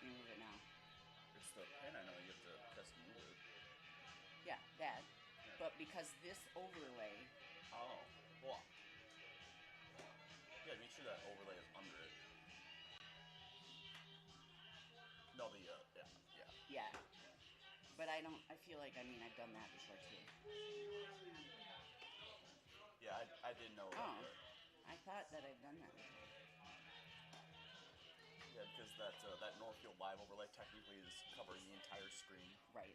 Let me move it now. It's the pin I know you have to press and move. Yeah, that. Yeah. But because this overlay, Oh, well. Yeah, make sure that overlay is under it. No, yeah. yeah. But I feel like, I've done that before too. Yeah, I didn't know about Oh, that. I thought that I've done that before. Yeah, because that Northfield Live overlay technically is covering the entire screen. Right.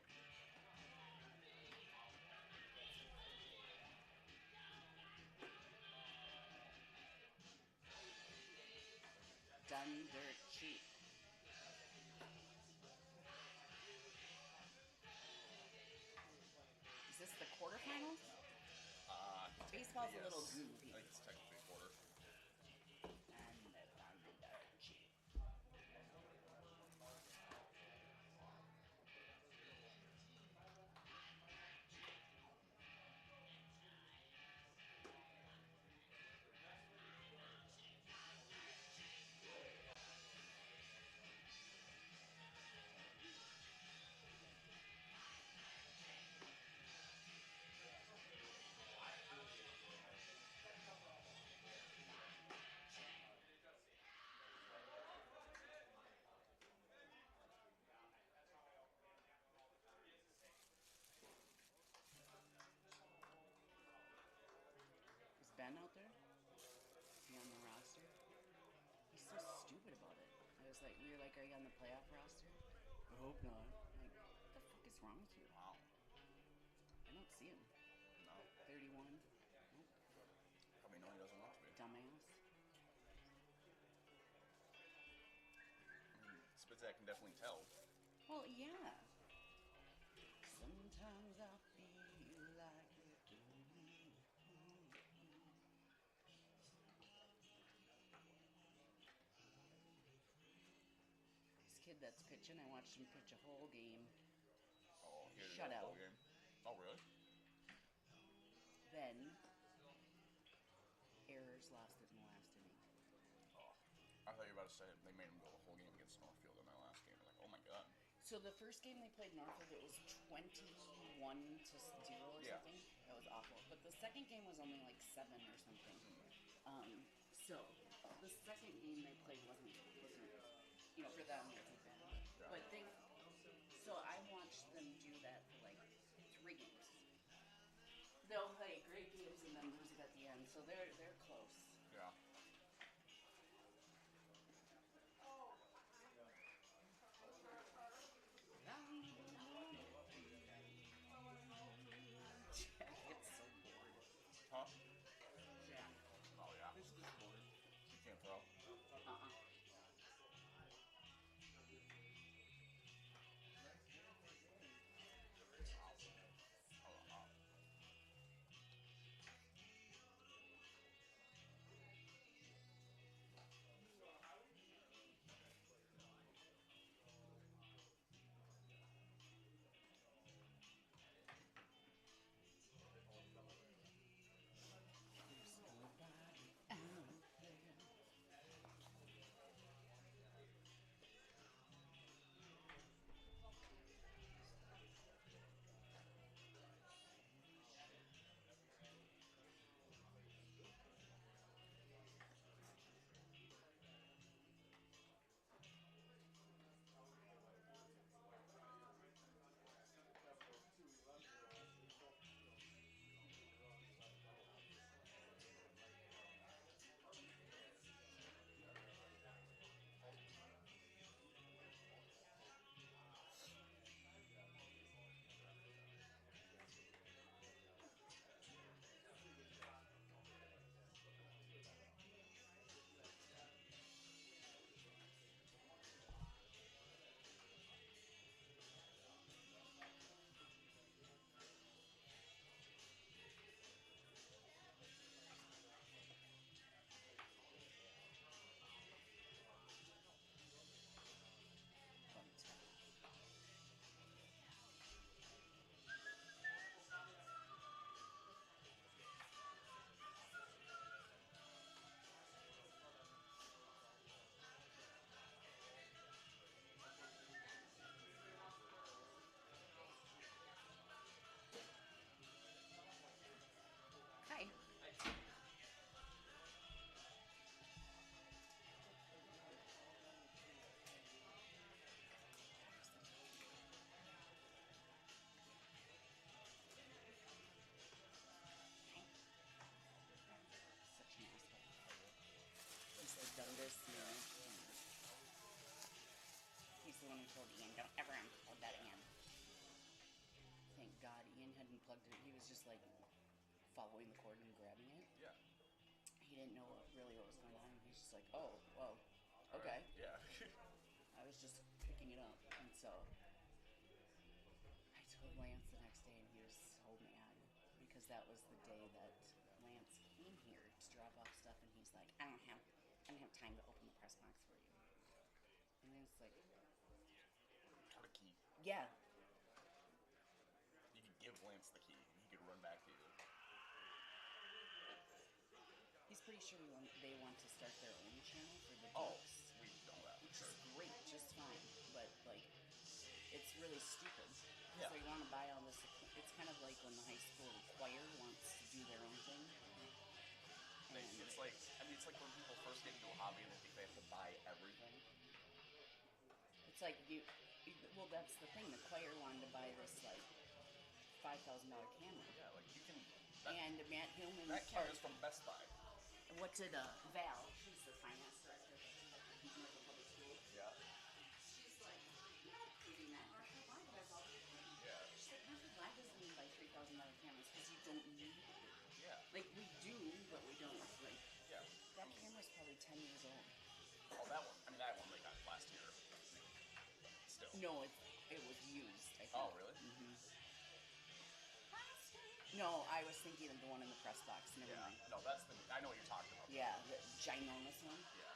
Done dirt cheap. Is this the quarterfinals? Baseball's a little Yes. goofy. I think it's technically a quarter. And done dirt cheap. Is Ben out there? Is he on the roster? He's so stupid about it. We were like, are you on the playoff roster? I hope not. I'm like, what the fuck is wrong with you? Wow. I don't see him. No. 31. Nope. Probably no, he doesn't want to be. Dumbass. Spitzak can definitely tell. Well, yeah. Sometimes I feel like it do me. This kid that's pitching, I watched him pitch a whole game. Oh, he had Shut the whole out. game. Oh, really? Then, errors lost it in the last inning. Oh. I thought you were about to say they made him go the whole game against Northfield in that last game. Like, oh my god. So the first game they played Northfield, it was 21 to 0 or Yeah. something. That was awful. But the second game was only like 7 or something. So the second game they played wasn't for them wasn't bad. Yeah. But so I watched them do that for like 3 games. They'll play great games and then lose it at the end. So they're close. Yeah. It's so bored. Huh? Yeah. Oh, yeah. You can't throw. Uh-uh. Oh, unplug, Ian. Don't ever unplug that, Ian. Thank God Ian hadn't plugged it. He was just like following the cord and grabbing it. Yeah. He didn't know what was going on. He's just like, oh, well, okay. Right. Yeah. I was just picking it up. And so I told Lance the next day, and he was so mad because that was the day that Lance came here to drop off stuff, and he's like, I don't have time to open the press box for you. And then it's like, Have a key. yeah. You could give Lance the key, and he could run back to you. He's pretty sure they want to start their own channel for the Oh, Dukes. we know that. Which is great, just fine. But, like, it's really stupid. Yeah. They want to buy all this. It's kind of like when the high school choir wants to do their own thing. It's like, it's like when people first get into a hobby and they think they have to buy everything. It's like well, that's the thing. The choir wanted to buy this, like, $5,000 camera. Yeah, like you can. And Matt Hillman. That camera's from Best Buy. What's it, Val? She's the finance director at Northfield Public School. Yeah. She's like, you're not proving that. Northfield Live has all the cameras. Yeah. She's like, Northfield Live doesn't need like $3,000 cameras because you don't need it. Yeah. Like, we do, but we don't. Like, Yeah. that camera's probably 10 years old. Oh, that one. I mean, that one they got last year. Still. No, it was used, I think. Oh, really? Mm-hmm. No, I was thinking of the one in the press box. Never mind. No, that's the. I know what you're talking about. Yeah, the ginormous one. Yeah.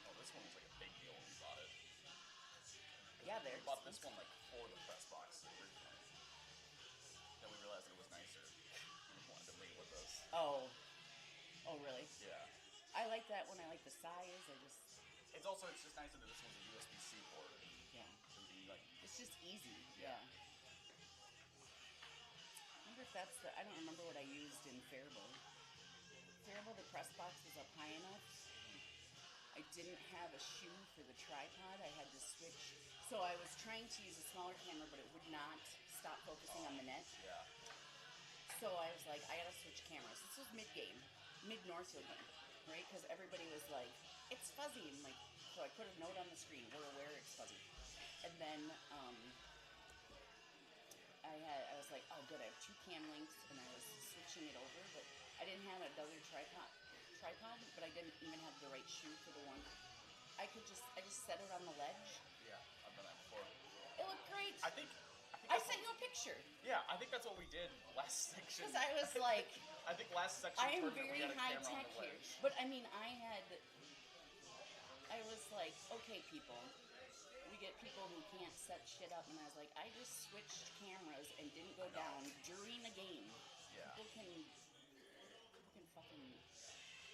Oh, this one was like a big deal when we bought it. Yeah, We they're bought this one like for the press box originally. Then we realized it was nicer. And we wanted to bring it with us. Oh, really? Yeah. I like that one. I like the size. It's just nicer that this one's a USB-C port. Yeah. So we can, like, It's just easy. Yeah. I wonder if that's I don't remember what I used in Faribault. Faribault, the press box was up high enough. I didn't have a shoe for the tripod. I had to switch. So I was trying to use a smaller camera, but it would not stop focusing on the net. yeah. So I was like, I gotta switch cameras. This was mid-game, mid-Northfield game, right? Because everybody was like, it's fuzzy. And like, so I put a note on the screen. We're aware it's fuzzy. And then I was like, oh good, I have 2 cam links, and I was switching it over, but I didn't have another tripod, but I didn't even have the right shoe for the one. I just set it on the ledge. Yeah, I've done that before. It looked great. I think I sent you a picture. Yeah, I think that's what we did last section. Because I was like, I think last section I am tournament, very we had a high camera on tech the here. ledge. But I mean, I was like, okay, people. We get people who can't set shit up, and I was like, I just switched cameras and didn't go down during the game. Yeah. People can fucking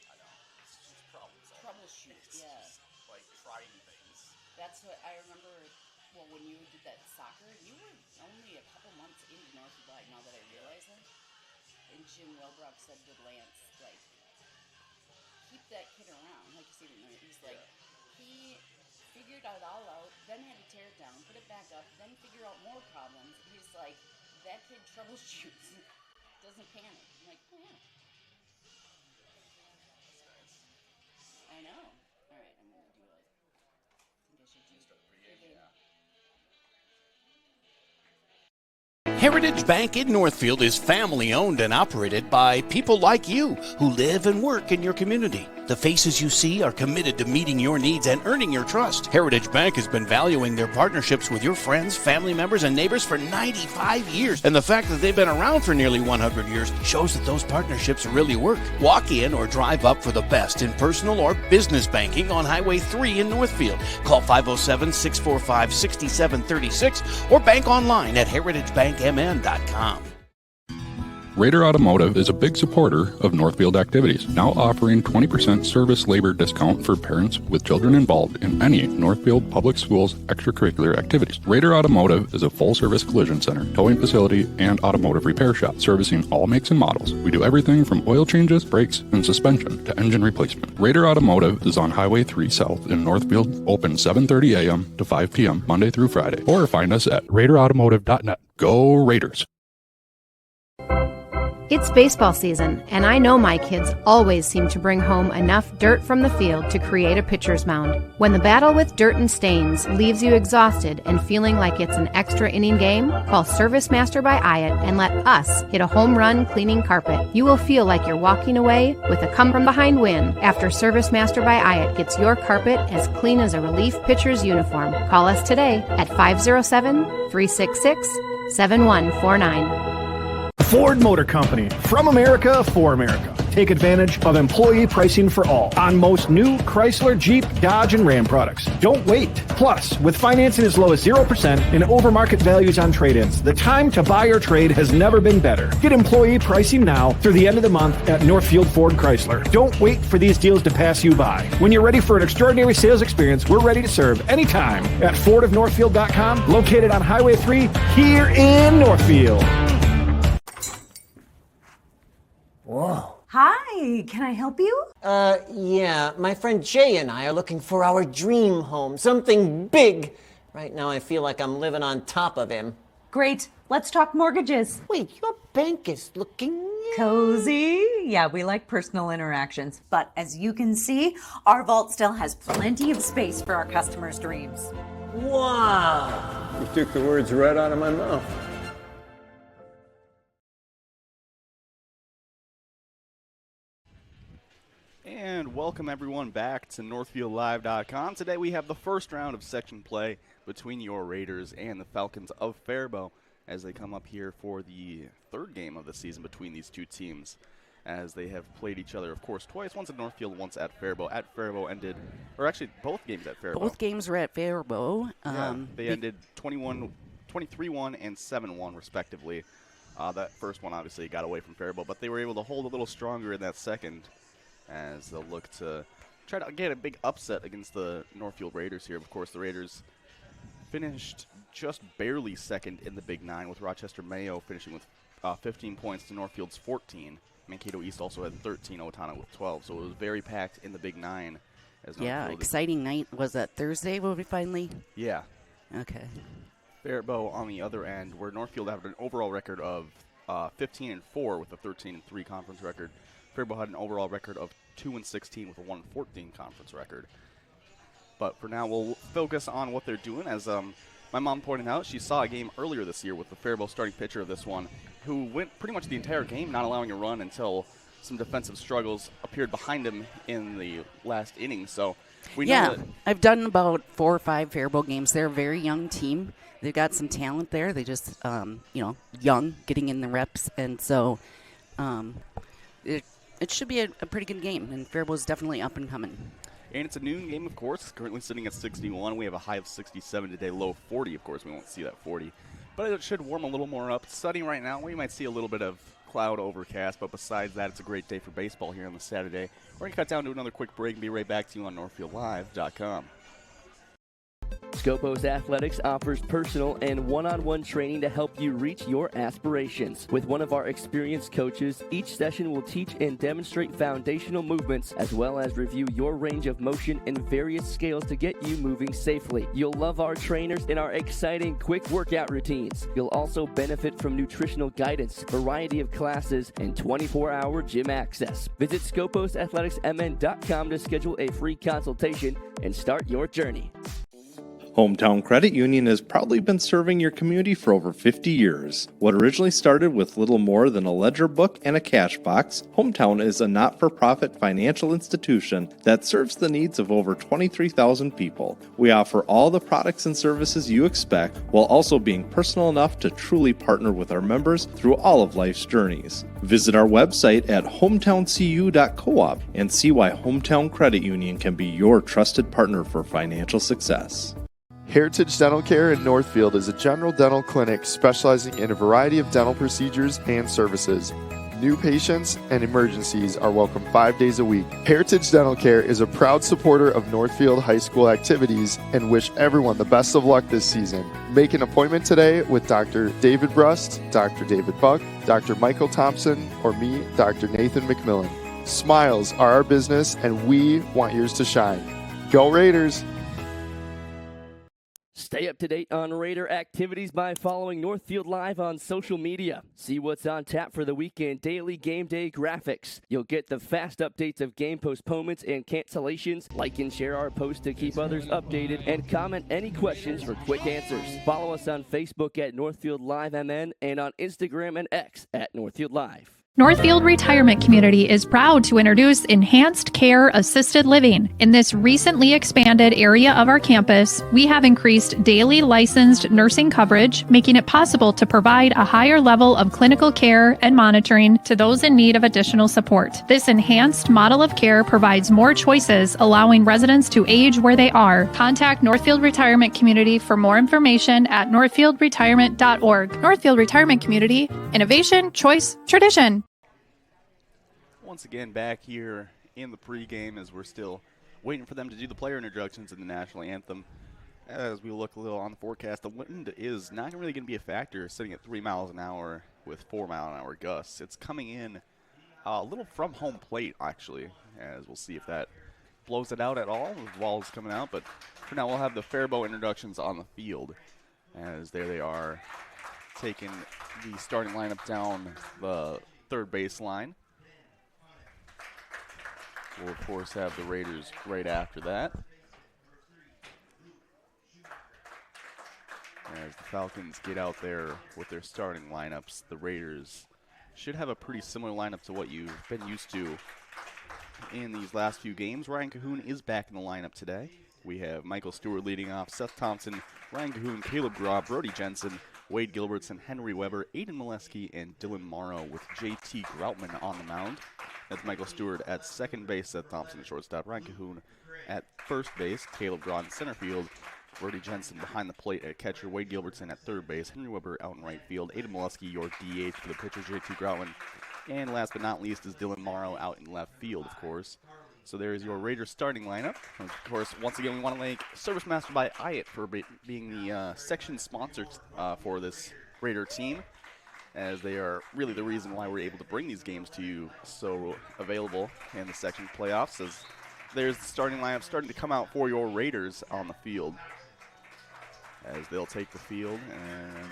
I know. It's just problem solving. troubleshoot. It's Yeah. just, like, trying things. That's what I remember. Well, when you did that soccer, you were only a couple months into Northfield Live, now that I realize it. And Jim Wilbrock said to Lance, like, keep that kid around. Like you said, he's like, he figured it all out, then had to tear it down, put it back up, then figure out more problems. He's like, that kid troubleshoots, doesn't panic. I'm like, oh yeah. That's nice. I know. All right, I'm gonna do like. I think I should do. Start pregame, yeah. Heritage Bank in Northfield is family owned and operated by people like you who live and work in your community. The faces you see are committed to meeting your needs and earning your trust. Heritage Bank has been valuing their partnerships with your friends, family members, and neighbors for 95 years. And the fact that they've been around for nearly 100 years shows that those partnerships really work. Walk in or drive up for the best in personal or business banking on Highway 3 in Northfield. Call 507-645-6736 or bank online at heritagebankmn.com. Raider Automotive is a big supporter of Northfield activities, now offering 20% service labor discount for parents with children involved in any Northfield Public Schools extracurricular activities. Raider Automotive is a full-service collision center, towing facility, and automotive repair shop, servicing all makes and models. We do everything from oil changes, brakes, and suspension to engine replacement. Raider Automotive is on Highway 3 South in Northfield, open 7:30 a.m. to 5 p.m. Monday through Friday, or find us at raiderautomotive.net. Go Raiders! It's baseball season, and I know my kids always seem to bring home enough dirt from the field to create a pitcher's mound. When the battle with dirt and stains leaves you exhausted and feeling like it's an extra inning game, call Service Master by Hyatt and let us hit a home run cleaning carpet. You will feel like you're walking away with a come-from-behind win after Service Master by Hyatt gets your carpet as clean as a relief pitcher's uniform. Call us today at 507-366-7149. Ford Motor Company, from America for America. Take advantage of employee pricing for all on most new Chrysler, Jeep, Dodge, and Ram products. Don't wait. Plus, with financing as low as 0% and over-market values on trade-ins, the time to buy or trade has never been better. Get employee pricing now through the end of the month at Northfield Ford Chrysler. Don't wait for these deals to pass you by. When you're ready for an extraordinary sales experience, we're ready to serve anytime at FordofNorthfield.com, located on Highway 3 here in Northfield. Whoa. Hi, can I help you? Yeah, my friend Jay and I are looking for our dream home, something big. Right now I feel like I'm living on top of him. Great, let's talk mortgages. Wait, your bank is looking... Cozy? Yeah, we like personal interactions. But as you can see, our vault still has plenty of space for our customers' dreams. Wow! You took the words right out of my mouth. And welcome everyone back to NorthfieldLive.com. Today we have the first round of section play between your Raiders and the Falcons of Faribault as they come up here for the third game of the season between these two teams, as they have played each other, of course, twice, once at Northfield, once at Faribault. At Faribault ended, or actually both games at Faribault. Both games were at Faribault. They ended 23-1 and 7-1 respectively. That first one obviously got away from Faribault, but they were able to hold a little stronger in that second, as they'll look to try to get a big upset against the Northfield Raiders here. Of course, the Raiders finished just barely second in the Big Nine, with Rochester Mayo finishing with 15 points to Northfield's 14. Mankato East also had 13, Owatonna with 12, so it was very packed in the Big Nine. Yeah, exciting night. Was that Thursday when we finally? Yeah. Okay. Faribault on the other end, where Northfield had an overall record of 15-4 with a 13-3 conference record. Faribault had an overall record of 2-16 with a 1-14 conference record. But for now, we'll focus on what they're doing. As my mom pointed out, she saw a game earlier this year with the Faribault starting pitcher of this one, who went pretty much the entire game not allowing a run until some defensive struggles appeared behind him in the last inning. So we know that I've done about 4 or 5 Faribault games. They're a very young team. They've got some talent there. They just, young, getting in the reps, and so it should be a pretty good game. And Faribault's definitely up and coming. And it's a noon game, of course, currently sitting at 61. We have a high of 67 today, low 40. Of course, we won't see that 40. But it should warm a little more up. It's sunny right now. We might see a little bit of cloud overcast, but besides that, it's a great day for baseball here on the Saturday. We're going to cut down to another quick break and be right back to you on NorthfieldLive.com. Scopos Athletics offers personal and one-on-one training to help you reach your aspirations. With one of our experienced coaches, each session will teach and demonstrate foundational movements, as well as review your range of motion and various scales to get you moving safely. You'll love our trainers and our exciting quick workout routines. You'll also benefit from nutritional guidance, variety of classes, and 24-hour gym access. Visit ScoposAthleticsMN.com to schedule a free consultation and start your journey. Hometown Credit Union has proudly been serving your community for over 50 years. What originally started with little more than a ledger book and a cash box, Hometown is a not-for-profit financial institution that serves the needs of over 23,000 people. We offer all the products and services you expect, while also being personal enough to truly partner with our members through all of life's journeys. Visit our website at hometowncu.coop and see why Hometown Credit Union can be your trusted partner for financial success. Heritage Dental Care in Northfield is a general dental clinic specializing in a variety of dental procedures and services. New patients and emergencies are welcome 5 days a week. Heritage Dental Care is a proud supporter of Northfield High School activities and wish everyone the best of luck this season. Make an appointment today with Dr. David Brust, Dr. David Buck, Dr. Michael Thompson, or me, Dr. Nathan McMillan. Smiles are our business, and we want yours to shine. Go Raiders! Stay up to date on Raider activities by following Northfield Live on social media. See what's on tap for the weekend daily game day graphics. You'll get the fast updates of game postponements and cancellations. Like and share our posts to keep others updated, and comment any questions for quick answers. Follow us on Facebook at Northfield Live MN and on Instagram and X at Northfield Live. Northfield Retirement Community is proud to introduce Enhanced Care Assisted Living. In this recently expanded area of our campus, we have increased daily licensed nursing coverage, making it possible to provide a higher level of clinical care and monitoring to those in need of additional support. This enhanced model of care provides more choices, allowing residents to age where they are. Contact Northfield Retirement Community for more information at northfieldretirement.org. Northfield Retirement Community, innovation, choice, tradition. Once again, back here in the pregame as we're still waiting for them to do the player introductions in the national anthem. As we look a little on the forecast, the wind is not really going to be a factor, sitting at 3 miles an hour with 4 mile an hour gusts. It's coming in a little from home plate, actually, as we'll see if that blows it out at all. The ball is coming out, but for now we'll have the Faribault introductions on the field, as there they are taking the starting lineup down the third base line. We'll, of course, have the Raiders right after that. As the Falcons get out there with their starting lineups, the Raiders should have a pretty similar lineup to what you've been used to in these last few games. Ryan Cahoon is back in the lineup today. We have Michael Stewart leading off, Seth Thompson, Ryan Cahoon, Caleb Graw, Brody Jensen, Wade Gilbertson, Henry Weber, Aiden Molesky, and Dylan Morrow with J.T. Groutman on the mound. That's Michael Stewart at second base, Seth Thompson at shortstop, Ryan Cahoon at first base, Caleb Graw in center field, Brody Jensen behind the plate at catcher, Wade Gilbertson at third base, Henry Weber out in right field, Aiden Molesky, your DH for the pitcher, J.T. Groutman, and last but not least is Dylan Morrow out in left field, of course. So there is your Raiders starting lineup. Of course, once again, we want to thank Service Master by Hyatt for being the section sponsor for this Raider team, as they are really the reason why we're able to bring these games to you so available in the section playoffs, as there's the starting lineup starting to come out for your Raiders on the field, as they'll take the field, and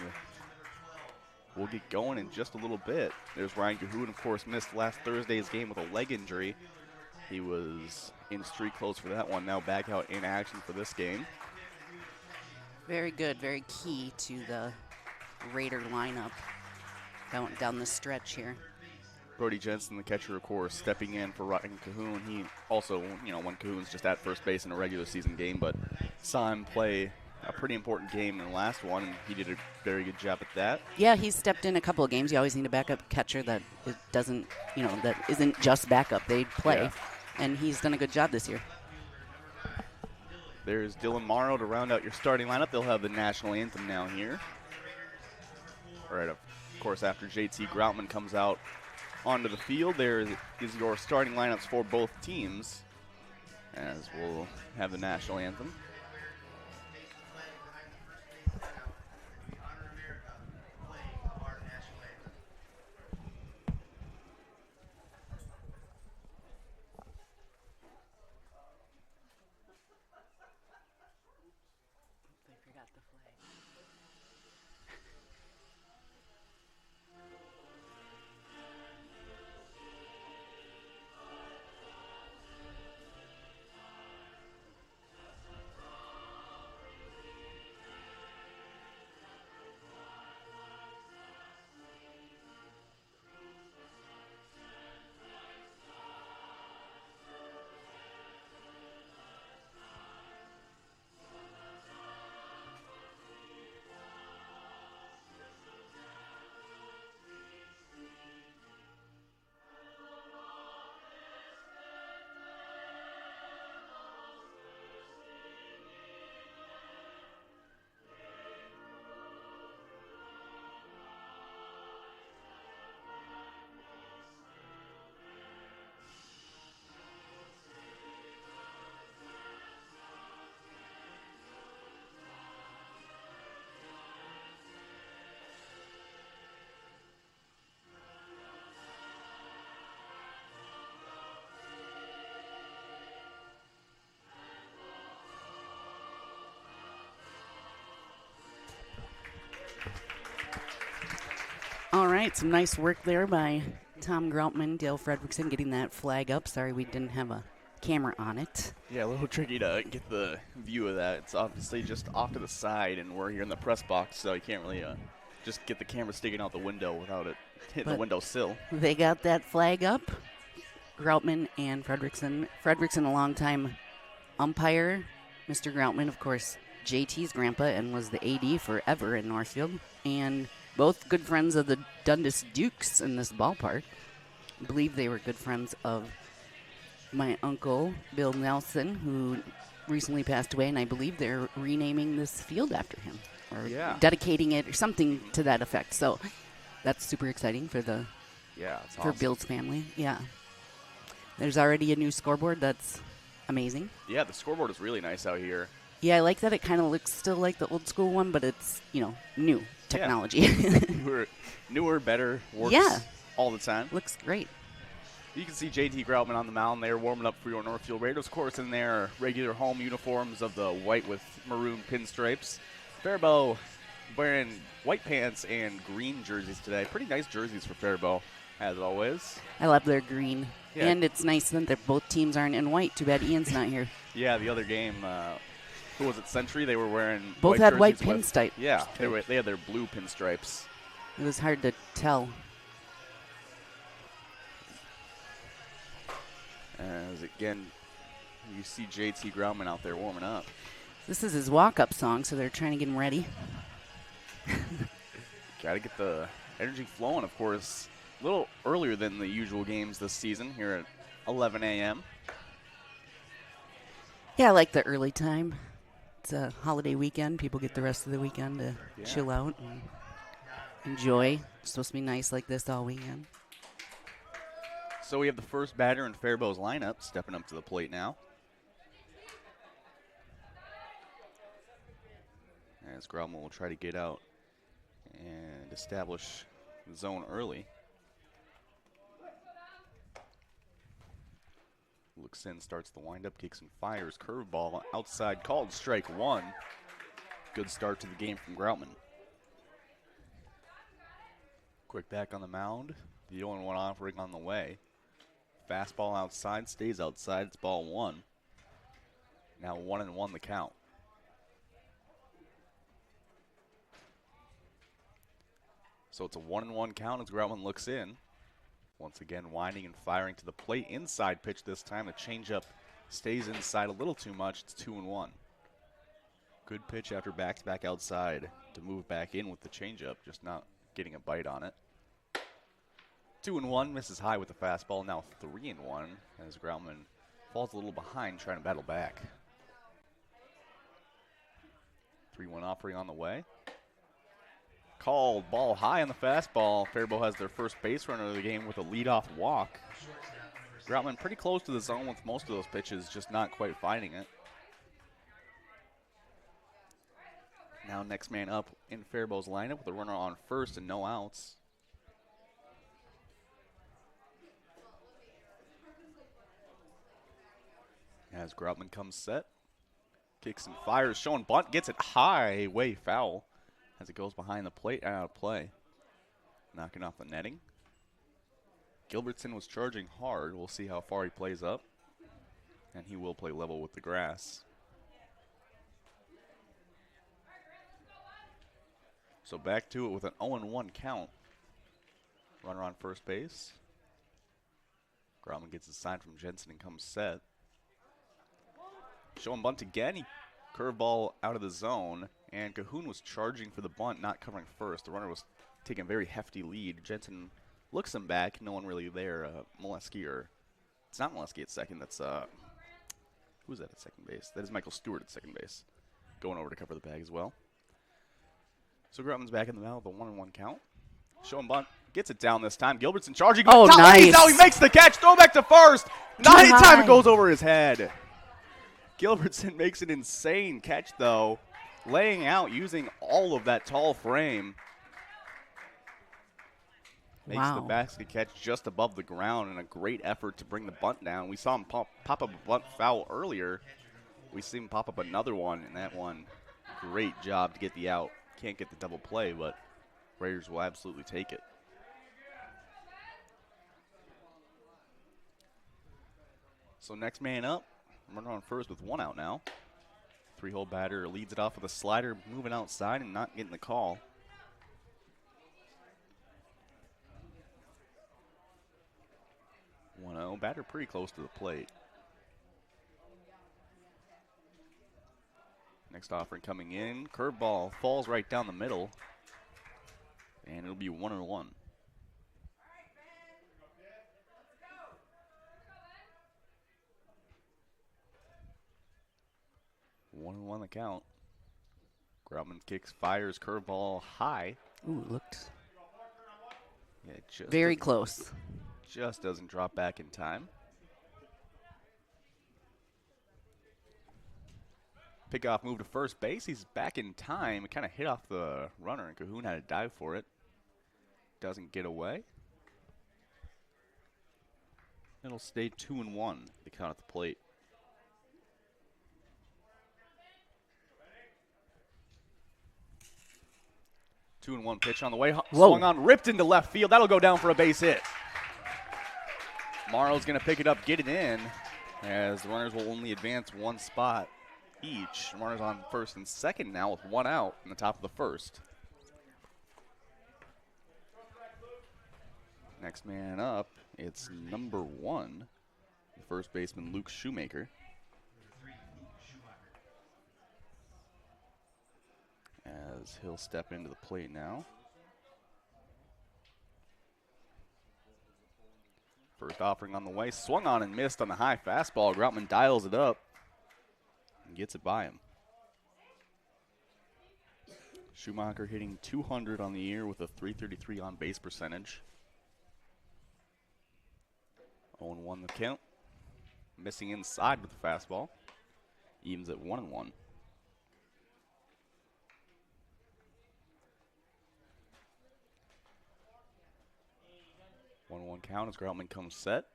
we'll get going in just a little bit. There's Ryan Cahoon, of course, missed last Thursday's game with a leg injury. He was in street clothes for that one, now back out in action for this game. Very good, very key to the Raider lineup down the stretch here. Brody Jensen, the catcher, of course, stepping in for Ryan Cahoon. He also, when Cahoon's just at first base in a regular season game, but saw him play a pretty important game in the last one, and he did a very good job at that. Yeah, he's stepped in a couple of games. You always need a backup catcher that doesn't, that isn't just backup. They play, yeah. And he's done a good job this year. There's Dylan Morrow to round out your starting lineup. They'll have the national anthem now here. All right, of course, after J.T. Groutman comes out onto the field, there is your starting lineups for both teams, as we'll have the national anthem. right, some nice work there by Tom Groutman, Dale Fredrickson getting that flag up. Sorry we didn't have a camera on it. Yeah, a little tricky to get the view of that. It's obviously just off to the side, and we're here in the press box, so you can't really just get the camera sticking out the window without it hitting the windowsill. They got that flag up. Groutman and Fredrickson. Fredrickson, a longtime umpire. Mr. Groutman, of course, JT's grandpa and was the AD forever in Northfield. And both good friends of the Dundas Dukes in this ballpark. I believe they were good friends of my uncle, Bill Nelson, who recently passed away, and I believe they're renaming this field after him. Or dedicating it or something to that effect. So that's super exciting for the for Bill's family. Yeah. There's already a new scoreboard. That's amazing. Yeah, the scoreboard is really nice out here. Yeah, I like that it kind of looks still like the old school one, but it's, new technology. Yeah. newer, better, works all the time. Looks great. You can see JT Groutman on the mound there warming up for your Northfield Raiders. Of course, in their regular home uniforms of the white with maroon pinstripes. Faribault wearing white pants and green jerseys today. Pretty nice jerseys for Faribault, as always. I love their green. Yeah. And it's nice that both teams aren't in white. Too bad Ian's not here. Yeah, the other game, who was it, Century? They were wearing both had white pinstripe. Yeah, they had their blue pinstripes. It was hard to tell. As again, you see JT Groutman out there warming up. This is his walk-up song, so they're trying to get him ready. Got to get the energy flowing, of course. A little earlier than the usual games this season here at 11 a.m. Yeah, I like the early time. It's a holiday weekend. People get the rest of the weekend to chill out and enjoy. It's supposed to be nice like this all weekend. So we have the first batter in Faribault's lineup stepping up to the plate now. As Groutman will try to get out and establish the zone early. Looks in, starts the windup, kicks and fires. Curveball outside, called strike one. Good start to the game from Groutman. Quick back on the mound. The 0-1 offering on the way. Fastball outside, stays outside. It's ball one. Now 1-1 the count. So it's a 1-1 count as Groutman looks in. Once again, winding and firing to the plate. Inside pitch this time. The changeup stays inside a little too much. It's 2-1. Good pitch after backs back outside to move back in with the changeup, just not getting a bite on it. 2-1, misses high with the fastball. Now 3-1 as Groutman falls a little behind trying to battle back. 3-1 offering on the way. Called, ball high on the fastball. Faribault has their first base runner of the game with a leadoff walk. Groutman pretty close to the zone with most of those pitches, just not quite finding it. Now next man up in Faribault's lineup with a runner on first and no outs. As Groutman comes set, kicks and fires, showing bunt, gets it high, way foul. As it goes behind the plate and out of play. Knocking off the netting. Gilbertson was charging hard. We'll see how far he plays up. And he will play level with the grass. So back to it with an 0-1 count. Runner on first base. Groutman gets a sign from Jensen and comes set. Showing bunt again. Curveball out of the zone. And Cahoon was charging for the bunt, not covering first. The runner was taking a very hefty lead. Jensen looks him back. No one really there. Molesky, or it's not Molesky at second. That's who's that at second base? That is Michael Stewart at second base, going over to cover the bag as well. So Groutman's back in the mound with a 1-1 count. Showing bunt, gets it down this time. Gilbertson charging. Oh, nice! Now he makes the catch. Throw back to first. Not any time it goes over his head. Gilbertson makes an insane catch though. Laying out, using all of that tall frame. Makes the basket catch just above the ground, and a great effort to bring the bunt down. We saw him pop up a bunt foul earlier. We see him pop up another one, and that one, great job to get the out. Can't get the double play, but Raiders will absolutely take it. So next man up, runner on first with 1 out now. 3-hole batter leads it off with a slider, moving outside and not getting the call. Batter pretty close to the plate. Next offering coming in. Curveball falls right down the middle. And it'll be 1-1. One the count. Groutman kicks, fires, curveball high. Ooh, looked just very close. Just doesn't drop back in time. Pickoff move to first base. He's back in time. It kind of hit off the runner, and Cahoon had to dive for it. Doesn't get away. It'll stay 2-1. The count at the plate. Two and 1 pitch on the way. Swung on, ripped into left field. That'll go down for a base hit. Morrow's going to pick it up, get it in, as the runners will only advance 1 spot each. Runners on first and second now with 1 out in the top of the first. Next man up, it's number 1, the first baseman Luke Shoemaker. As he'll step into the plate now. First offering on the way, swung on and missed on the high fastball. Groutman dials it up and gets it by him. Schumacher hitting 200 on the year with a .333 on base percentage. 0-1 the count. Missing inside with the fastball. Evens at 1-1. 1-1 count as Groutman comes set.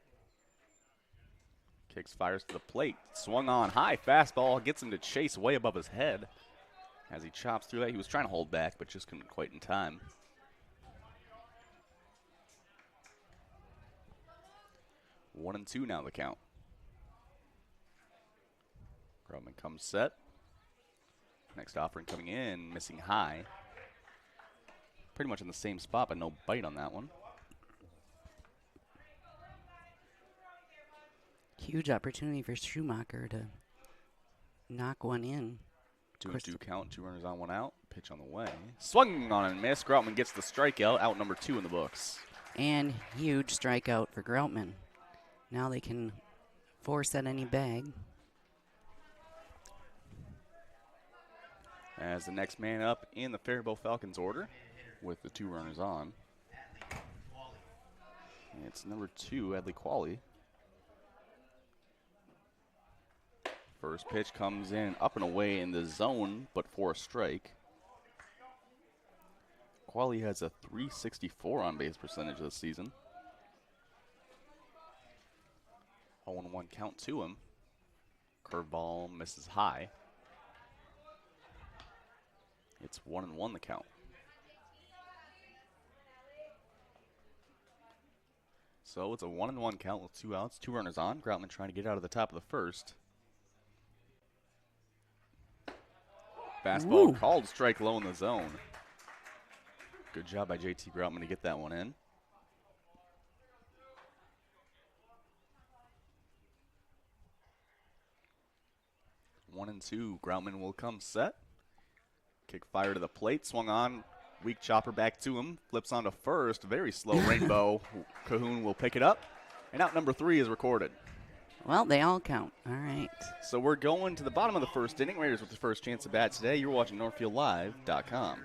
Kicks, fires to the plate. Swung on high fastball. Gets him to chase way above his head. As he chops through that, he was trying to hold back, but just couldn't quite in time. One and two now the count. Groutman comes set. Next offering coming in, missing high. Pretty much in the same spot, but no bite on that one. Huge opportunity for Schumacher to knock one in. 2-2 count, 2 runners on, 1 out. Pitch on the way. Swung on and missed. Groutman gets the strikeout, out number 2 in the books. And huge strikeout for Groutman. Now they can force at any bag. As the next man up in the Faribault Falcons order with the 2 runners on. It's number 2, Adley Qualley. First pitch comes in up and away in the zone, but for a strike. Qualley has a .364 on base percentage this season. 0-1 count to him. Curveball misses high. It's 1-1 the count. So it's a 1-1 count with 2 outs, 2 runners on. Groutman trying to get out of the top of the first. Fastball called, strike low in the zone. Good job by JT Groutman to get that one in. One and 2, Groutman will come set. Kick fire to the plate, swung on, weak chopper back to him, flips onto first, very slow rainbow. Cahoon will pick it up, and out number 3 is recorded. Well, they all count. All right. So we're going to the bottom of the first inning. Raiders with the first chance at bat today. You're watching NorthfieldLive.com.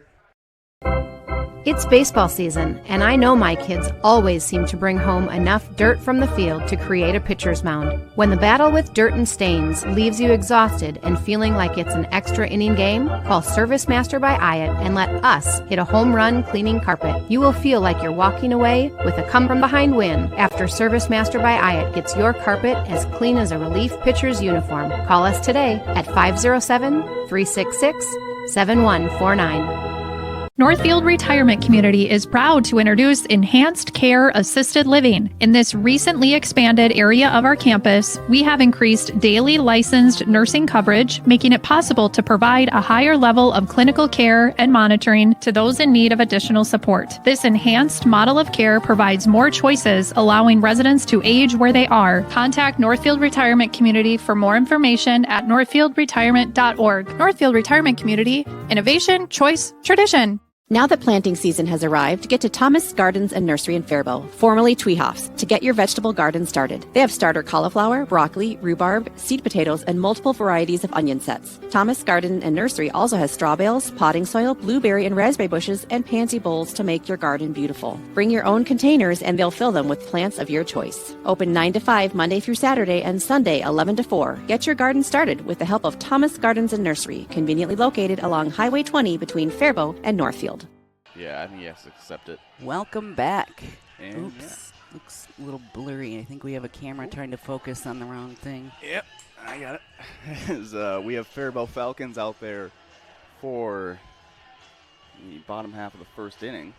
It's baseball season, and I know my kids always seem to bring home enough dirt from the field to create a pitcher's mound. When the battle with dirt and stains leaves you exhausted and feeling like it's an extra inning game, call Service Master by Hyatt and let us hit a home run cleaning carpet. You will feel like you're walking away with a come-from-behind win after Service Master by Hyatt gets your carpet as clean as a relief pitcher's uniform. Call us today at 507-366-7149. Northfield Retirement Community is proud to introduce Enhanced Care Assisted Living. In this recently expanded area of our campus, we have increased daily licensed nursing coverage, making it possible to provide a higher level of clinical care and monitoring to those in need of additional support. This enhanced model of care provides more choices, allowing residents to age where they are. Contact Northfield Retirement Community for more information at northfieldretirement.org. Northfield Retirement Community, innovation, choice, tradition. Now that planting season has arrived, get to Thomas Gardens and Nursery in Faribault, formerly Tweehoffs, to get your vegetable garden started. They have starter cauliflower, broccoli, rhubarb, seed potatoes, and multiple varieties of onion sets. Thomas Garden and Nursery also has straw bales, potting soil, blueberry and raspberry bushes, and pansy bowls to make your garden beautiful. Bring your own containers and they'll fill them with plants of your choice. Open 9 to 5 Monday through Saturday and Sunday 11 to 4. Get your garden started with the help of Thomas Gardens and Nursery, conveniently located along Highway 20 between Faribault and Northfield. Yeah, I think he has to accept it. Welcome back. And Oops. Looks a little blurry. I think we have a camera trying to focus on the wrong thing. Yep, I got it. As, we have Faribault Falcons out there for the bottom half of the first inning.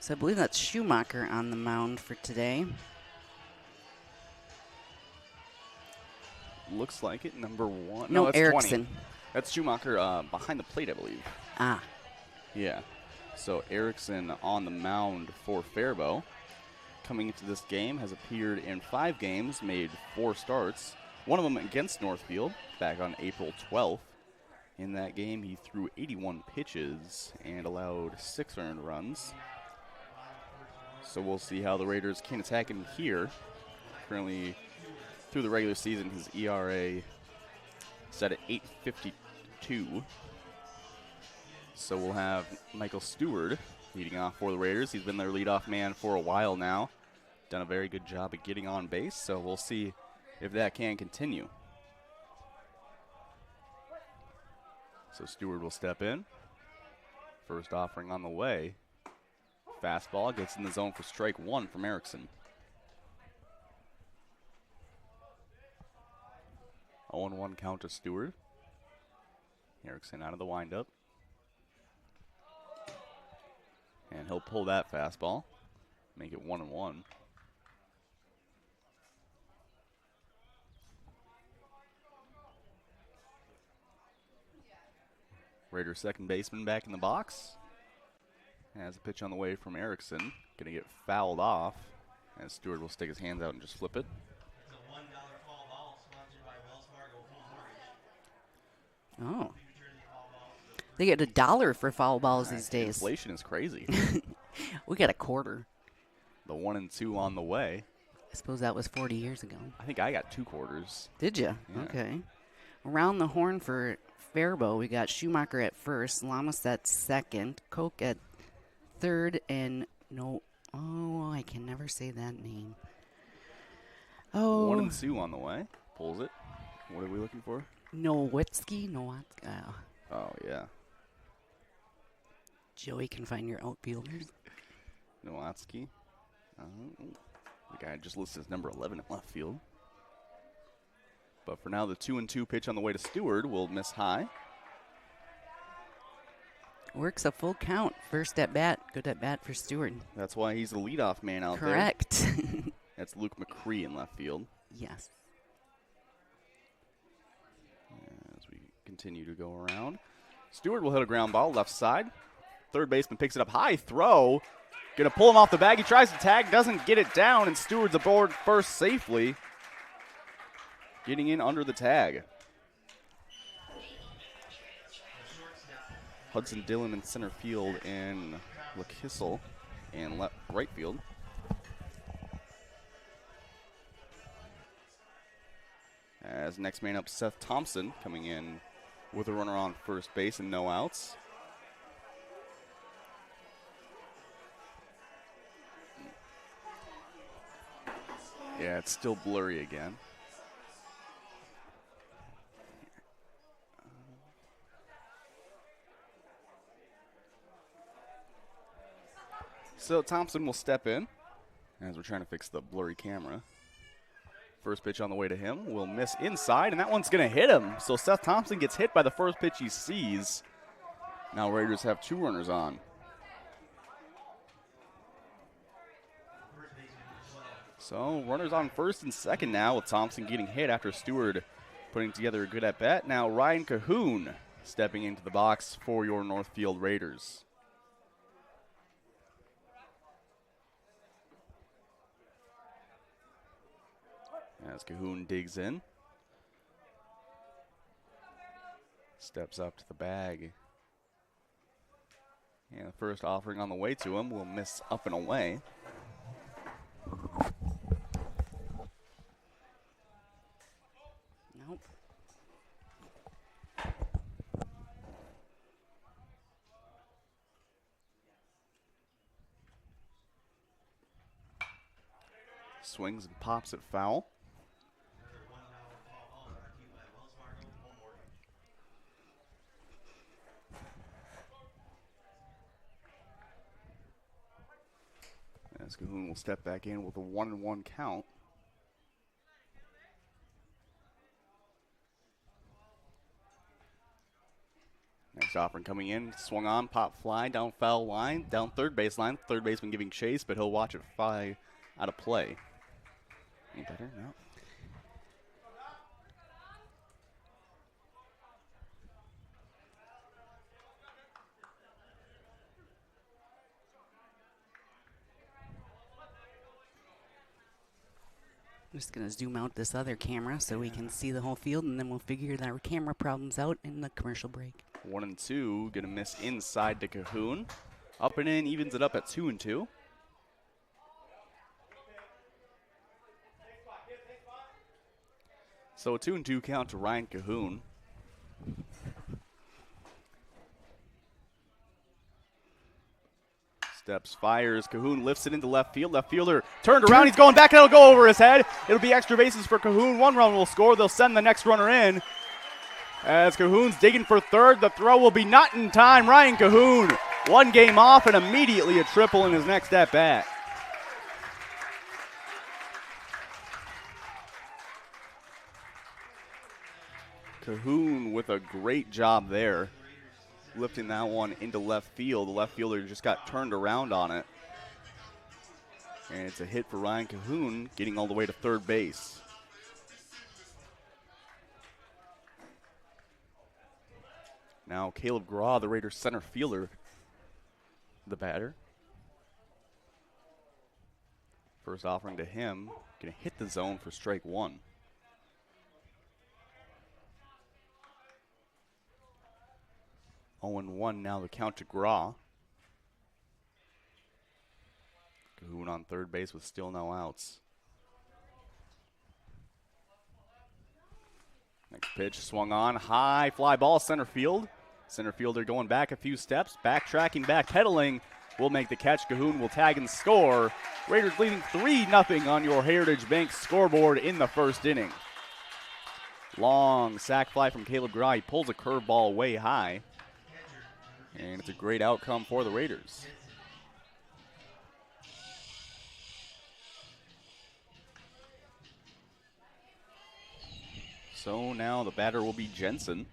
So I believe that's Schumacher on the mound for today. Looks like it. Number 1. No, that's Erickson. 20. That's Schumacher behind the plate, I believe. Ah. Yeah. So Erickson on the mound for Faribault. Coming into this game, has appeared in 5 games, made 4 starts. One of them against Northfield back on April 12th. In that game, he threw 81 pitches and allowed 6 earned runs. So we'll see how the Raiders can attack him here. Currently, through the regular season, his ERA set at .852. So we'll have Michael Stewart leading off for the Raiders. He's been their leadoff man for a while now. Done a very good job at getting on base, so we'll see if that can continue. So Stewart will step in. First offering on the way. Fastball gets in the zone for strike 1 from Erickson. 0-1 count to Stewart. Erickson out of the windup. And he'll pull that fastball. Make it 1-1. Raiders second baseman back in the box. Has a pitch on the way from Erickson. Gonna get fouled off. And Stewart will stick his hands out and just flip it. Oh. They get $1 for foul balls these days. Inflation is crazy. We got a quarter. The 1 and 2 on the way. I suppose that was 40 years ago. I think I got 2 quarters. Did you? Yeah. Okay. Around the horn for Faribault, we got Schumacher at first, Lamas at second, Koch at third, and I can never say that name. 1 and 2 on the way. Pulls it. What are we looking for? Nowitzki. Oh, yeah. Joey can find your outfielders. Nowitzki. The guy just listed as number 11 at left field. But for now, the 2-2 pitch on the way to Stewart will miss high. Works a full count. First at bat. Good at bat for Stewart. That's why he's the leadoff man out there. Correct. That's Luke McCree in left field. Yes. As we continue to go around. Stewart will hit a ground ball left side. Third baseman picks it up high. Throw. Going to pull him off the bag. He tries to tag. Doesn't get it down. And Stewart's aboard first safely. Getting in under the tag. Hudson Dillon in center field and LaKissel in right field. As next man up, Seth Thompson coming in with a runner on first base and no outs. Yeah, it's still blurry again. So Thompson will step in as we're trying to fix the blurry camera. First pitch on the way to him will miss inside, and that one's going to hit him. So Seth Thompson gets hit by the first pitch he sees. Now Raiders have 2 runners on. So runners on first and second now with Thompson getting hit after Stewart putting together a good at-bat. Now Ryan Cahoon stepping into the box for your Northfield Raiders. As Cahoon digs in. Steps up to the bag. And the first offering on the way to him will miss up and away. Nope. Swings and pops it foul. As Cahoon will step back in with a 1-1 count. Next offering coming in, swung on, pop fly, down foul line, down third baseline. Third baseman giving chase, but he'll watch it fly out of play. Any better? No. I'm just going to zoom out this other camera so we can see the whole field, and then we'll figure our camera problems out in the commercial break. 1-2, gonna miss inside to Cahoon. Up and in, evens it up at 2-2. So a 2-2 count to Ryan Cahoon. Steps, fires. Cahoon lifts it into left field. Left fielder turned around. He's going back, and it'll go over his head. It'll be extra bases for Cahoon. 1 run will score. They'll send the next runner in. As Cahoon's digging for third, the throw will be not in time. Ryan Cahoon, 1 game off and immediately a triple in his next at-bat. Cahoon with a great job there, lifting that one into left field. The left fielder just got turned around on it. And it's a hit for Ryan Cahoon, getting all the way to third base. Now Caleb Graw, the Raiders center fielder, the batter. First offering to him, gonna hit the zone for strike 1. Oh, 0-1 now the count to Graw. Cahoon on third base with still no outs. Next pitch swung on, high fly ball center field. Center fielder going back a few steps, backtracking, backpedaling, will make the catch. Cahoon will tag and score. Raiders leading 3-0 on your Heritage Bank scoreboard in the first inning. Long sac fly from Caleb Graw. He pulls a curveball way high. And it's a great outcome for the Raiders. So now the batter will be Jensen.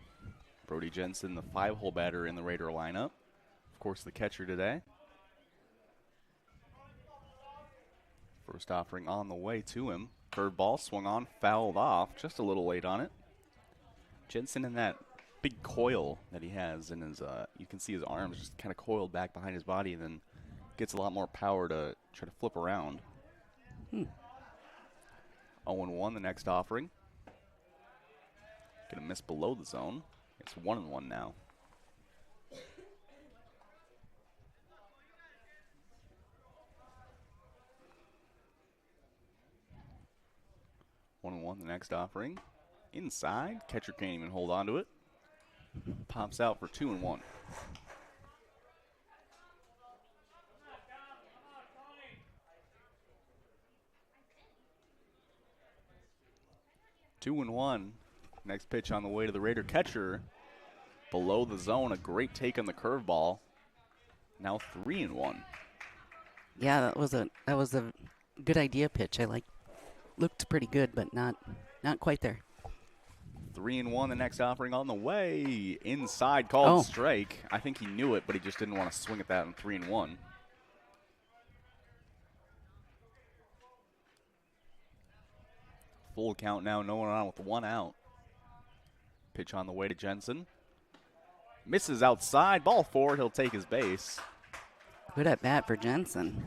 Brody Jensen, the 5-hole batter in the Raider lineup. Of course, the catcher today. First offering on the way to him. Curveball swung on, fouled off, just a little late on it. Jensen in that big coil that he has in his, you can see his arms just kind of coiled back behind his body, and then gets a lot more power to try to flip around. 0-1 the next offering. Gonna miss below the zone. It's 1-1 now. The next offering. Inside. Catcher can't even hold on to it. Pops out for 2-1. Two and one. Next pitch on the way to the Raider catcher. Below the zone, a great take on the curveball. Now 3-1. Yeah, that was a good idea pitch. I like looked pretty good, but not quite there. 3-1, the next offering on the way. Inside, called strike. I think he knew it, but he just didn't want to swing at that in 3-1. Full count now, no one on with 1 out. Pitch on the way to Jensen. Misses outside, ball forward, he'll take his base. Good at bat for Jensen.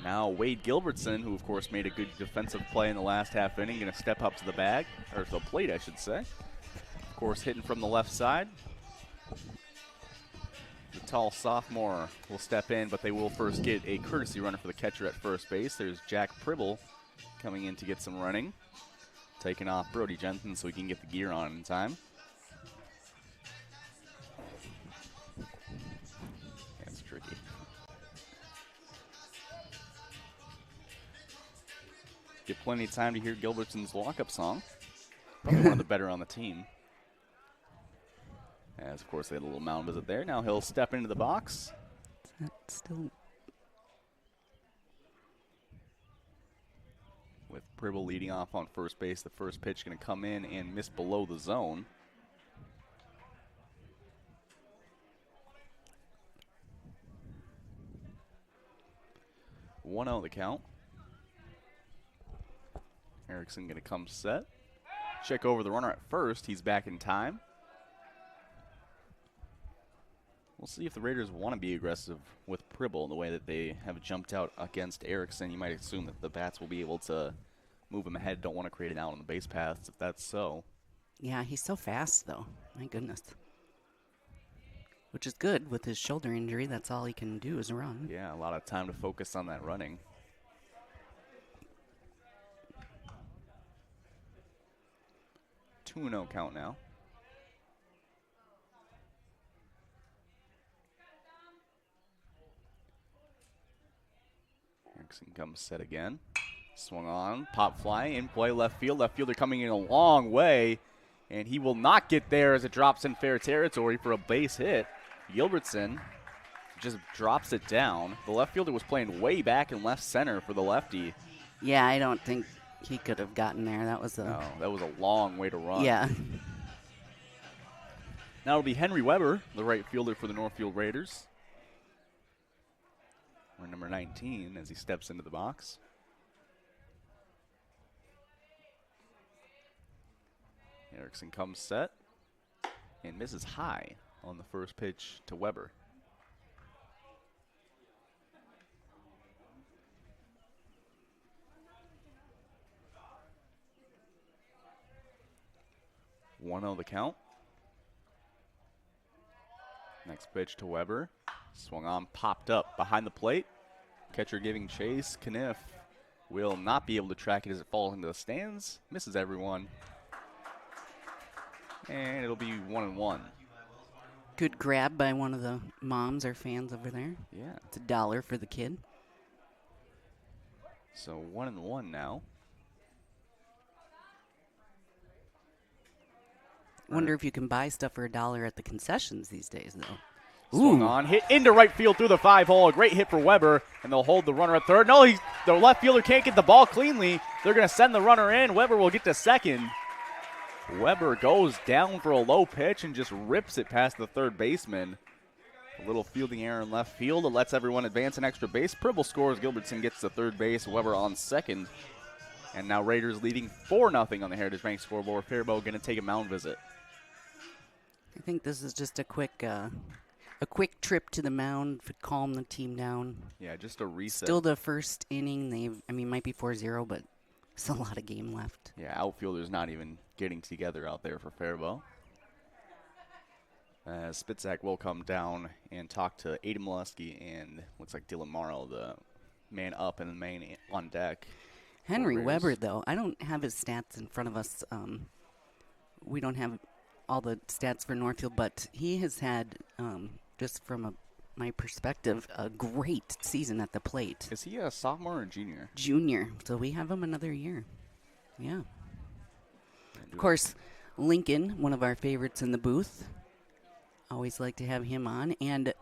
Now Wade Gilbertson, who of course made a good defensive play in the last half inning, going to step up to the bag, or to the plate I should say. Of course hitting from the left side. The tall sophomore will step in, but they will first get a courtesy runner for the catcher at first base. There's Jack Pribble coming in to get some running. Taking off Brody Jensen so he can get the gear on in time. That's tricky. Get plenty of time to hear Gilbertson's walk-up song. Probably one of the better on the team. As, of course, they had a little mound visit there. Now he'll step into the box. Still... With Pribble leading off on first base, the first pitch going to come in and miss below the zone. One out the count. Erickson going to come set. Check over the runner at first. He's back in time. We'll see if the Raiders want to be aggressive with Pribble the way that they have jumped out against Erickson. You might assume that the bats will be able to move him ahead. Don't want to create an out on the base paths if that's so. Yeah, he's so fast, though. My goodness. Which is good with his shoulder injury. That's all he can do is run. Yeah, a lot of time to focus on that running. Two 2-0 count now. Erickson comes set again. Swung on, pop fly, in play, left field. Left fielder coming in a long way, and he will not get there as it drops in fair territory for a base hit. Gilbertson just drops it down. The left fielder was playing way back in left center for the lefty. Yeah, I don't think he could have gotten there. That was a long way to run. Yeah. Now it'll be Henry Weber, the right fielder for the Northfield Raiders. We're number 19 as he steps into the box. Erickson comes set and misses high on the first pitch to Weber. One on the count. Next pitch to Weber. Swung on, popped up behind the plate. Catcher giving chase. Kniff will not be able to track it as it falls into the stands. Misses everyone. And it'll be 1-1. Good grab by one of the moms or fans over there. Yeah. It's $1 for the kid. So 1-1 now. Wonder if you can buy stuff for $1 at the concessions these days, though. Swung on, hit into right field through the 5-hole. A great hit for Weber, and they'll hold the runner at third. No, the left fielder can't get the ball cleanly. They're going to send the runner in. Weber will get to second. Weber goes down for a low pitch and just rips it past the third baseman. A little fielding error in left field. It lets everyone advance an extra base. Pribble scores. Gilbertson gets to third base. Weber on second. And now Raiders leading 4-0 on the Heritage Bank scoreboard. Faribault going to take a mound visit. I think this is just a quick trip to the mound to calm the team down. Yeah, just a reset. Still the first inning. Might be 4-0, but still a lot of game left. Yeah, outfielders not even getting together out there for Faribault. Spitzak will come down and talk to Aiden Molesky and looks like Dylan Morrow, the man up and the man on deck. Henry Weber, though, I don't have his stats in front of us. We don't have all the stats for Northfield, but he has had, just from my perspective, a great season at the plate. Is he a sophomore or junior? Junior, so we have him another year. Yeah. Of course, Lincoln, one of our favorites in the booth. Always like to have him on. And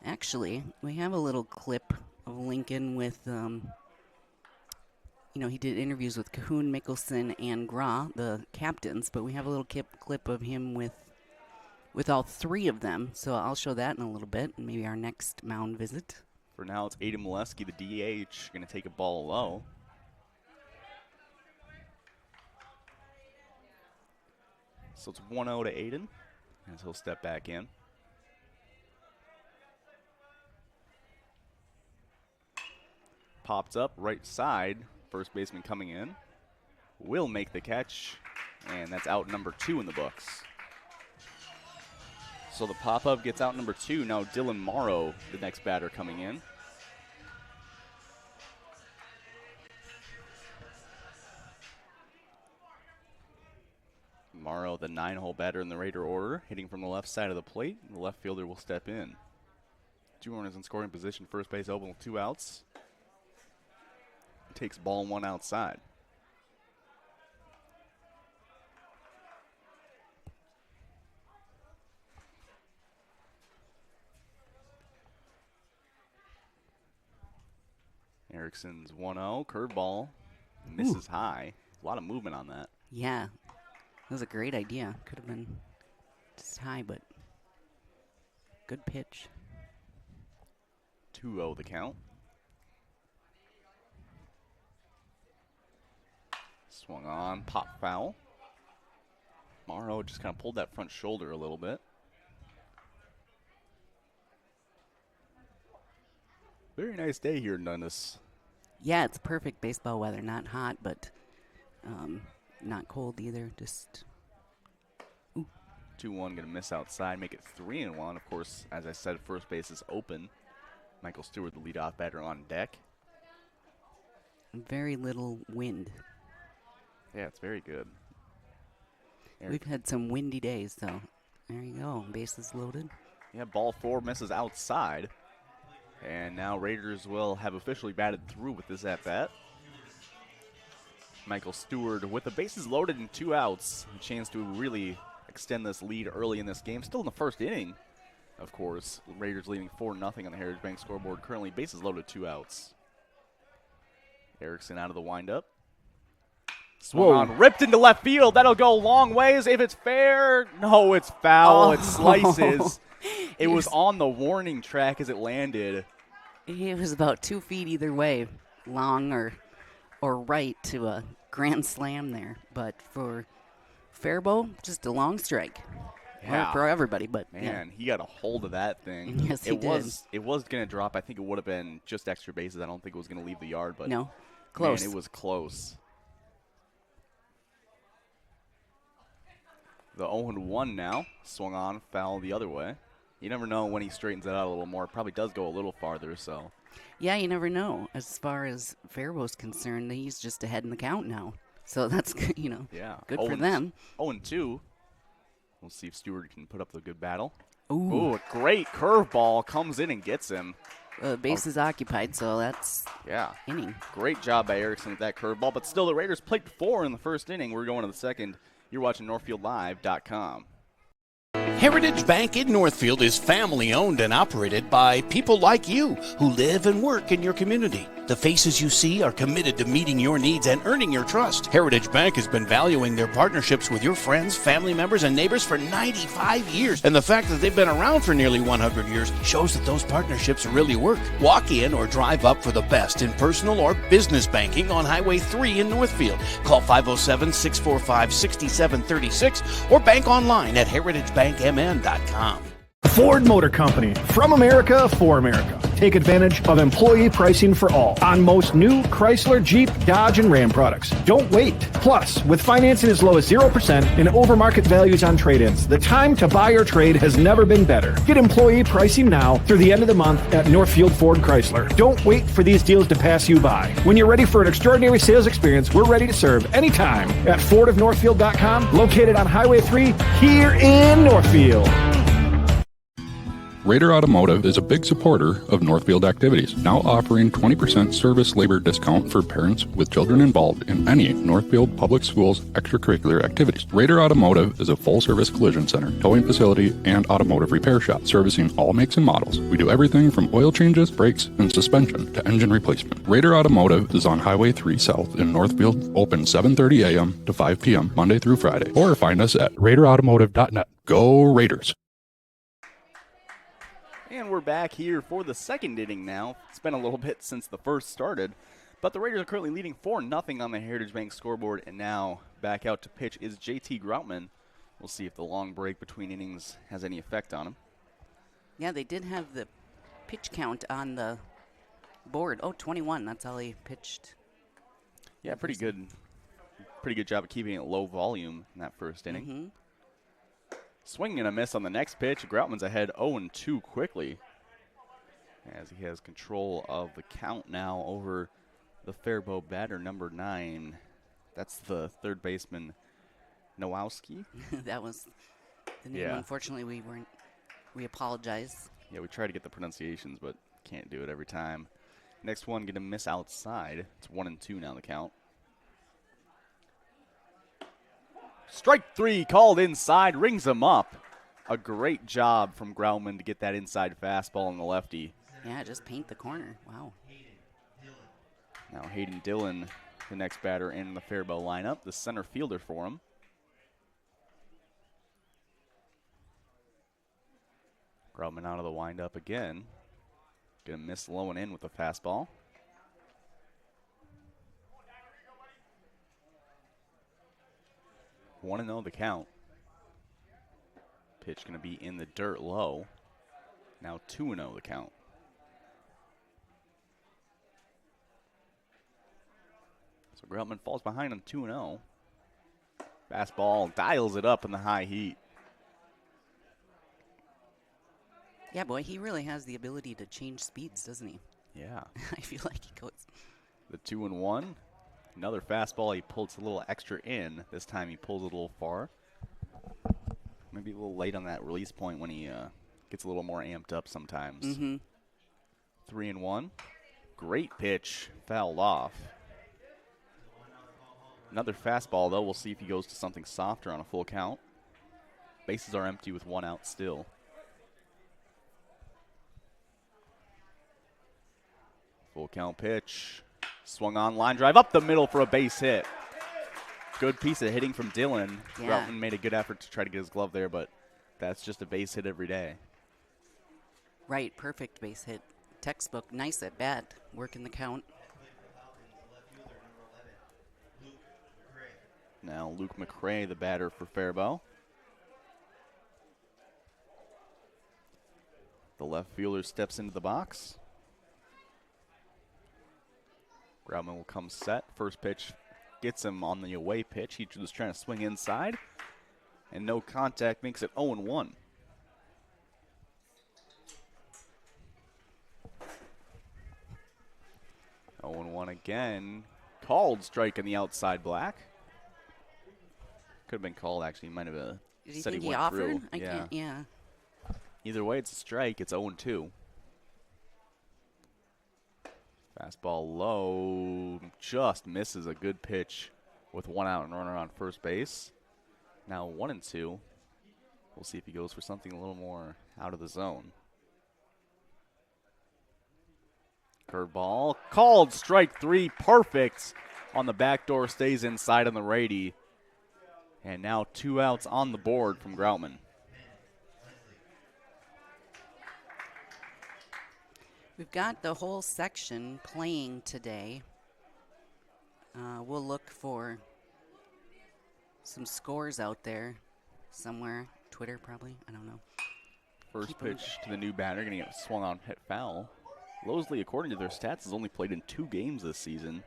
actually, we have a little clip of Lincoln with he did interviews with Cahoon, Mickelson, and Gra, the captains, but we have a little clip of him with all three of them, so I'll show that in a little bit, maybe our next mound visit. For now, it's Aiden Molesky, the DH, going to take a ball low. So it's 1-0 to Aiden, as he'll step back in. Popped up, right side. First baseman coming in. Will make the catch, and that's out number 2 in the books. So the pop-up gets out number 2. Now Dylan Morrow, the next batter coming in. Morrow, the 9-hole batter in the Raider order, hitting from the left side of the plate. The left fielder will step in. 2 runners in scoring position, first base open with 2 outs. Takes ball 1 outside. Erickson's 1-0, curveball, misses high. A lot of movement on that. Yeah, that was a great idea. Could have been just high, but good pitch. 2-0 the count. Swung on, pop foul. Morrow just kind of pulled that front shoulder a little bit. Very nice day here in Dundas. Yeah, it's perfect baseball weather. Not hot, but not cold either. Just 2-1 going to miss outside, make it 3-1. Of course, as I said, first base is open. Michael Stewart, the leadoff batter, on deck. Very little wind. Yeah, it's very good. We've had some windy days, so there you go. Bases loaded. Yeah, ball 4 misses outside. And now Raiders will have officially batted through with this at-bat. Michael Stewart with the bases loaded and 2 outs. A chance to really extend this lead early in this game. Still in the first inning, of course. Raiders leading 4-0 on the Heritage Bank scoreboard. Currently bases loaded, 2 outs. Erickson out of the windup. Swung on, ripped into left field. That'll go a long ways. If it's fair, no, it's foul. It slices. It was on the warning track as it landed. It was about 2 feet either way, long or right to a grand slam there. But for Faribault, just a long strike. Yeah. For everybody, but man, he got a hold of that thing. Yes, he did. It was going to drop. I think it would have been just extra bases. I don't think it was going to leave the yard, but no, close. Man, it was close. The 0-1 now. Swung on, foul the other way. You never know when he straightens it out a little more. Probably does go a little farther, so. Yeah, you never know. As far as Faribault's concerned, he's just ahead in the count now. So that's, yeah. Good for them. 0-2. We'll see if Stewart can put up the good battle. Ooh, a great curveball comes in and gets him. Base is occupied, so that's inning. Great job by Erickson with that curveball, but still the Raiders played 4 in the first inning. We're going to the second. You're watching NorthfieldLive.com. Heritage Bank in Northfield is family owned and operated by people like you who live and work in your community. The faces you see are committed to meeting your needs and earning your trust. Heritage Bank has been valuing their partnerships with your friends, family members, and neighbors for 95 years. And the fact that they've been around for nearly 100 years shows that those partnerships really work. Walk in or drive up for the best in personal or business banking on Highway 3 in Northfield. Call 507-645-6736 or bank online at heritagebankmn.com. Ford Motor Company, from America for America. Take advantage of employee pricing for all on most new Chrysler, Jeep, Dodge, and Ram products. Don't wait. Plus, with financing as low as 0% and over-market values on trade-ins, the time to buy or trade has never been better. Get employee pricing now through the end of the month at Northfield Ford Chrysler. Don't wait for these deals to pass you by. When you're ready for an extraordinary sales experience, we're ready to serve anytime at FordofNorthfield.com, located on Highway 3 here in Northfield. Raider Automotive is a big supporter of Northfield activities, now offering 20% service labor discount for parents with children involved in any Northfield Public Schools extracurricular activities. Raider Automotive is a full-service collision center, towing facility, and automotive repair shop, servicing all makes and models. We do everything from oil changes, brakes, and suspension to engine replacement. Raider Automotive is on Highway 3 South in Northfield, open 7:30 a.m. to 5 p.m. Monday through Friday, or find us at RaiderAutomotive.net. Go Raiders! And we're back here for the second inning now. It's been a little bit since the first started, but the Raiders are currently leading 4-0 on the Heritage Bank scoreboard, and now back out to pitch is JT Groutman. We'll see if the long break between innings has any effect on him. Yeah, they did have the pitch count on the board. Oh, 21, that's all he pitched. Yeah, pretty good job of keeping it low volume in that first inning. Mm-hmm. Swing and a miss on the next pitch. Groutman's ahead 0-2 quickly as he has control of the count now over the Faribault batter, number 9. That's the third baseman, Nowowski. That was the name. Yeah. Unfortunately, we apologize. Yeah, we try to get the pronunciations, but can't do it every time. Next one, going to miss outside. It's 1-2 now the count. Strike 3 called inside, rings him up. A great job from Groutman to get that inside fastball on the lefty. Yeah, just paint the corner. Wow. Now Hayden Dillon, the next batter in the Faribault lineup, the center fielder for him. Groutman out of the windup again. Gonna miss low and in with the fastball. 1-0 the count. Pitch going to be in the dirt low. Now 2-0 the count. So Groutman falls behind on 2-0. Fastball dials it up in the high heat. Yeah, boy, he really has the ability to change speeds, doesn't he? Yeah. I feel like he goes. The 2-1. Another fastball, he pulls a little extra in. This time he pulls it a little far. Maybe a little late on that release point when he gets a little more amped up sometimes. Mm-hmm. 3-1. Great pitch, fouled off. Another fastball, though. We'll see if he goes to something softer on a full count. Bases are empty with 1 out still. Full count pitch. Swung on, line drive up the middle for a base hit. Good piece of hitting from Dillon. Yeah. Groutman made a good effort to try to get his glove there, but that's just a base hit every day. Right, perfect base hit. Textbook, nice at bat, working the count. Now Luke McRae, the batter for Faribault. The left fielder steps into the box. Groutman will come set. First pitch gets him on the away pitch. He was trying to swing inside, and no contact makes it 0-1. Again. Called strike on the outside black. Could have been called, actually. He might have Did you said think he he went offered? through. I can't, yeah. Either way, it's a strike. It's 0-2. Fastball low. Just misses a good pitch with 1 out and runner on first base. Now 1-2. We'll see if he goes for something a little more out of the zone. Curveball. Called strike 3. Perfect on the back door. Stays inside on the righty. And now 2 outs on the board from Groutman. We've got the whole section playing today. We'll look for some scores out there somewhere. Twitter, probably. I don't know. First pitch to the new batter. Going to get swung on, hit foul. Lowesley, according to their stats, has only played in 2 games this season.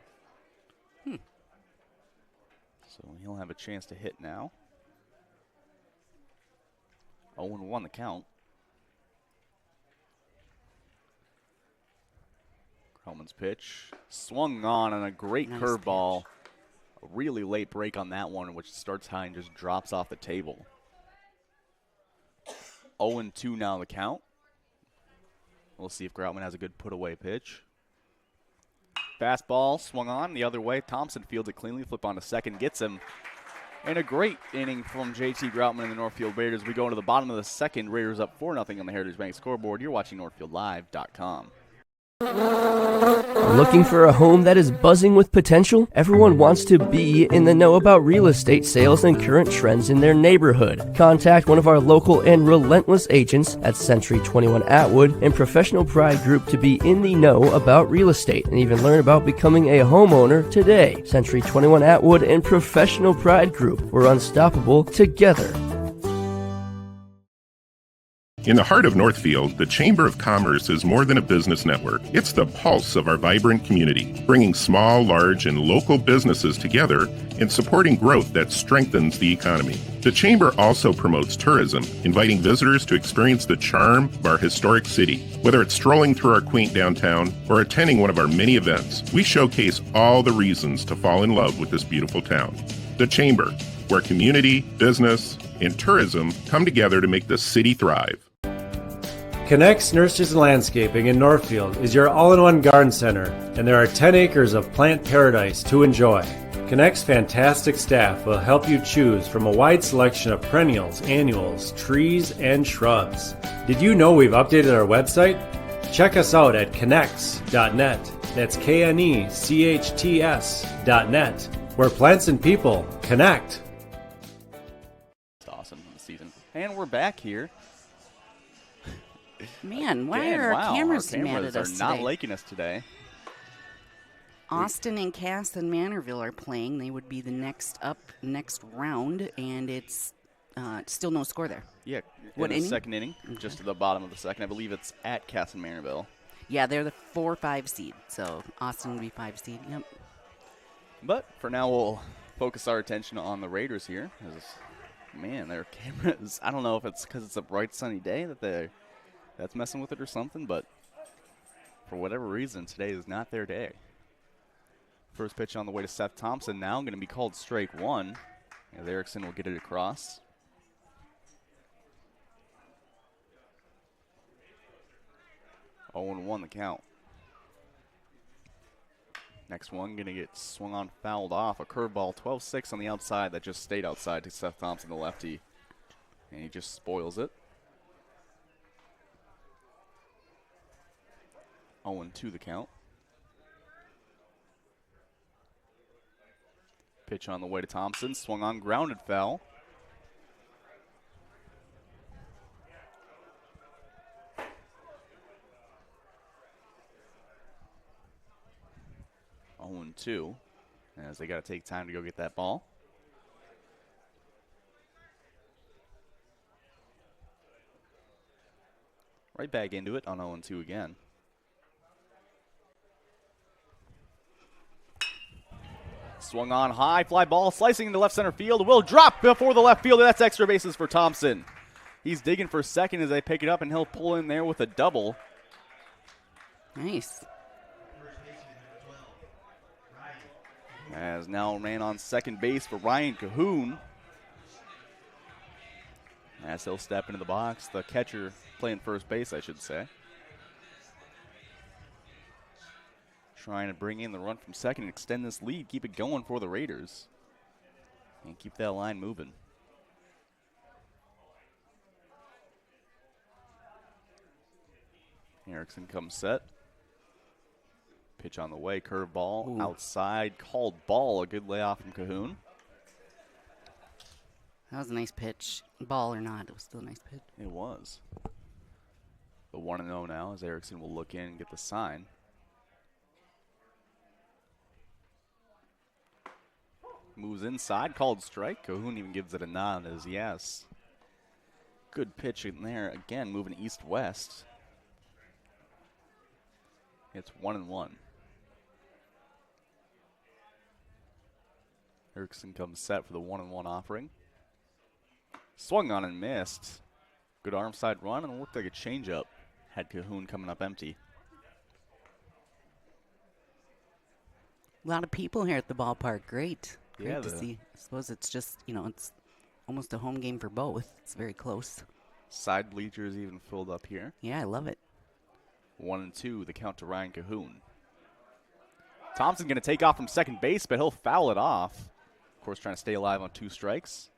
So he'll have a chance to hit now. 0-1 the count. Groutman's pitch. Swung on a great Nice curveball. A really late break on that one, which starts high and just drops off the table. 0-2 now the count. We'll see if Groutman has a good put-away pitch. Fastball swung on the other way. Thompson fields it cleanly. Flip on to second. Gets him. And a great inning from JT Groutman and the Northfield Raiders. We go into the bottom of the second. Raiders up 4-0 on the Heritage Bank scoreboard. You're watching NorthfieldLive.com. Looking for a home that is buzzing with potential? Everyone wants to be in the know about real estate sales and current trends in their neighborhood. Contact one of our local and relentless agents at Century 21 Atwood and Professional Pride Group to be in the know about real estate and even learn about becoming a homeowner today. Century 21 Atwood and Professional Pride Group. We're unstoppable together. In the heart of Northfield, the Chamber of Commerce is more than a business network. It's the pulse of our vibrant community, bringing small, large, and local businesses together and supporting growth that strengthens the economy. The Chamber also promotes tourism, inviting visitors to experience the charm of our historic city. Whether it's strolling through our quaint downtown or attending one of our many events, we showcase all the reasons to fall in love with this beautiful town. The Chamber, where community, business, and tourism come together to make the city thrive. Connects Nurseries and Landscaping in Northfield is your all-in-one garden center, and there are 10 acres of plant paradise to enjoy. Connect's fantastic staff will help you choose from a wide selection of perennials, annuals, trees, and shrubs. Did you know we've updated our website? Check us out at connects.net. That's KNECHTS.net, where plants and people connect. It's awesome this season. And we're back here. Man, why are our cameras mad at us are today? not liking us today. Austin and Cass and Manorville are playing. They would be the next round, and it's still no score there. Yeah, what in the inning? second inning, just at the bottom of the second. I believe it's at Cass and Manorville. Yeah, they're the 4-5 seed, so Austin would be 5 seed. Yep. But for now, we'll focus our attention on the Raiders here. Man, their cameras, I don't know if it's because it's a bright sunny day that's messing with it or something, but for whatever reason, today is not their day. First pitch on the way to Seth Thompson now, going to be called strike one, as Erickson will get it across. Oh, 0-1 the count. Next one going to get swung on, fouled off. A curveball, 12-6 on the outside that just stayed outside to Seth Thompson, the lefty. And he just spoils it. 0-2 the count. Pitch on the way to Thompson. Swung on, grounded, foul. Two, as they got to take time to go get that ball. Right back into it on 0-2 again. Swung on high, fly ball, slicing into left center field. Will drop before the left fielder. That's extra bases for Thompson. He's digging for second as they pick it up, and he'll pull in there with a double. Nice. As now ran on second base for Ryan Cahoon. As he'll step into the box, the catcher playing first base, I should say. Trying to bring in the run from second and extend this lead, keep it going for the Raiders. And keep that line moving. Erickson comes set. Pitch on the way, curveball, outside, called ball. A good layoff from Cahoon. That was a nice pitch. Ball or not, it was still a nice pitch. It was. The 1-0 now as Erickson will look in and get the sign. Moves inside, called strike. Cahoon even gives it a nod as yes. Good pitch in there. Again, moving east-west. It's 1-1. Erickson comes set for the 1-1 offering. Swung on and missed. Good arm side run, and it looked like a changeup. Had Cahoon coming up empty. A lot of people here at the ballpark. Great. Yeah, Great to see. I suppose it's just, it's almost a home game for both. It's very close. Side bleachers even filled up here. Yeah, I love it. 1-2, the count to Ryan Cahoon. Thompson going to take off from second base, but he'll foul it off. Of course, trying to stay alive on 2 strikes.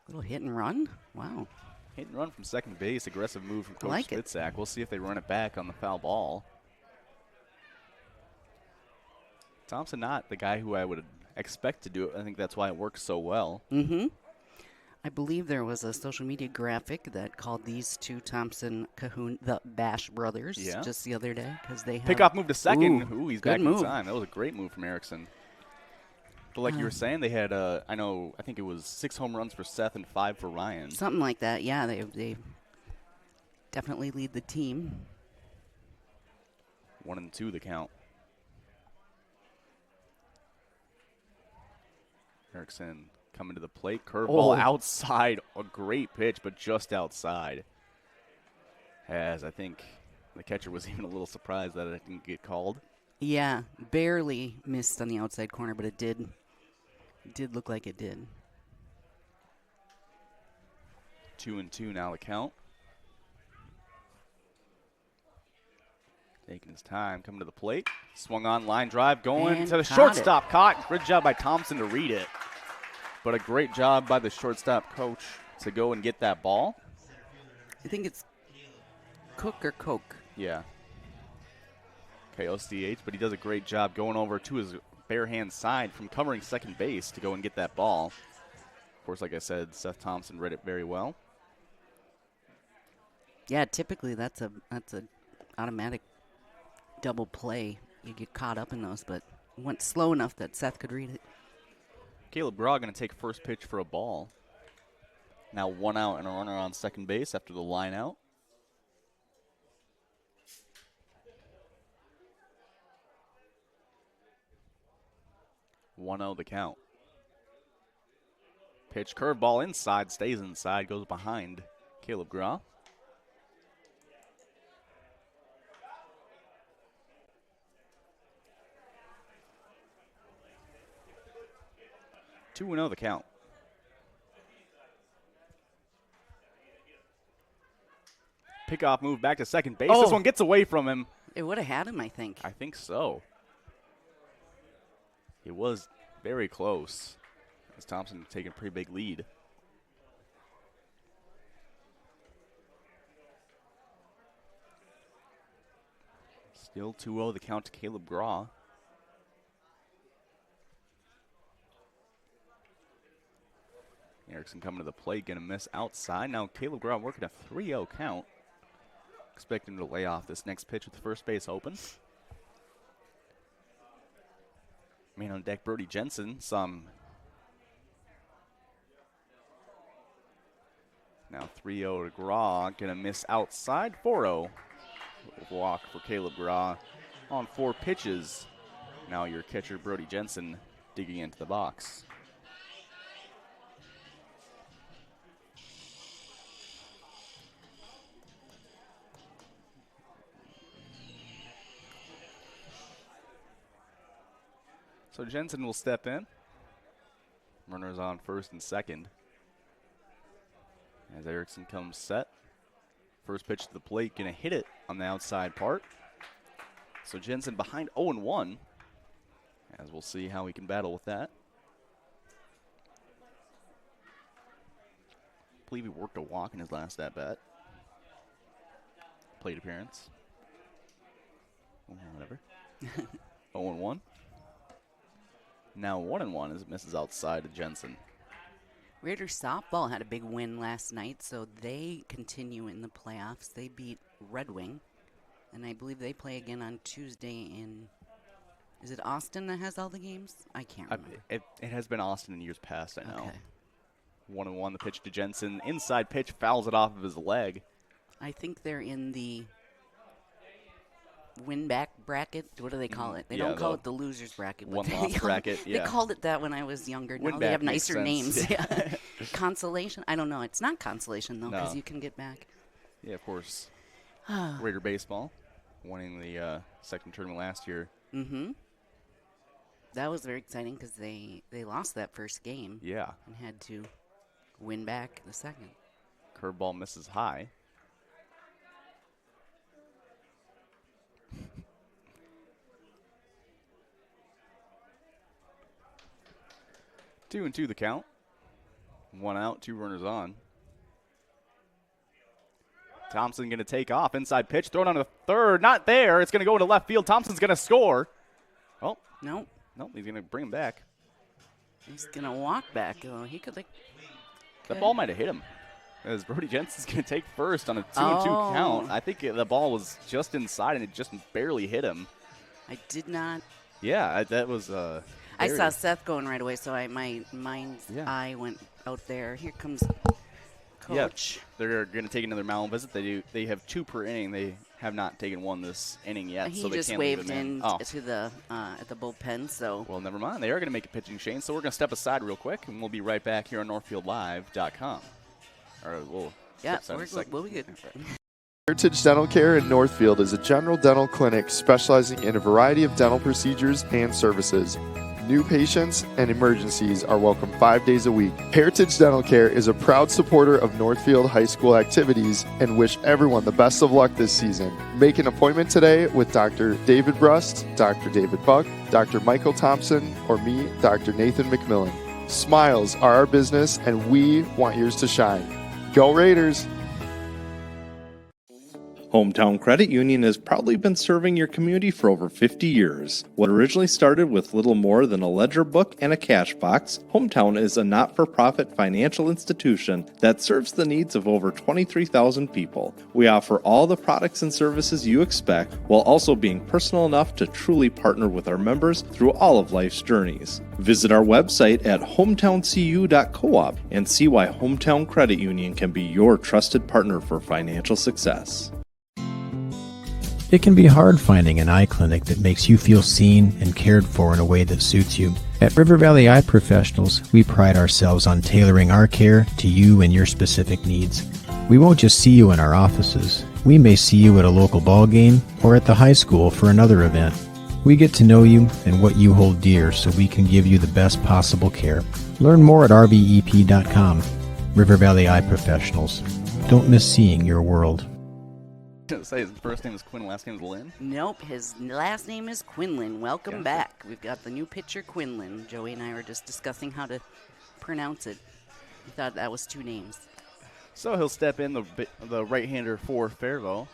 Little hit and run. Wow. Hit and run from second base. Aggressive move from Coach like Spitzak. We'll see if they run it back on the foul ball. Thompson not the guy who I would expect to do it. I think that's why it works so well. Mm-hmm. I believe there was a social media graphic that called these two Thompson-Cahoon the Bash Brothers just the other day because they have pickoff move to second. Ooh, he's back move. in time. That was a great move from Erickson. But like you were saying, they had I think it was 6 home runs for Seth and 5 for Ryan. Something like that. Yeah, they definitely lead the team. 1-2 the count. Erickson coming to the plate. Curveball outside. A great pitch, but just outside. As I think the catcher was even a little surprised that it didn't get called. Yeah, barely missed on the outside corner, but it did look like it did. 2-2 now the count. Taking his time, coming to the plate. Swung on, line drive, going to the shortstop. Caught. Good job by Thompson to read it. But a great job by the shortstop coach to go and get that ball. I think it's Cook or Coke. Yeah. K-O-C-H, but he does a great job going over to his bare hand side from covering second base to go and get that ball. Of course, like I said, Seth Thompson read it very well. Yeah, typically that's a automatic double play. You get caught up in those, but it went slow enough that Seth could read it. Caleb Graw going to take first pitch for a ball. Now 1 out and a runner on second base after the line out. One 0 the count. Pitch curveball inside, stays inside, goes behind Caleb Graw. Two 2-0 the count. Pickoff move back to second base. This one gets away from him. It would have had him, I think. I think so. It was very close as Thompson taking a pretty big lead. Still 2-0 the count to Caleb Graw. Erickson coming to the plate, going to miss outside. Now Caleb Graw working a 3-0 count. Expect him to lay off this next pitch with the first base open. Man on deck, Brody Jensen. Now 3-0 to Graw. Going to miss outside. 4-0. Walk for Caleb Graw on 4 pitches. Now your catcher, Brody Jensen, digging into the box. So Jensen will step in. Runners on first and second. As Erickson comes set. First pitch to the plate, going to hit it on the outside part. So Jensen behind 0-1. As we'll see how he can battle with that. I believe he worked a walk in his last at-bat. Plate appearance. Whatever. 0-1. Now 1-1 as it misses outside of Jensen. Raiders softball had a big win last night, so they continue in the playoffs. They beat Red Wing, and I believe they play again on Tuesday in, is it Austin that has all the games? I can't remember. It has been Austin in years past, I know. Okay. 1-1, the pitch to Jensen. Inside pitch, fouls it off of his leg. I think they're in the win-back bracket. What do they call it? They don't call it the losers bracket. One-loss bracket, They called it that when I was younger. Now they have nicer names. Yeah. Consolation? I don't know. It's not consolation, though, because you can get back. Yeah, of course. Raider baseball, winning the second tournament last year. Mm-hmm. That was very exciting because they lost that first game. Yeah. And had to win back the second. Curveball misses high. 2-2 the count. 1 out, 2 runners on. Thompson going to take off. Inside pitch, thrown on the third. Not there. It's going to go into left field. Thompson's going to score. Oh. Nope. Nope, he's going to bring him back. He's going to walk back. He could, That ball might have hit him. As Brody Jensen's going to take first on a 2-2 count. I think the ball was just inside and it just barely hit him. I did not. Yeah, that was. I saw Seth going right away, so my mind's eye went out there. Here comes Coach. Yeah, they're going to take another mound visit. They have 2 per inning. They have not taken 1 this inning yet, He so they just can't waved leave him in to the at the bullpen. So well, never mind. They are going to make a pitching change, so we're going to step aside real quick, and we'll be right back here on NorthfieldLive.com. All right, we'll be good. Heritage Dental Care in Northfield is a general dental clinic specializing in a variety of dental procedures and services. New patients and emergencies are welcome 5 days a week. Heritage Dental Care is a proud supporter of Northfield High School activities and wish everyone the best of luck this season. Make an appointment today with Dr. David Brust, Dr. David Buck, Dr. Michael Thompson, or me, Dr. Nathan McMillan. Smiles are our business, and we want yours to shine. Go Raiders! Hometown Credit Union has proudly been serving your community for over 50 years. What originally started with little more than a ledger book and a cash box, Hometown is a not-for-profit financial institution that serves the needs of over 23,000 people. We offer all the products and services you expect while also being personal enough to truly partner with our members through all of life's journeys. Visit our website at hometowncu.coop and see why Hometown Credit Union can be your trusted partner for financial success. It can be hard finding an eye clinic that makes you feel seen and cared for in a way that suits you. At River Valley Eye Professionals, we pride ourselves on tailoring our care to you and your specific needs. We won't just see you in our offices. We may see you at a local ball game or at the high school for another event. We get to know you and what you hold dear so we can give you the best possible care. Learn more at rvep.com. River Valley Eye Professionals. Don't miss seeing your world. Say his first name is Quinn, last name is Lynn? Nope, his last name is Quinlan. Welcome back. We've got the new pitcher, Quinlan. Joey and I were just discussing how to pronounce it. We thought that was 2 names. So he'll step in the right-hander for Faribault.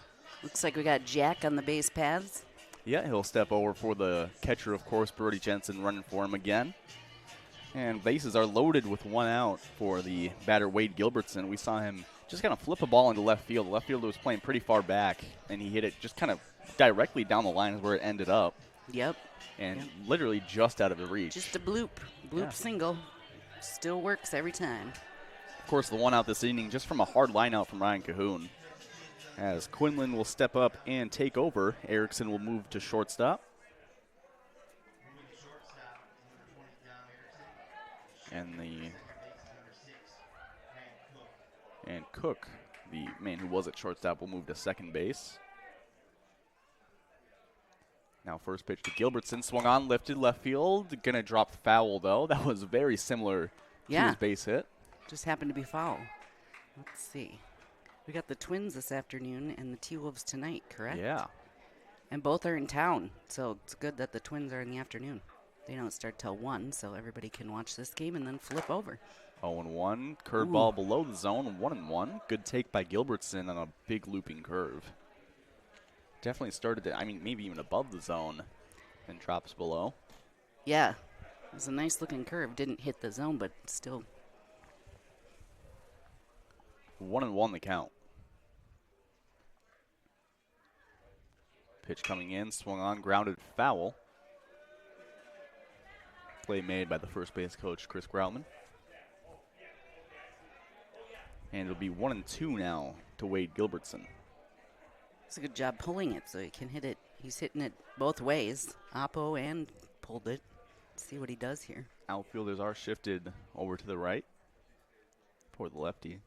Looks like we got Jack on the base paths. Yeah, he'll step over for the catcher, of course, Brody Jensen, running for him again. And bases are loaded with 1 out for the batter, Wade Gilbertson. We saw him just kind of flip a ball into left field. The left fielder was playing pretty far back, and he hit it just kind of directly down the line is where it ended up. Yep. And literally just out of the reach. Just a bloop single. Still works every time. Of course, the 1 out this inning just from a hard line out from Ryan Cahoon. As Quinlan will step up and take over, Erickson will move to shortstop. And Cook, the man who was at shortstop, will move to second base. Now first pitch to Gilbertson, swung on, lifted left field. Gonna drop foul though. That was very similar to his base hit. Just happened to be foul. Let's see. We got the Twins this afternoon and the T-Wolves tonight, correct? Yeah. And both are in town, so it's good that the Twins are in the afternoon. They don't start till 1, so everybody can watch this game and then flip over. 0-1, curveball below the zone, 1-1. Good take by Gilbertson on a big looping curve. Definitely started it, maybe even above the zone and drops below. Yeah, it was a nice looking curve. Didn't hit the zone, but still. 1-1 the count. Pitch coming in, swung on, grounded foul. Play made by the first base coach, Chris Grauman. And it'll be 1-2 now to Wade Gilbertson. It's a good job pulling it so he can hit it. He's hitting it both ways, oppo and pulled it. Let's see what he does here. Outfielders are shifted over to the right for the lefty.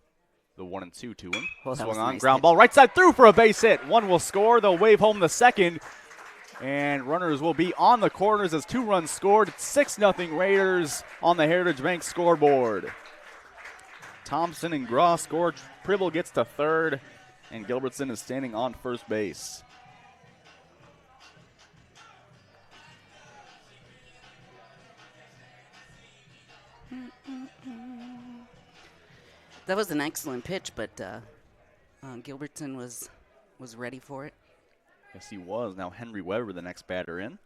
The 1-2 to him. Well, swung on, nice ground hit. ball, right side through for a base hit. 1 will score. They'll wave home the second. And runners will be on the corners as 2 runs scored. 6-0 Raiders on the Heritage Bank scoreboard. Thompson and Graw score. Pribble gets to third. And Gilbertson is standing on first base. That was an excellent pitch, but Gilbertson was ready for it. Yes, he was. Now Henry Weber, the next batter in.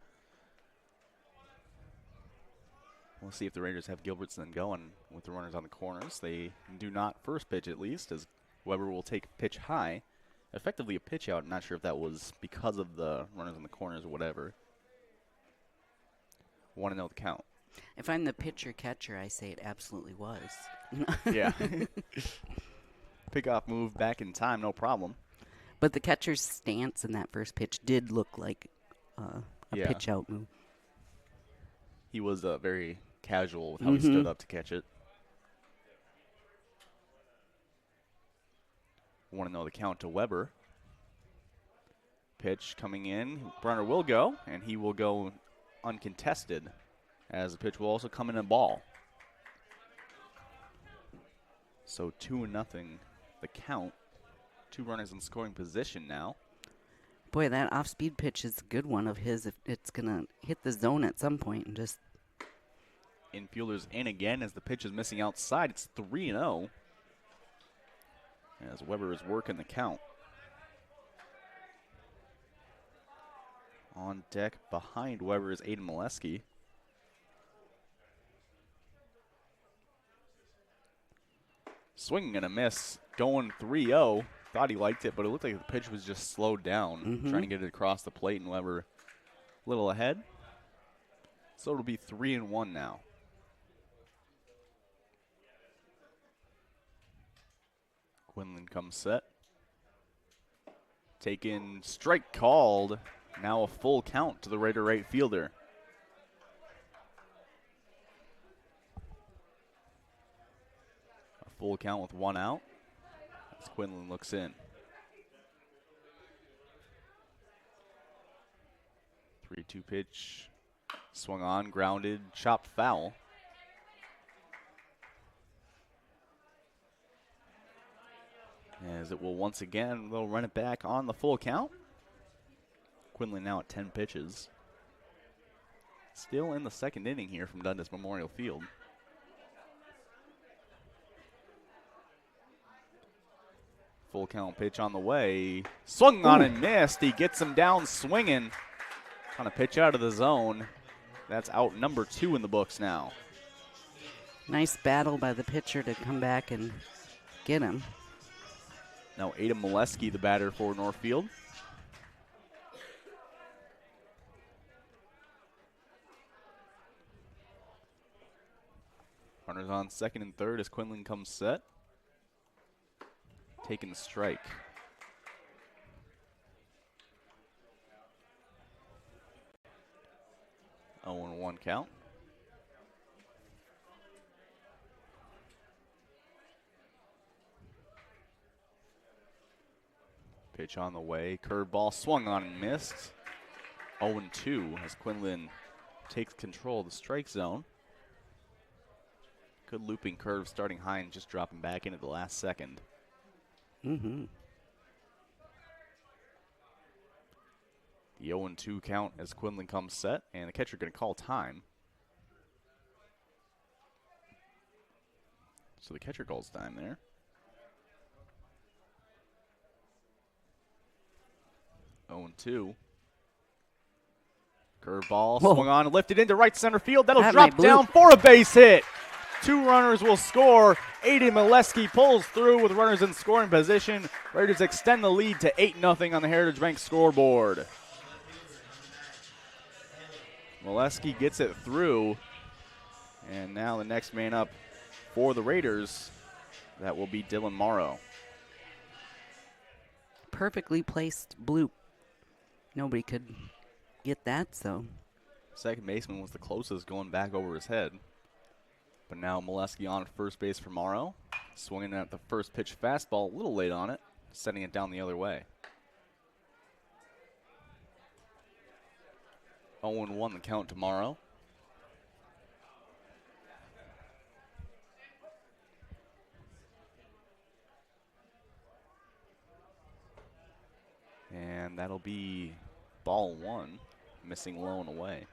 We'll see if the Raiders have Gilbertson going with the runners on the corners. They do not first pitch, at least, as Weber will take pitch high. Effectively a pitch out. Not sure if that was because of the runners on the corners or whatever. 1-0 the count. If I'm the pitcher-catcher, I say it absolutely was. Yeah. Pickoff move back in time, no problem. But the catcher's stance in that first pitch did look like a pitch-out move. He was very casual with how he stood up to catch it. 1-0 the count to Weber. Pitch coming in. Brunner will go, and he will go uncontested, as the pitch will also come in a ball. So 2-0 the count. 2 runners in scoring position now. Boy, that off-speed pitch is a good one of his. If it's going to hit the zone at some point and just... Infielders in again as the pitch is missing outside. It's 3-0. As Weber is working the count. On deck behind Weber is Aiden Molesky. Swinging and a miss. Going 3-0. Thought he liked it, but it looked like the pitch was just slowed down. Trying to get it across the plate, and Weber a little ahead. So it'll be 3-1 now. Quinlan comes set. Taken, strike called. Now a full count to the Raider right fielder. A full count with 1 out as Quinlan looks in. 3-2 pitch. Swung on, grounded, chopped foul. As it will once again, they'll run it back on the full count. Quinlan now at 10 pitches. Still in the second inning here from Dundas Memorial Field. Full count pitch on the way. Swung on and missed. He gets him down swinging. Trying to pitch out of the zone. That's out number 2 in the books now. Nice battle by the pitcher to come back and get him. Now Aiden Molesky, the batter for Northfield. Runners on second and third as Quinlan comes set. Taking the strike. Oh, 1 count. Pitch on the way. Curveball swung on and missed. 0-2 as Quinlan takes control of the strike zone. Good looping curve starting high and just dropping back into the last second. The 0-2 count as Quinlan comes set, and the catcher going to call time. So the catcher calls time there. 0-2. Curveball swung on and lifted into right center field. That'll drop down for a base hit. 2 runners will score. Aiden Molesky pulls through with runners in scoring position. Raiders extend the lead to 8-0 on the Heritage Bank scoreboard. Molesky gets it through. And now the next man up for the Raiders, that will be Dylan Morrow. Perfectly placed bloop. Nobody could get that, so. Second baseman was the closest, going back over his head. But now Molesky on first base for Morrow. Swinging at the first pitch fastball, a little late on it, sending it down the other way. 0-1 the count to Morrow. And that'll be ball 1, missing low and away.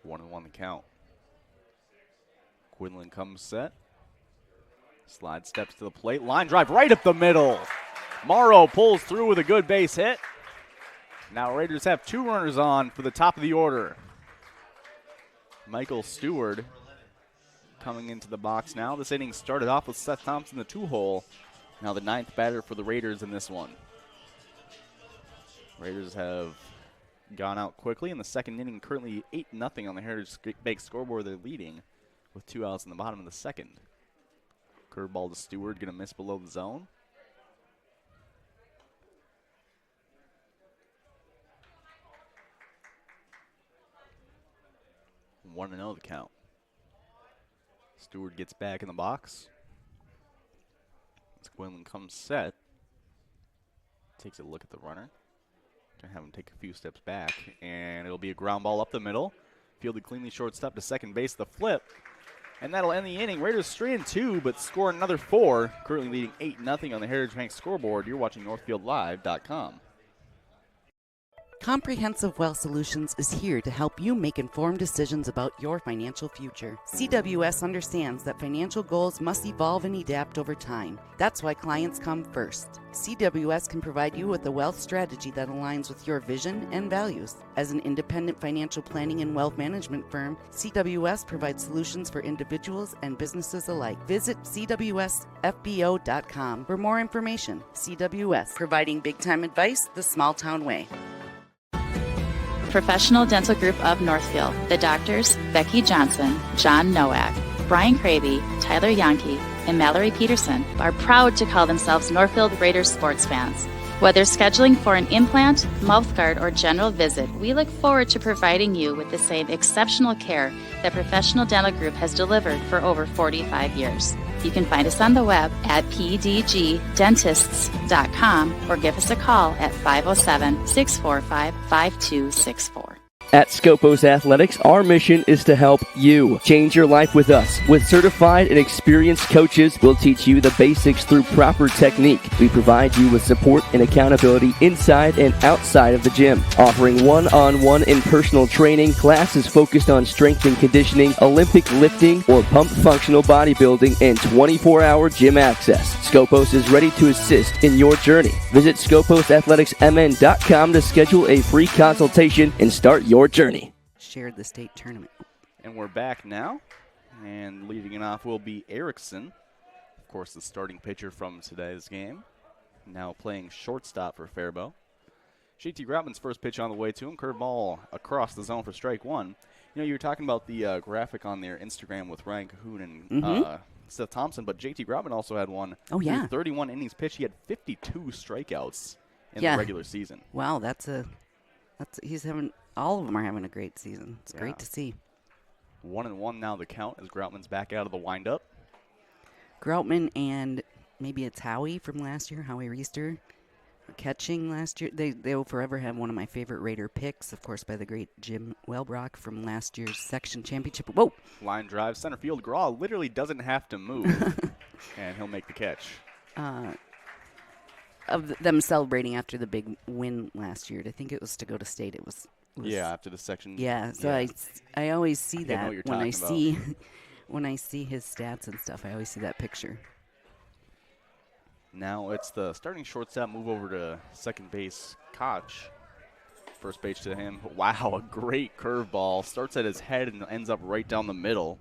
1-1 the count. Quinlan comes set. Slide steps to the plate. Line drive right up the middle. Morrow pulls through with a good base hit. Now Raiders have 2 runners on for the top of the order. Michael Stewart coming into the box now. This inning started off with Seth Thompson, the 2-hole. Now the 9th batter for the Raiders in this one. Raiders have gone out quickly in the second inning, currently 8-0 on the Heritage Bank scoreboard. They're leading with 2 outs in the bottom of the second. Curveball to Stewart, going to miss below the zone. One to 0 the count. Stewart gets back in the box. As Quinlan comes set, takes a look at the runner. Gonna have him take a few steps back, and it'll be a ground ball up the middle. Fielded cleanly shortstop to second base, the flip. And that'll end the inning. Raiders 3-2, but score another 4. Currently leading 8-0 on the Heritage Bank scoreboard. You're watching NorthfieldLive.com. Comprehensive Wealth Solutions is here to help you make informed decisions about your financial future. CWS understands that financial goals must evolve and adapt over time. That's why clients come first. CWS can provide you with a wealth strategy that aligns with your vision and values. As an independent financial planning and wealth management firm, CWS provides solutions for individuals and businesses alike. Visit CWSFBO.com for more information. CWS, providing big-time advice the small-town way. Professional Dental Group of Northfield. The doctors, Becky Johnson, John Nowak, Brian Cravey, Tyler Yonke, and Mallory Peterson, are proud to call themselves Northfield Raiders sports fans. Whether scheduling for an implant, mouthguard, or general visit, we look forward to providing you with the same exceptional care that Professional Dental Group has delivered for over 45 years. You can find us on the web at pdgdentists.com or give us a call at 507-645-5264. At Scopos Athletics, our mission is to help you change your life with us. With certified and experienced coaches, we'll teach you the basics through proper technique. We provide you with support and accountability inside and outside of the gym, offering one-on-one and personal training, classes focused on strength and conditioning, Olympic lifting, or pump functional bodybuilding, and 24-hour gym access. Scopos is ready to assist in your journey. Visit scoposathleticsmn.com to schedule a free consultation and start your journey. Shared the state tournament. And we're back now. And leading it off will be Erickson. Of course, the starting pitcher from today's game. Now playing shortstop for Faribault. JT Groutman's first pitch on the way to him. Curveball across the zone for strike one. You know, you were talking about the graphic on their Instagram with Ryan Cahoon and Seth Thompson, but JT Groutman also had one. Oh, yeah. 31 innings pitched. He had 52 strikeouts in the regular season. Wow, he's having... All of them are having a great season. It's great to see. 1-1 now the count as Groutman's back out of the windup. Groutman and maybe it's Howie from last year, Howie Reister, catching last year. They will forever have one of my favorite Raider picks, of course, by the great Jim Welbrock from last year's section championship. Whoa! Line drive, center field. Graw literally doesn't have to move, and he'll make the catch. Of them celebrating after the big win last year. I think it was to go to state. It was after the section. Yeah, so yeah. I always see that when I see about. When I see his stats and stuff. I always see that picture. Now it's the starting shortstop move over to second base, Koch. First base to him. Wow, a great curveball. Starts at his head and ends up right down the middle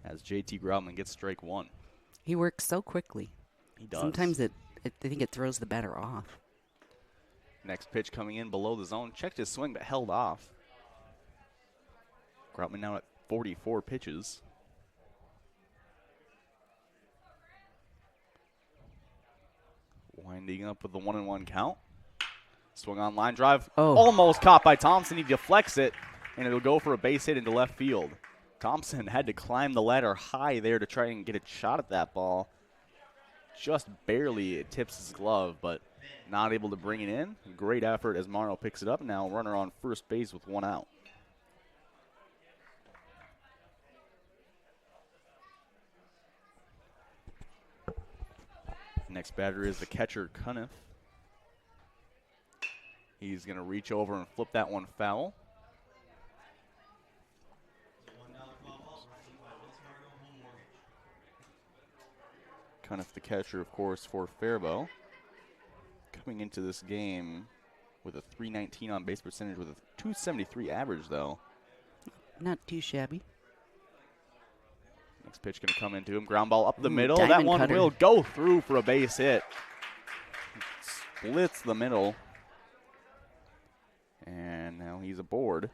as JT Groutman gets strike one. He works so quickly. He does. Sometimes I think it throws the batter off. Next pitch coming in below the zone. Checked his swing, but held off. Groutman now at 44 pitches. Winding up with the 1-1 count. Swung on line drive. Almost caught by Thompson. He deflects it, and it'll go for a base hit into left field. Thompson had to climb the ladder high there to try and get a shot at that ball. Just barely it tips his glove, but not able to bring it in. Great effort as Morrow picks it up. Now runner on first base with one out. Next batter is the catcher, Cuniff. He's going to reach over and flip that one foul. Cuniff, the catcher, of course, for Faribault. Coming into this game with a .319 on base percentage with a .273 average, though. Not too shabby. Next pitch going to come into him. Ground ball up the Ooh, middle. That one cutter. will go through for a base hit. Splits the middle. And now he's aboard.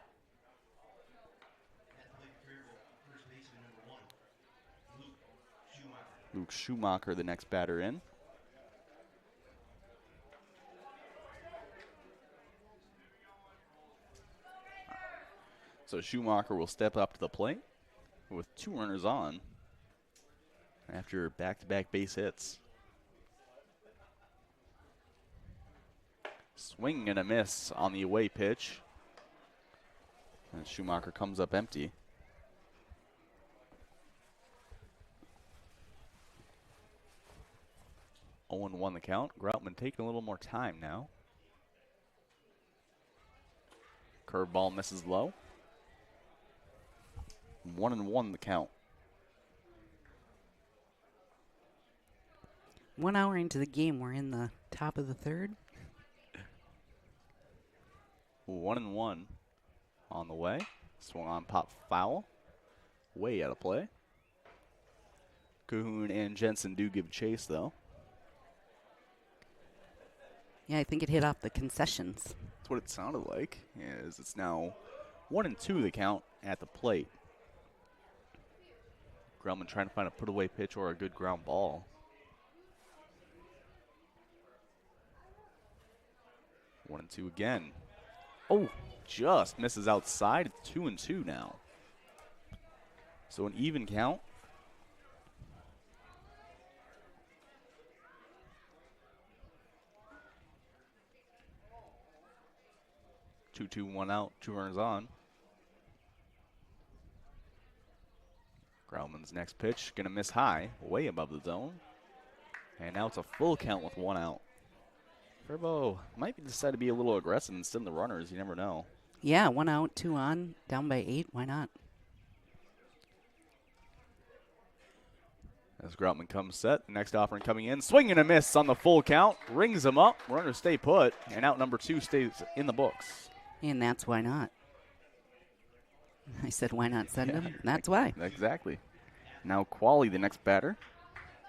Luke Schumacher, the next batter in. So Schumacher will step up to the plate with 2 runners on after back-to-back base hits. Swing and a miss on the away pitch. And Schumacher comes up empty. Owen won the count. Groutman taking a little more time now. Curveball misses low. 1-1 the count. 1 hour into the game, we're in the top of the third. 1-1 on the way. Swung on, pop foul. Way out of play. Cahoon and Jensen do give chase, though. Yeah, I think it hit off the concessions. That's what it sounded like. Is it's now 1-2 the count at the plate. Grumman trying to find a put-away pitch or a good ground ball. 1-2 again. Oh, just misses outside. It's 2-2 now. So an even count. Two, 1 out, 2 runners on. Grauman's next pitch, gonna miss high, way above the zone. And now it's a full count with 1 out. Faribault might decide to be a little aggressive and send the runners, you never know. Yeah, 1 out, 2 on, down by 8, why not? As Groutman comes set, the next offering coming in, swing and a miss on the full count, rings him up, runners stay put, and out number 2 stays in the books. And that's why not. I said, why not send him? That's why. Exactly. Now Qualley, the next batter,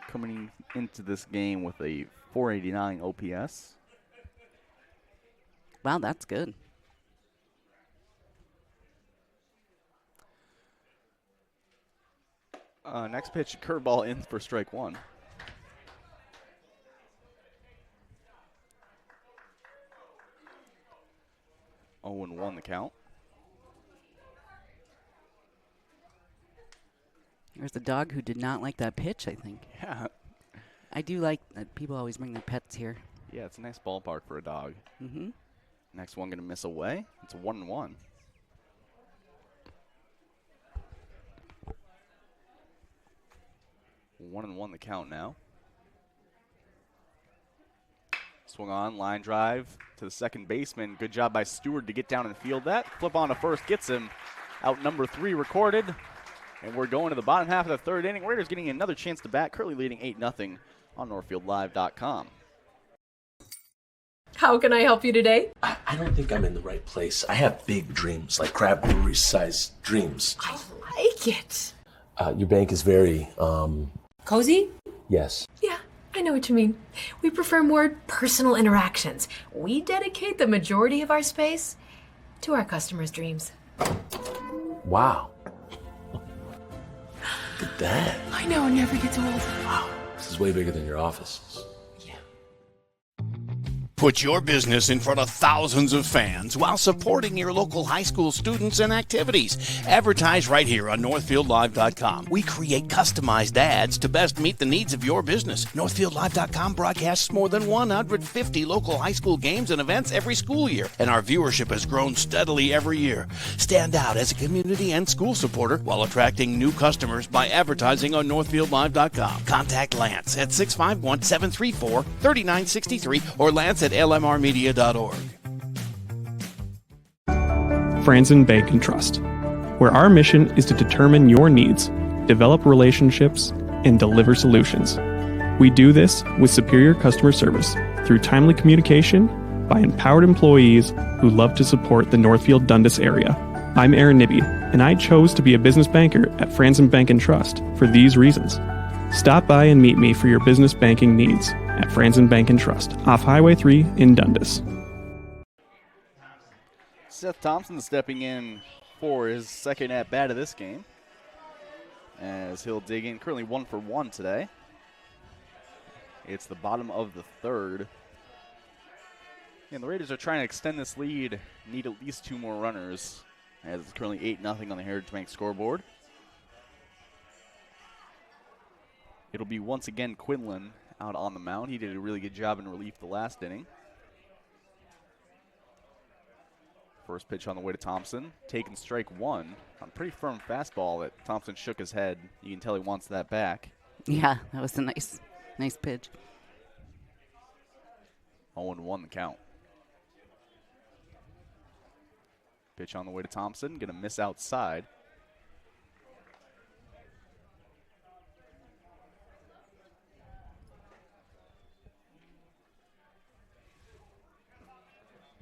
coming into this game with a .489 OPS. Wow, that's good. Next pitch, curveball in for strike 1. Owen won the count. There's a dog who did not like that pitch, I think. Yeah. I do like that people always bring their pets here. Yeah, it's a nice ballpark for a dog. Mm-hmm. Next one going to miss away. It's a 1-1. One and 1 the count now. Swung on, line drive to the second baseman. Good job by Stewart to get down and field that. Flip on to first, gets him. Out number 3 recorded. And we're going to the bottom half of the third inning. Raiders getting another chance to bat, currently leading 8-0 on NorthfieldLive.com. How can I help you today? I don't think I'm in the right place. I have big dreams, like Crab Brewery-sized dreams. I like it. Your bank is very, Cozy? Yes. Yeah, I know what you mean. We prefer more personal interactions. We dedicate the majority of our space to our customers' dreams. Wow. Look at that. I know, it never gets old. Wow, this is way bigger than your office. Put your business in front of thousands of fans while supporting your local high school students and activities. Advertise right here on NorthfieldLive.com. We create customized ads to best meet the needs of your business. NorthfieldLive.com broadcasts more than 150 local high school games and events every school year, and our viewership has grown steadily every year. Stand out as a community and school supporter while attracting new customers by advertising on NorthfieldLive.com. Contact Lance at 651-734-3963 or Lance at lmrmedia.org. Franzen Bank and Trust, where our mission is to determine your needs, develop relationships, and deliver solutions. We do this with superior customer service through timely communication by empowered employees who love to support the Northfield Dundas area. I'm Aaron Nibby, and I chose to be a business banker at Franzen Bank and Trust for these reasons. Stop by and meet me for your business banking needs at Franzen Bank and Trust, off Highway 3 in Dundas. Seth Thompson stepping in for his second at-bat of this game, as he'll dig in. Currently 1 for 1 today. It's the bottom of the third. And the Raiders are trying to extend this lead, need at least 2 more runners, as it's currently 8-0 on the Heritage Bank scoreboard. It'll be once again Quinlan out on the mound. He did a really good job in relief the last inning. First pitch on the way to Thompson. Taking strike 1 on a pretty firm fastball that Thompson shook his head. You can tell he wants that back. Yeah, that was a nice pitch. 0-1 the count. Pitch on the way to Thompson. Going to miss outside.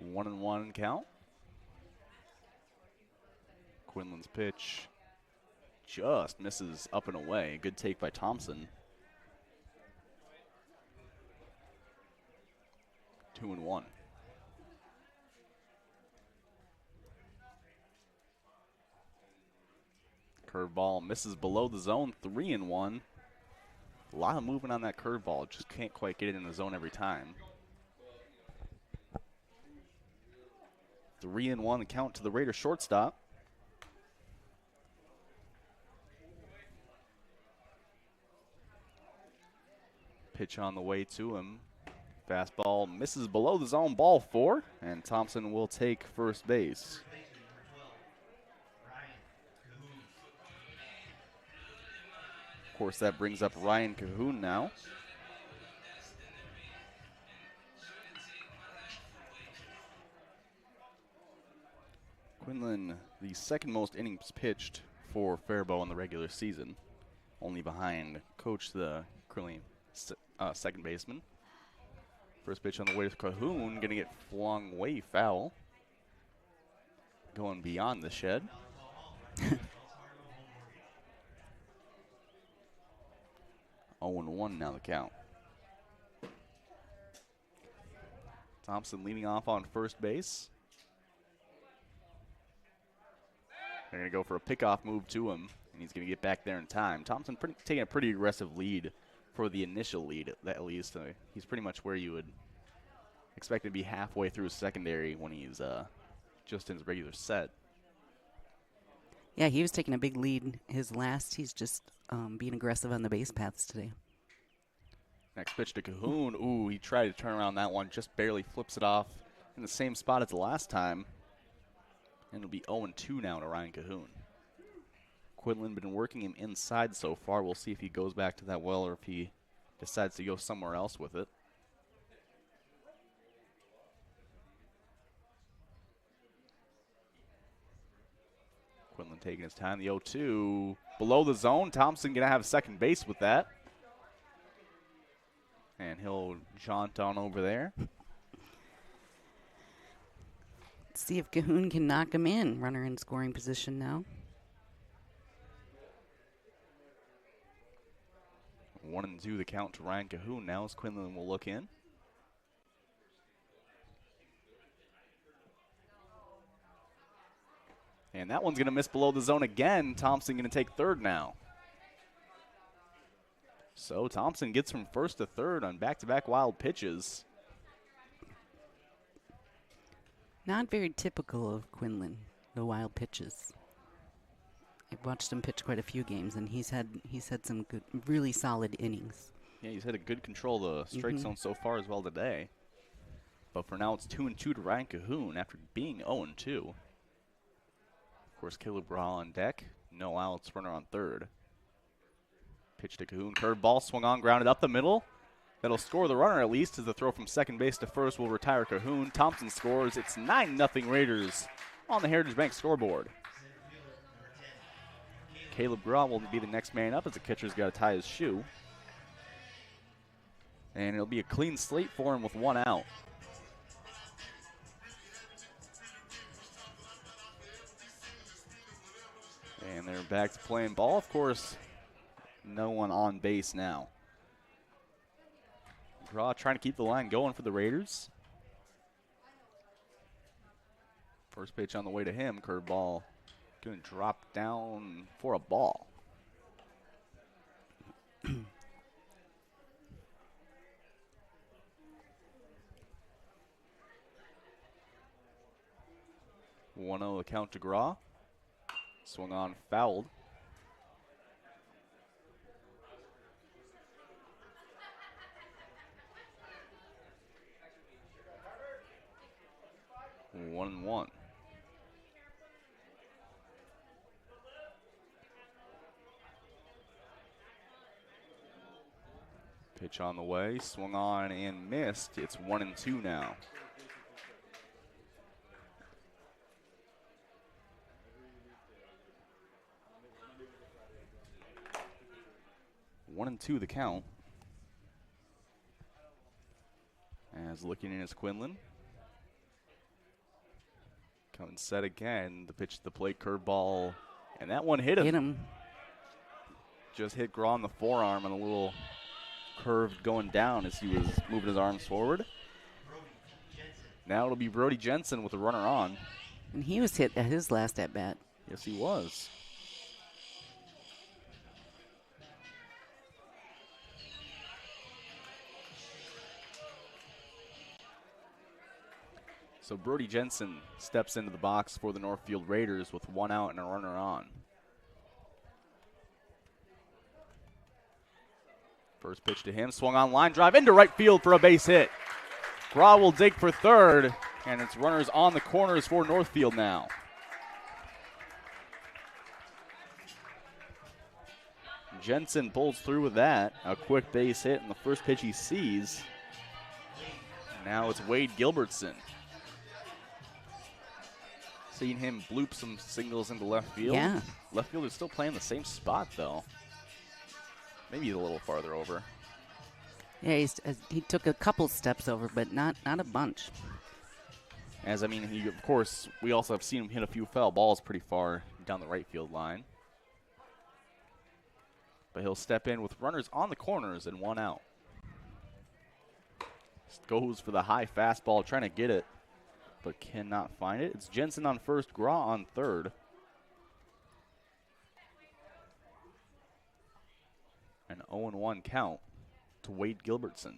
1-1 count. Quinlan's pitch just misses up and away. Good take by Thompson. 2-1. Curveball misses below the zone. 3-1. A lot of movement on that curveball. Just can't quite get it in the zone every time. 3-1 the count to the Raiders shortstop. Pitch on the way to him. Fastball misses below the zone. Ball 4, and Thompson will take first base. Of course, that brings up Ryan Cahoon now. Quinlan, the second most innings pitched for Faribault in the regular season, only behind Coach the currently second baseman. First pitch on the way to Cahoon, going to get flung way foul. Going beyond the shed. 0-1 now the count. Thompson leading off on first base. They're going to go for a pickoff move to him, and he's going to get back there in time. Thompson taking a pretty aggressive lead for the initial lead, at least. He's pretty much where you would expect to be halfway through his secondary when he's just in his regular set. Yeah, he was taking a big lead his last. He's just being aggressive on the base paths today. Next pitch to Cahoon. Ooh, he tried to turn around that one, just barely flips it off in the same spot as the last time. And it'll be 0-2 now to Ryan Cahoon. Quinlan been working him inside so far. We'll see if he goes back to that well or if he decides to go somewhere else with it. Quinlan taking his time. The 0-2 below the zone. Thompson going to have second base with that. And he'll jaunt on over there. Let's see if Cahoon can knock him in. Runner in scoring position now. 1-2 the count to Ryan Cahoon now as Quinlan will look in. And that one's going to miss below the zone again. Thompson going to take third now. So Thompson gets from first to third on back-to-back wild pitches. Not very typical of Quinlan, the wild pitches. I've watched him pitch quite a few games, and he's had some good, really solid innings. Yeah, he's had a good control of the strike zone so far as well today. But for now, it's 2-2 to Ryan Cahoon after being 0-2. Of course, Caleb Raw on deck. No outs, runner on third. Pitch to Cahoon. Curveball swung on, grounded up the middle. That'll score the runner at least, as the throw from second base to first will retire Cahoon. Thompson scores. It's 9-0 Raiders on the Heritage Bank scoreboard. Caleb Graw will be the next man up as the catcher's got to tie his shoe. And it'll be a clean slate for him with one out. And they're back to playing ball. Of course, no one on base now. Draw trying to keep the line going for the Raiders. First pitch on the way to him. Curveball going to drop down for a ball. One zero the count to Graw. Swung on, fouled. One. Pitch on the way, swung on and missed. It's 1-2 now. One and two the count. As looking in is Quinlan. Coming set again. The pitch to the plate, curveball, and that one hit him. Just hit Graw on the forearm and a little curved going down as he was moving his arms forward. Now it'll be Brody Jensen with a runner on. And he was hit at his last at bat. Yes, he was. So Brody Jensen steps into the box for the Northfield Raiders with one out and a runner on. First pitch to him, swung on, line drive into right field for a base hit. Graw will dig for third, and it's runners on the corners for Northfield now. Jensen pulls through with that. A quick base hit, and the first pitch he sees. Now it's Wade Gilbertson. Seen him bloop some singles into left field. Yeah. Left field is still playing the same spot, though. Maybe he's a little farther over. Yeah, he took a couple steps over, but not a bunch. As, I mean, of course, we also have seen him hit a few foul balls pretty far down the right field line. But he'll step in with runners on the corners and one out. Goes for the high fastball, trying to get it, but cannot find it. It's Jensen on first, Graw on third. An 0-1 count to Wade Gilbertson.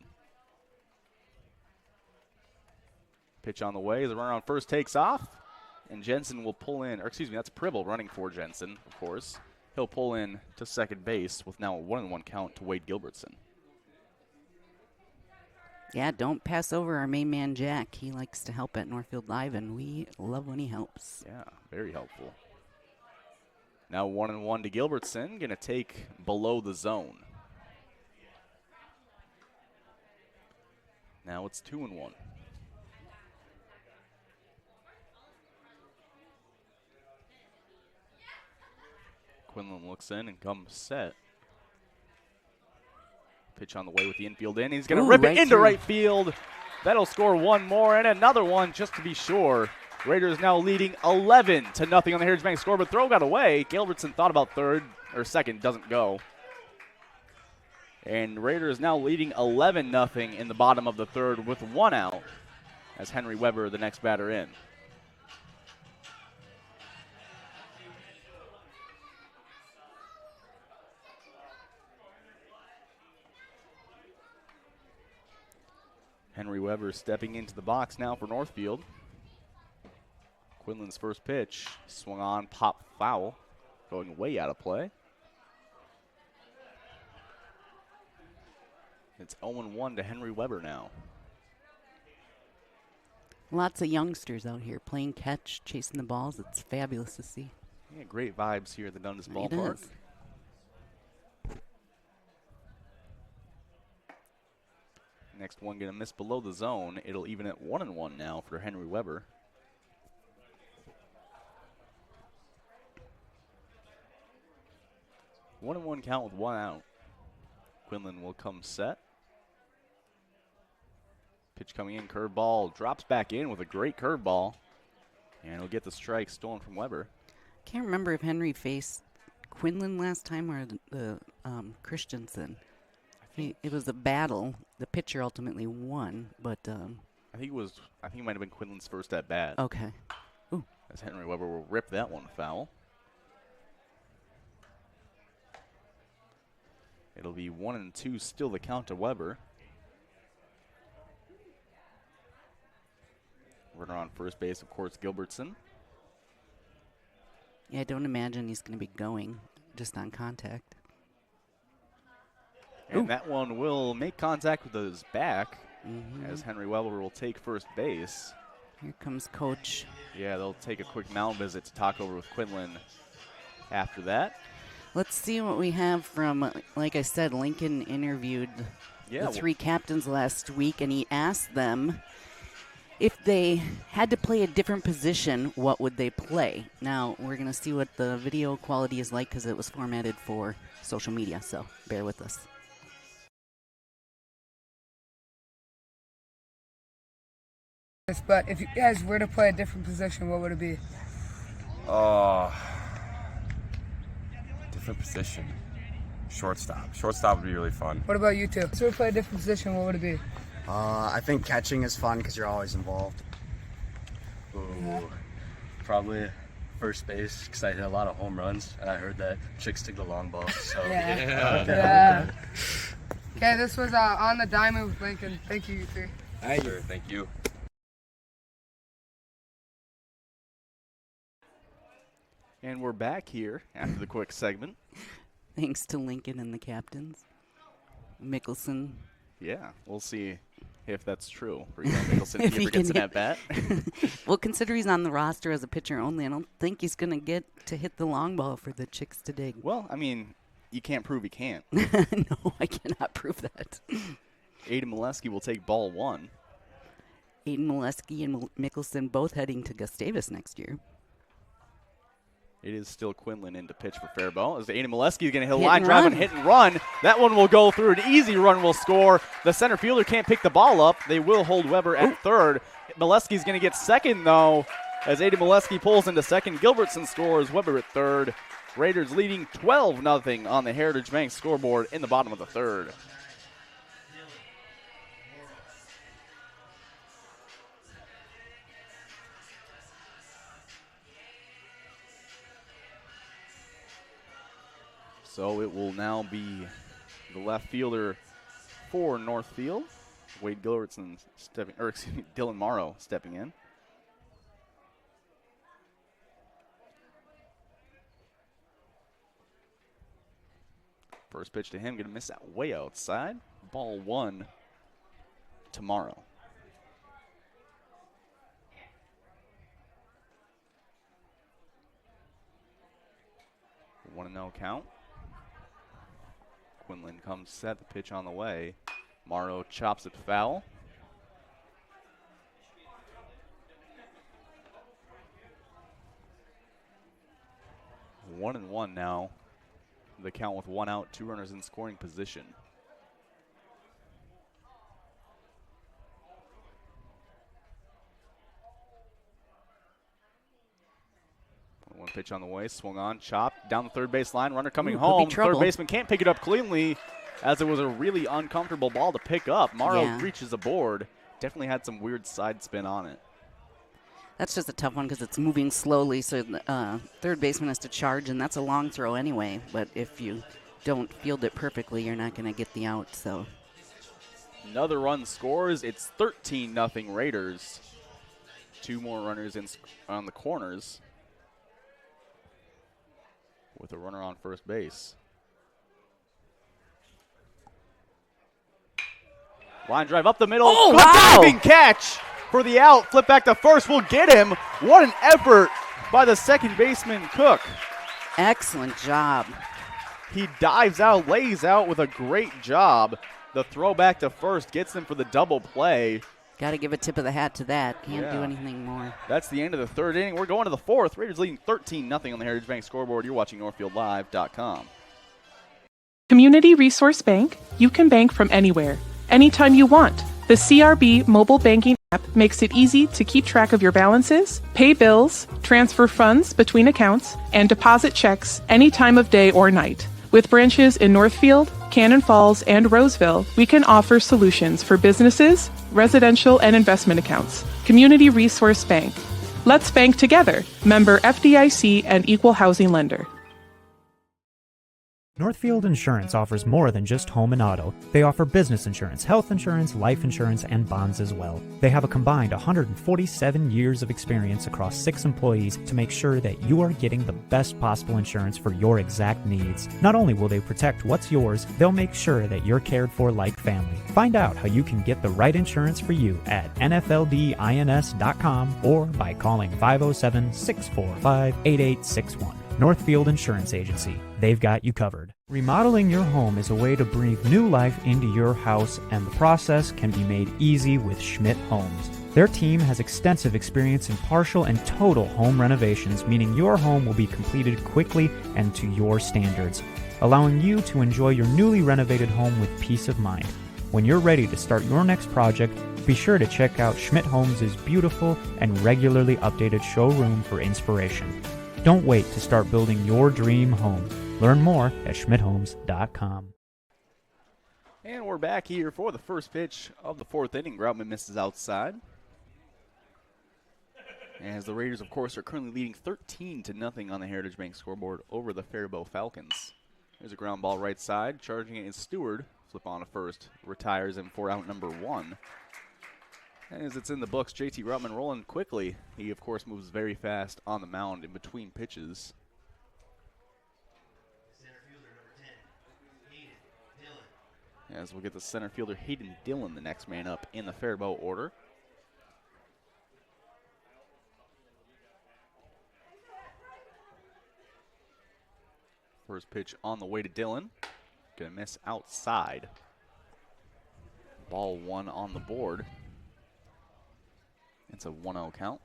Pitch on the way. The runner on first takes off, and Jensen will pull in, or excuse me, that's Pribble running for Jensen, of course. He'll pull in to second base with now a 1-1 count to Wade Gilbertson. Yeah, don't pass over our main man, Jack. He likes to help at Northfield Live, and we love when he helps. Yeah, very helpful. Now 1-1 to Gilbertson. Going to take below the zone. Now it's 2-1. Quinlan looks in and comes set. Pitch on the way with the infield in. He's going to rip it into right field. That'll score one more and another one just to be sure. Raiders now leading 11-0 on the Heritage Bank score, but throw got away. Gilbertson thought about third or second, doesn't go. And Raiders now leading 11-0 in the bottom of the third with one out as Henry Weber, the next batter in. Henry Weber stepping into the box now for Northfield. Quinlan's first pitch, swung on, pop foul, going way out of play. It's 0-1 to Henry Weber now. Lots of youngsters out here playing catch, chasing the balls. It's fabulous to see. Yeah, great vibes here at the Dundas Ballpark. Is. Next one going to miss below the zone. It'll even at 1-1 now for Henry Weber. One-1 count with one out. Quinlan will come set. Pitch coming in, curveball, drops back in with a great curveball. And he'll get the strike stolen from Weber. Can't remember if Henry faced Quinlan last time or the Christensen. It was a battle. The pitcher ultimately won, but I think it might have been Quinlan's first at bat. Okay. Ooh. As Henry Weber will rip that one foul. It'll be 1-2, still the count to Weber. Runner on first base, of course, Gilbertson. Yeah, I don't imagine he's going to be going just on contact. And that one will make contact with his back Mm-hmm. as Henry Weber will take first base. Here comes Coach. Yeah, they'll take a quick mound visit to talk over with Quinlan after that. Let's see what we have from, like I said, Lincoln interviewed the three captains last week, and he asked them if they had to play a different position, what would they play? Now, we're going to see what the video quality is like because it was formatted for social media, so bear with us. But if you guys were to play a different position, what would it be? Different position. Shortstop. Shortstop would be really fun. What about you two? If you were to play a different position, what would it be? I think catching is fun because you're always involved. Probably first base because I hit a lot of home runs, and I heard that chicks take the long ball. So Yeah. Okay, this was On the Diamond with Lincoln. Thank you, you three. Sure, thank you. And we're back here after the quick segment. Thanks to Lincoln and the captains. Mickelson. Yeah, we'll see if that's true for Mickelson if he ever gets an at-bat. Well, consider he's on the roster as a pitcher only. I don't think he's going to get to hit the long ball for the chicks to dig. Well, I mean, you can't prove he can't. No, I cannot prove that. Aiden Molesky will take ball one. Aiden Molesky and Mickelson both heading to Gustavus next year. It is still Quinlan in to pitch for Faribault. As Aiden Molesky is going to hit a line drive and hit and run. That one will go through. An easy run will score. The center fielder can't pick the ball up. They will hold Weber at third. Molesky is going to get second, though, as Aiden Molesky pulls into second. Gilbertson scores. Weber at third. Raiders leading 12-0 on the Heritage Bank scoreboard in the bottom of the third. So it will now be the left fielder for Northfield. Wade Gilbertson stepping, or excuse me, Dylan Morrow stepping in. First pitch to him, going to miss that way outside. Ball one tomorrow. 1-0 count. Quinlan comes set, the pitch on the way. Morrow chops it foul. One and one now. The count with one out, two runners in scoring position. One pitch on the way, swung on, chopped down the third base line. Runner coming home. Third baseman can't pick it up cleanly, as it was a really uncomfortable ball to pick up. Morrow reaches the board. Definitely had some weird side spin on it. That's just a tough one because it's moving slowly, so the third baseman has to charge, and that's a long throw anyway. But if you don't field it perfectly, you're not going to get the out. So another run scores. It's 13-0 Raiders. Two more runners in on the corners, with a runner on first base. Line drive up the middle. Oh, good diving catch for the out. Flip back to first. We'll get him. What an effort by the second baseman, Cook. Excellent job. He dives out, lays out with a great job. The throw back to first gets them for the double play. Got to give a tip of the hat to that. Can't do anything more. That's the end of the third inning. We're going to the fourth. Raiders leading 13-0 on the Heritage Bank scoreboard. You're watching NorthfieldLive.com. Community Resource Bank. You can bank from anywhere, anytime you want. The CRB mobile banking app makes it easy to keep track of your balances, pay bills, transfer funds between accounts, and deposit checks any time of day or night. With branches in Northfield, Cannon Falls, and Roseville, we can offer solutions for businesses, residential, and investment accounts. Community Resource Bank. Let's bank together. Member FDIC and Equal Housing Lender. Northfield Insurance offers more than just home and auto. They offer business insurance, health insurance, life insurance, and bonds as well. They have a combined 147 years of experience across 6 employees to make sure that you are getting the best possible insurance for your exact needs. Not only will they protect what's yours, they'll make sure that you're cared for like family. Find out how you can get the right insurance for you at nfldins.com or by calling 507-645-8861. Northfield Insurance Agency. They've got you covered. Remodeling your home is a way to breathe new life into your house, and the process can be made easy with Schmidt Homes. Their team has extensive experience in partial and total home renovations, meaning your home will be completed quickly and to your standards, allowing you to enjoy your newly renovated home with peace of mind. When you're ready to start your next project, be sure to check out Schmidt Homes' beautiful and regularly updated showroom for inspiration. Don't wait to start building your dream home. Learn more at schmidthomes.com. And we're back here for the first pitch of the 4th inning. Groutman misses outside. As the Raiders, of course, are currently leading 13-0 on the Heritage Bank scoreboard over the Faribault Falcons. There's a ground ball right side. Charging it is Stewart. Flip on to first. Retires him for out number 1. As it's in the books, JT Groutman rolling quickly. He, of course, moves very fast on the mound in between pitches. As we'll get the center fielder Hayden Dillon, the next man up in the Faribault order. First pitch on the way to Dillon. Gonna miss outside. Ball 1 on the board. It's a 1-0 count.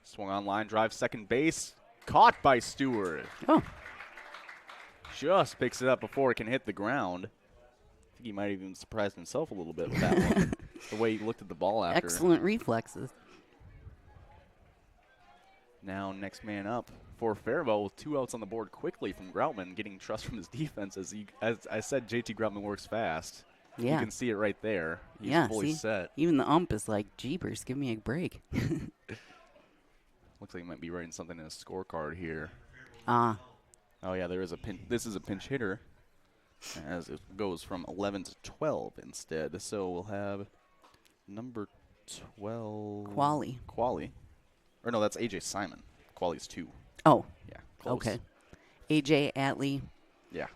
Swung on line drive, second base. Caught by Stewart. Oh. Just picks it up before it can hit the ground. I think he might have even surprised himself a little bit with that one. The way he looked at the ball after. Excellent reflexes. Now next man up for Faribault with 2 outs on the board quickly from Groutman, getting trust from his defense. As I said, JT Groutman works fast. Yeah. You can see it right there. He's fully set. Even the ump is like, jeepers, give me a break. Looks like he might be writing something in his scorecard here. Ah. Oh, yeah, there is a pinch. This is a pinch hitter as it goes from 11 to 12 instead. So we'll have number 12. Quali. Or no, that's A.J. Simon. Quali's 2. Oh. Yeah. Close. Okay. A.J. Atlee. Yeah.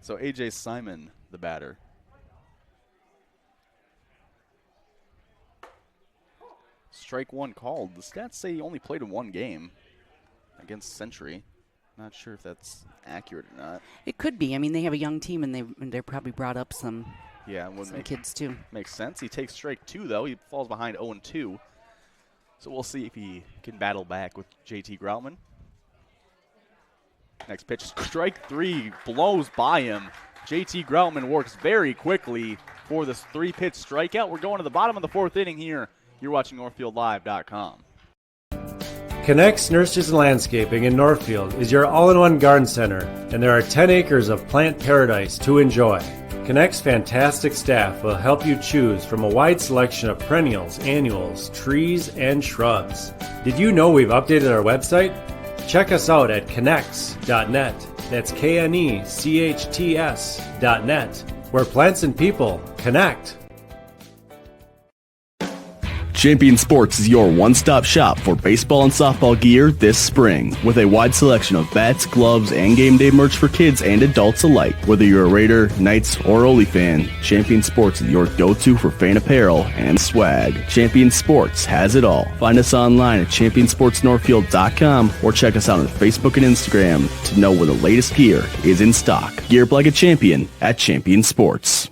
So A.J. Simon, the batter. Strike 1 called. The stats say he only played in 1 game against Century. Not sure if that's accurate or not. It could be. I mean, they have a young team, and they're probably brought up some kids too. Makes sense. He takes strike 2, though. He falls behind 0-2. So we'll see if he can battle back with JT Groutman. Next pitch, strike 3, blows by him. JT Groutman works very quickly for this 3-pitch strikeout. We're going to the bottom of the 4th inning here. You're watching NorthfieldLive.com. Connects Nurseries and Landscaping in Northfield is your all-in-one garden center, and there are 10 acres of plant paradise to enjoy. Connect's fantastic staff will help you choose from a wide selection of perennials, annuals, trees, and shrubs. Did you know we've updated our website? Check us out at connects.net. That's KNECHTS.net, where plants and people connect. Champion Sports is your one-stop shop for baseball and softball gear this spring, with a wide selection of bats, gloves, and game day merch for kids and adults alike. Whether you're a Raider, Knights, or Ole fan, Champion Sports is your go-to for fan apparel and swag. Champion Sports has it all. Find us online at championsportsnorthfield.com or check us out on Facebook and Instagram to know where the latest gear is in stock. Gear up like a champion at Champion Sports.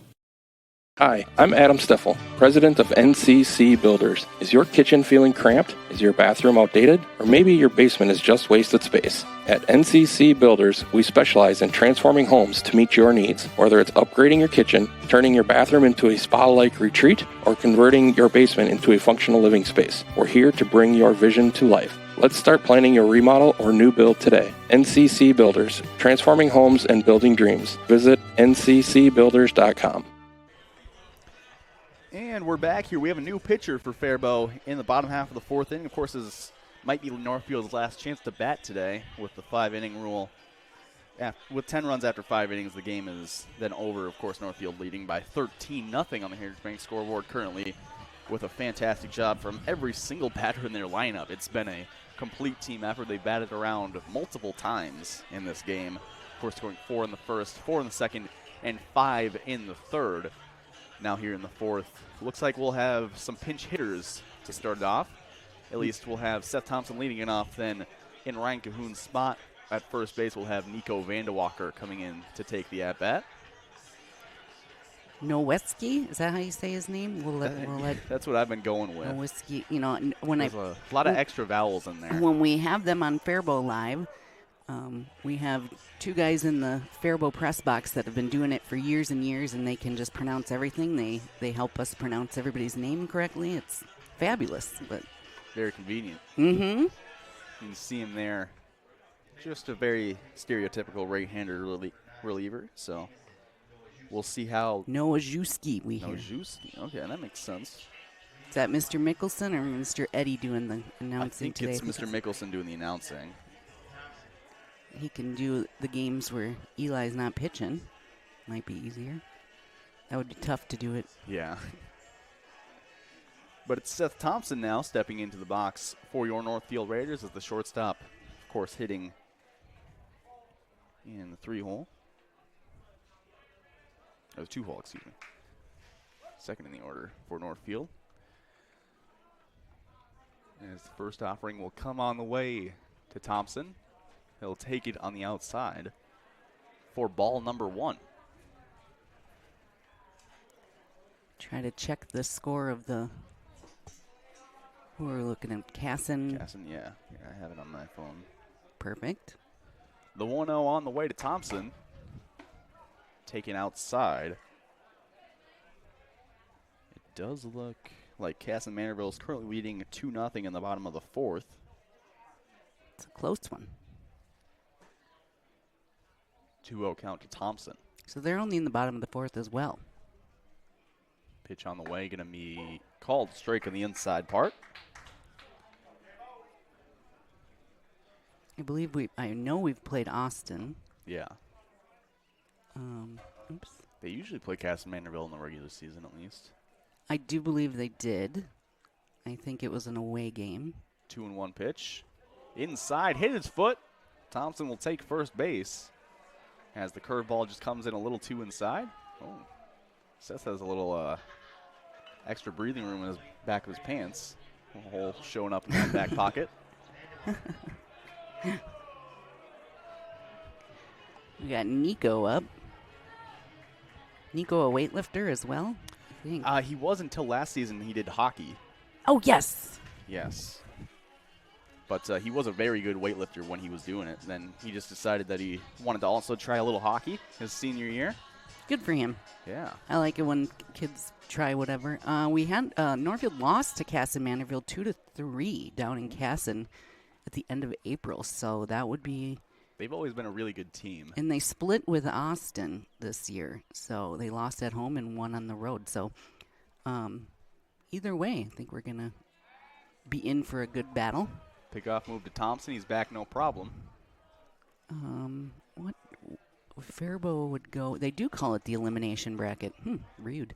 Hi, I'm Adam Steffel, president of NCC Builders. Is your kitchen feeling cramped? Is your bathroom outdated? Or maybe your basement is just wasted space? At NCC Builders, we specialize in transforming homes to meet your needs. Whether it's upgrading your kitchen, turning your bathroom into a spa-like retreat, or converting your basement into a functional living space, we're here to bring your vision to life. Let's start planning your remodel or new build today. NCC Builders, transforming homes and building dreams. Visit nccbuilders.com. And we're back here. We have a new pitcher for Faribault in the bottom half of the fourth inning. Of course, this might be Northfield's last chance to bat today with the 5-inning rule. With 10 runs after 5 innings, the game is then over. Of course, Northfield leading by 13-0 on the Heritage Bank scoreboard currently, with a fantastic job from every single batter in their lineup. It's been a complete team effort. They batted around multiple times in this game. Of course, scoring 4 in the first, 4 in the second, and 5 in the third. Now here in the fourth, looks like we'll have some pinch hitters to start it off. At least we'll have Seth Thompson leading it off. Then in Ryan Cahoon's spot at first base, we'll have Nico Vandewalker coming in to take the at-bat. Nowitzki, is that how you say his name? We'll let That's what I've been going with. Nowitzki, you know, when There's a lot of extra vowels in there. When we have them on Faribault Live, we have two guys in the Faribault press box that have been doing it for years and years, and they can just pronounce everything. They help us pronounce everybody's name correctly. It's fabulous, but very convenient. Mm-hmm. You can see him there. Just a very stereotypical right-hander reliever. So we'll see how. Nowajewski, we hear. Nowajewski. Okay, that makes sense. Is that Mr. Mickelson or Mr. Eddie doing the announcing today? I think it's Mr. Mickelson doing the announcing. He can do the games where Eli's not pitching. Might be easier. That would be tough to do it. Yeah. But it's Seth Thompson now stepping into the box for your Northfield Raiders as the shortstop, of course, hitting in the 3-hole. Or the 2-hole, excuse me. Second in the order for Northfield. As the first offering will come on the way to Thompson. He'll take it on the outside for ball number 1. Try to check the score of the. Who are we looking at? Casson? Casson, yeah. I have it on my phone. Perfect. The 1-0 on the way to Thompson. Taken outside. It does look like Casson Manorville is currently leading 2-0 in the bottom of the fourth. It's a close one. 2-0 count to Thompson. So they're only in the bottom of the fourth as well. Pitch on the way, going to be called strike on the inside part. I know we've played Austin. Yeah. Oops. They usually play Casson Manorville in the regular season at least. I do believe they did. I think it was an away game. 2-1 pitch. Inside, hit his foot. Thompson will take first base. As the curveball just comes in a little too inside. Oh, Seth has a little extra breathing room in his back of his pants. A hole showing up in that back pocket. We got Nico up. Nico a weightlifter as well, I think. He was until last season. He did hockey. Oh, yes. Yes. But he was a very good weightlifter when he was doing it. Then he just decided that he wanted to also try a little hockey his senior year. Good for him. Yeah. I like it when kids try whatever. We had Northfield lost to Casson Manorville 2-3 down in Casson at the end of April. So that would be. They've always been a really good team. And they split with Austin this year. So they lost at home and won on the road. So either way, I think we're going to be in for a good battle. Pickoff move to Thompson. He's back, no problem. What Faribault would go? They do call it the elimination bracket. Rude.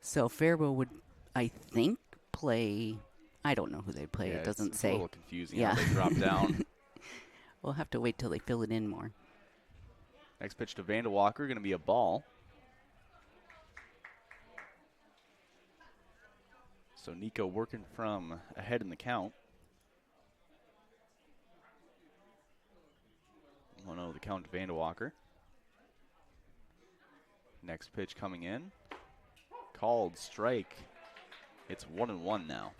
So Faribault would, I think, play. I don't know who they play. Yeah, it doesn't it's say. A little confusing. Yeah, how they drop down. We'll have to wait till they fill it in more. Next pitch to Vandewalker, going to be a ball. So Nico working from ahead in the count. 1-0 the count to Vandewalker. Next pitch coming in. called strike. It's 1-1 now.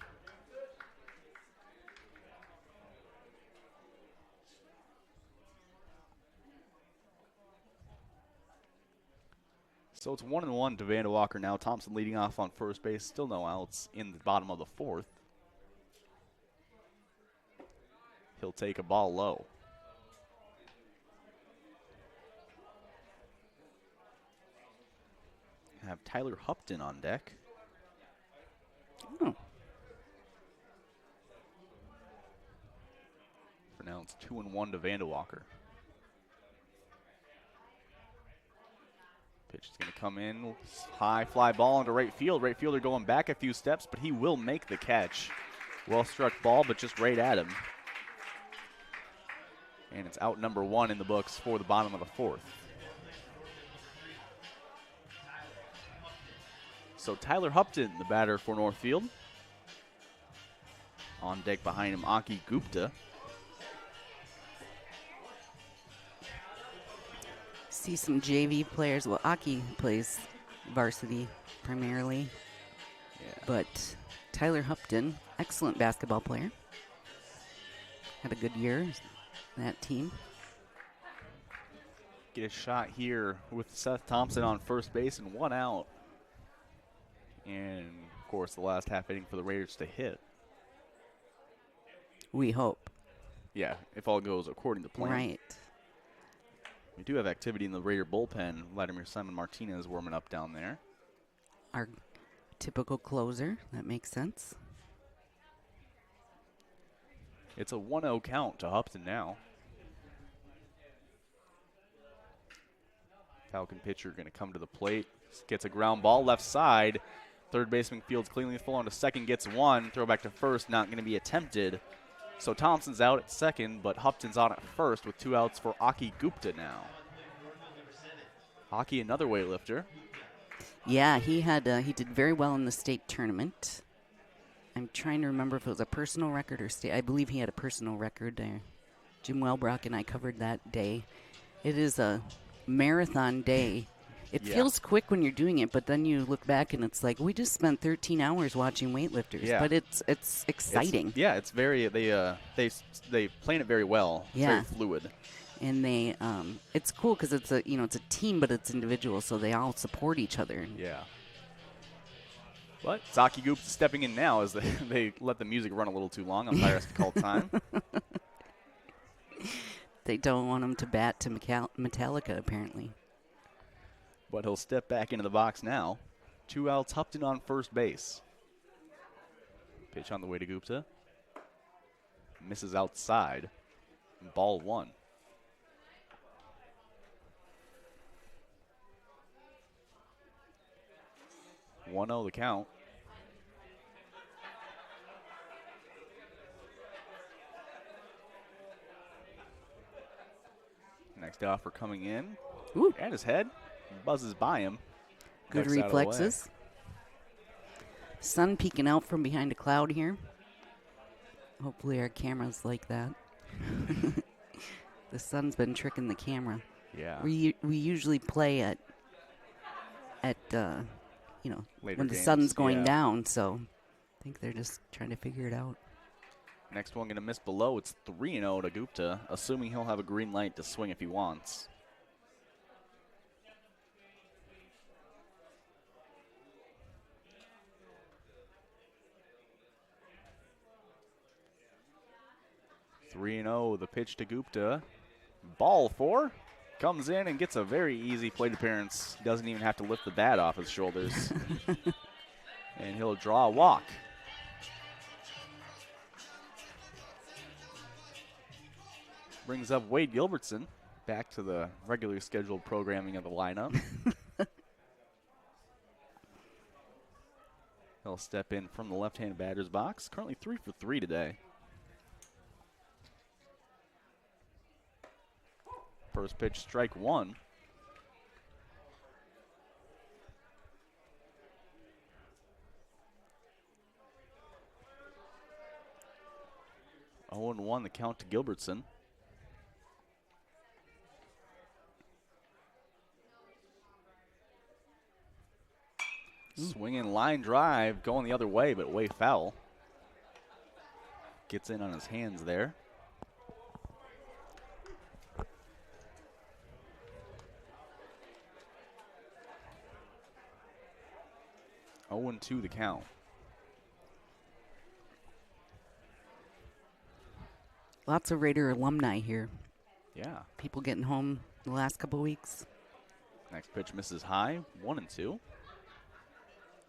So it's 1-1 to Vandewalker now. Thompson leading off on first base. Still no outs in the bottom of the fourth. He'll take a ball low. Have Tyler Hupton on deck. Oh. For now, it's 2-1 to Vandewalker. Pitch is going to come in. High fly ball into right field. Right fielder going back a few steps, but he will make the catch. Well struck ball, but just right at him. And it's out number 1 in the books for the bottom of the fourth. So Tyler Hupton, the batter for Northfield. On deck behind him, Aki Gupta. See some JV players. Well, Aki plays varsity primarily. Yeah. But Tyler Hupton, excellent basketball player. Had a good year, that team. Get a shot here with Seth Thompson on first base and 1 out. And, of course, the last half inning for the Raiders to hit. We hope. Yeah, if all goes according to plan. Right. We do have activity in the Raider bullpen. Vladimir Simon Martinez warming up down there. Our typical closer. That makes sense. It's a 1-0 count to Hupton now. Falcon pitcher going to come to the plate. Gets a ground ball left side. Third baseman fields cleanly full on to second. Gets one. Throw back to first. Not going to be attempted. So Thompson's out at second, but Hupton's on at first with 2 outs for Aki Gupta now. Aki, another weightlifter. Yeah, he did very well in the state tournament. I'm trying to remember if it was a personal record or state. I believe he had a personal record there. Jim Welbrock and I covered that day. It is a marathon day. It feels quick when you're doing it, but then you look back and it's like, we just spent 13 hours watching weightlifters. Yeah. But it's exciting. It's very, they plan it very well. It's very fluid. And they, it's cool because it's a team, but it's individual, so they all support each other. Yeah. But Saki Gupta stepping in now as they let the music run a little too long. Umpire has to call time. They don't want him to bat to Metallica, apparently. But he'll step back into the box now. 2 outs, Hupton on first base. Pitch on the way to Gupta. Misses outside. Ball 1. One 0 the count. Next offer coming in. Ooh. At his head. Buzzes by him. Good reflexes. Sun peeking out from behind a cloud here. Hopefully our camera's like that. The sun's been tricking the camera. Yeah. We usually play at Later when the games, sun's going down, so I think they're just trying to figure it out. Next one going to miss below. It's 3-0 to Gupta, assuming he'll have a green light to swing if he wants. The pitch to Gupta. Ball 4. Comes in and gets a very easy plate appearance. Doesn't even have to lift the bat off his shoulders. And he'll draw a walk. Brings up Wade Gilbertson back to the regularly scheduled programming of the lineup. He'll step in from the left-hand batter's box. Currently 3 for 3 today. First pitch, strike 1. Oh, 0-1 the count to Gilbertson. Swinging line drive, going the other way, but way foul. Gets in on his hands there. Oh, 0-2 the count. Lots of Raider alumni here. Yeah. People getting home the last couple weeks. Next pitch misses high, 1-2.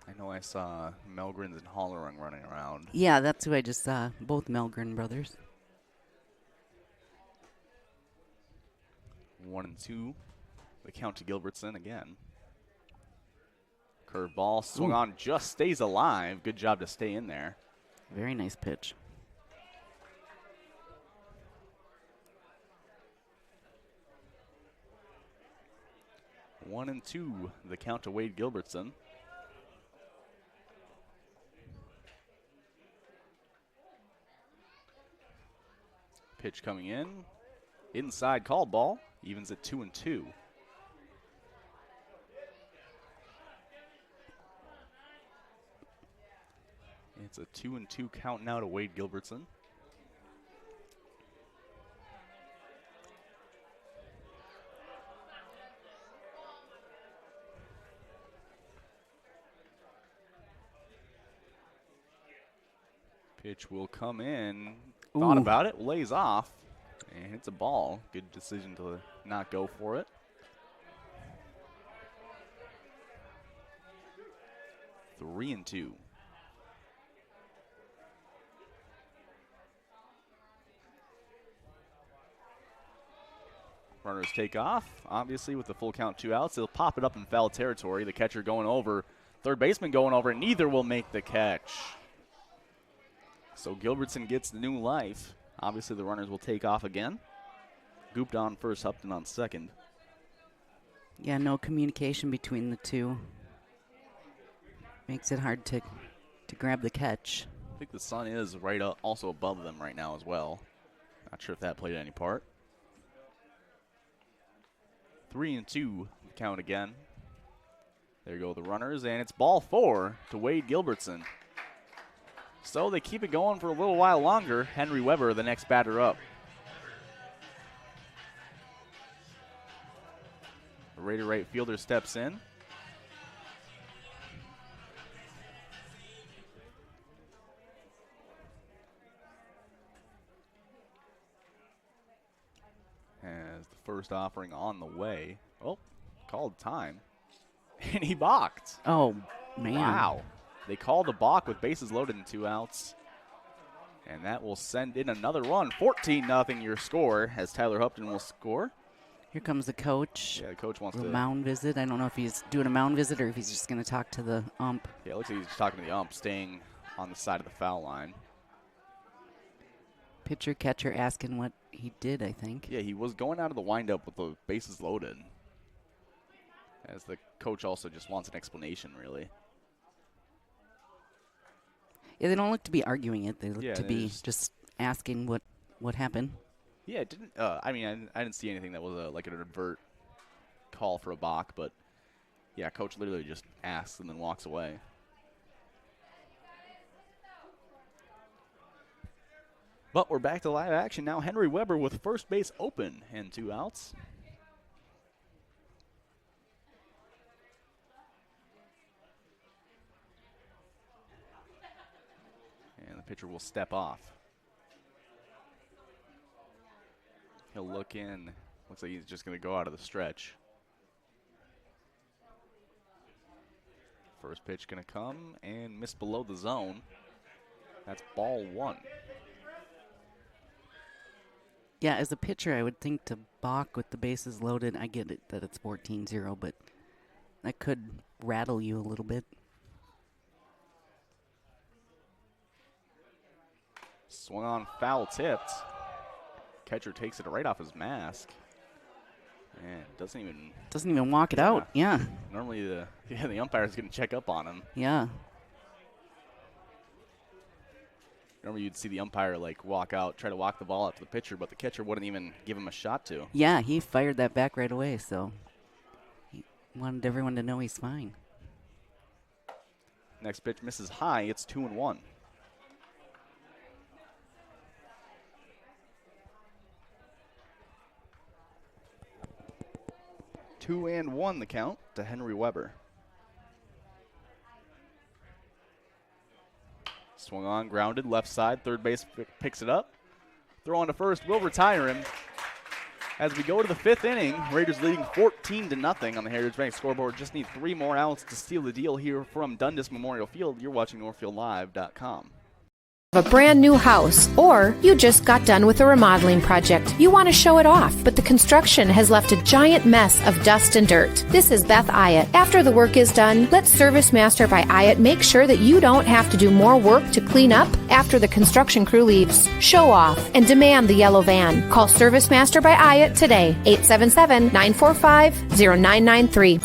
I know I saw Melgrins and Hollerung running around. Yeah, that's who I just saw. Both Melgren brothers. 1-2. The count to Gilbertson again. Curve ball swung on, just stays alive. Good job to stay in there. Very nice pitch. One and two, the count to Wade Gilbertson. Pitch coming in. Inside called ball. Evens at 2-2. It's a 2-2 count now to Wade Gilbertson. Pitch will come in. Thought about it, lays off, and hits a ball. Good decision to not go for it. 3-2. Runners take off, obviously with the full count, 2 outs. They'll pop it up in foul territory. The catcher going over, third baseman going over, and neither will make the catch. So Gilbertson gets the new life. Obviously the runners will take off again. Gooped on first, Upton on second. Yeah, no communication between the two. Makes it hard to grab the catch. I think the sun is right up, also above them right now as well. Not sure if that played any part. 3-2 count again. There go the runners, and it's ball 4 to Wade Gilbertson. So they keep it going for a little while longer. Henry Weber, the next batter up. The Raider right fielder steps in. As the first offering on the way. Oh, called time. And he balked. Oh, man. Wow. They called a balk with bases loaded and 2 outs. And that will send in another run. 14-0 your score as Tyler Hupton will score. Here comes the coach. Yeah, the coach wants to mound visit. I don't know if he's doing a mound visit or if he's just going to talk to the ump. Yeah, it looks like he's just talking to the ump, staying on the side of the foul line. Pitcher catcher asking what he did, I think. Yeah, he was going out of the windup with the bases loaded. As the coach also just wants an explanation, really. Yeah, they don't look to be arguing it. They look Yeah, to be just asking what happened. Yeah, it didn't. I mean, I didn't see anything that was like an advert call for a balk, but yeah, coach literally just asks and then walks away. But we're back to live action now. Henry Weber with first base open and 2 outs. And the pitcher will step off. He'll look in. Looks like he's just going to go out of the stretch. First pitch going to come and miss below the zone. That's ball 1. Yeah, as a pitcher, I would think to balk with the bases loaded. I get it that it's 14-0, but that could rattle you a little bit. Swung on, foul tipped. Catcher takes it right off his mask. And doesn't even walk it out. Yeah. Normally the umpire's going to check up on him. Yeah. Normally you'd see the umpire like walk out, try to walk the ball out to the pitcher, but the catcher wouldn't even give him a shot to. Yeah, he fired that back right away, so he wanted everyone to know he's fine. Next pitch misses high. It's 2-1. Two and one the count to Henry Weber. Swung on, grounded, left side. Third base picks it up. Throw on to first, will retire him. As we go to the fifth inning, Raiders leading 14-0 on the Heritage Bank scoreboard. Just need 3 more outs to seal the deal here from Dundas Memorial Field. You're watching NorthfieldLive.com. A brand new house, or you just got done with a remodeling project. You want to show it off, but the construction has left a giant mess of dust and dirt. This is Beth Ayatt. After the work is done, let Service Master by Ayatt make sure that you don't have to do more work to clean up after the construction crew leaves. Show off and demand the yellow van. Call Service Master by Ayatt today, 877-945-0993.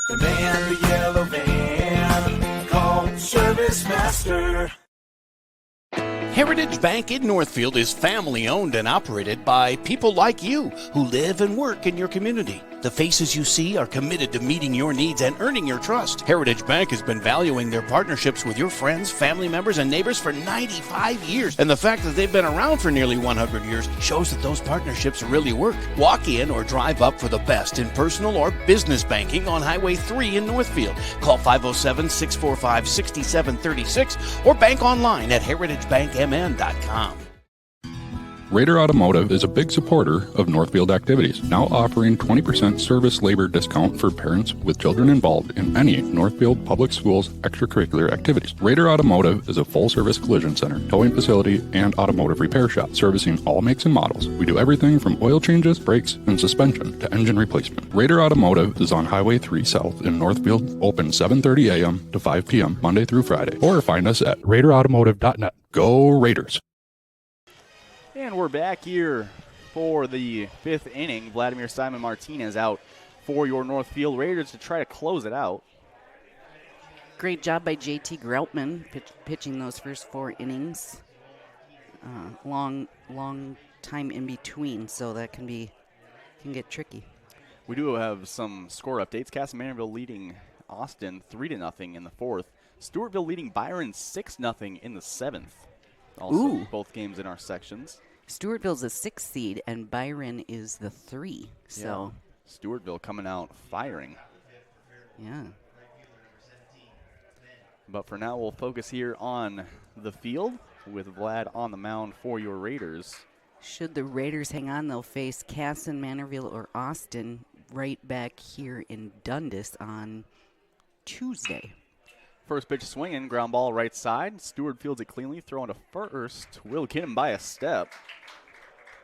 Demand the yellow van. Call Service Master. Heritage Bank in Northfield is family owned and operated by people like you who live and work in your community. The faces you see are committed to meeting your needs and earning your trust. Heritage Bank has been valuing their partnerships with your friends, family members, and neighbors for 95 years. And the fact that they've been around for nearly 100 years shows that those partnerships really work. Walk in or drive up for the best in personal or business banking on Highway 3 in Northfield. Call 507-645-6736 or bank online at heritagebankmn.com. Raider Automotive is a big supporter of Northfield activities, now offering 20% service labor discount for parents with children involved in any Northfield Public Schools extracurricular activities. Raider Automotive is a full-service collision center, towing facility, and automotive repair shop, servicing all makes and models. We do everything from oil changes, brakes, and suspension to engine replacement. Raider Automotive is on Highway 3 South in Northfield, open 7:30 a.m. to 5 p.m. Monday through Friday, or find us at RaiderAutomotive.net. Go Raiders! And we're back here for the fifth inning. Vladimir Simon Martinez out for your Northfield Raiders to try to close it out. Great job by JT Groutman pitching those first 4 innings. Long time in between, so that can get tricky. We do have some score updates. Castle Manorville leading Austin 3-0 in the fourth. Stewartville leading Byron 6-0 in the seventh. Also, both games in our sections. Stewartville's a 6th seed, and Byron is the 3. So yeah. Stewartville coming out firing. Yeah. But for now, we'll focus here on the field with Vlad on the mound for your Raiders. Should the Raiders hang on, they'll face Casson, Manorville, or Austin right back here in Dundas on Tuesday. First pitch swinging, ground ball right side. Stewart fields it cleanly, throwing to first. Will get him by a step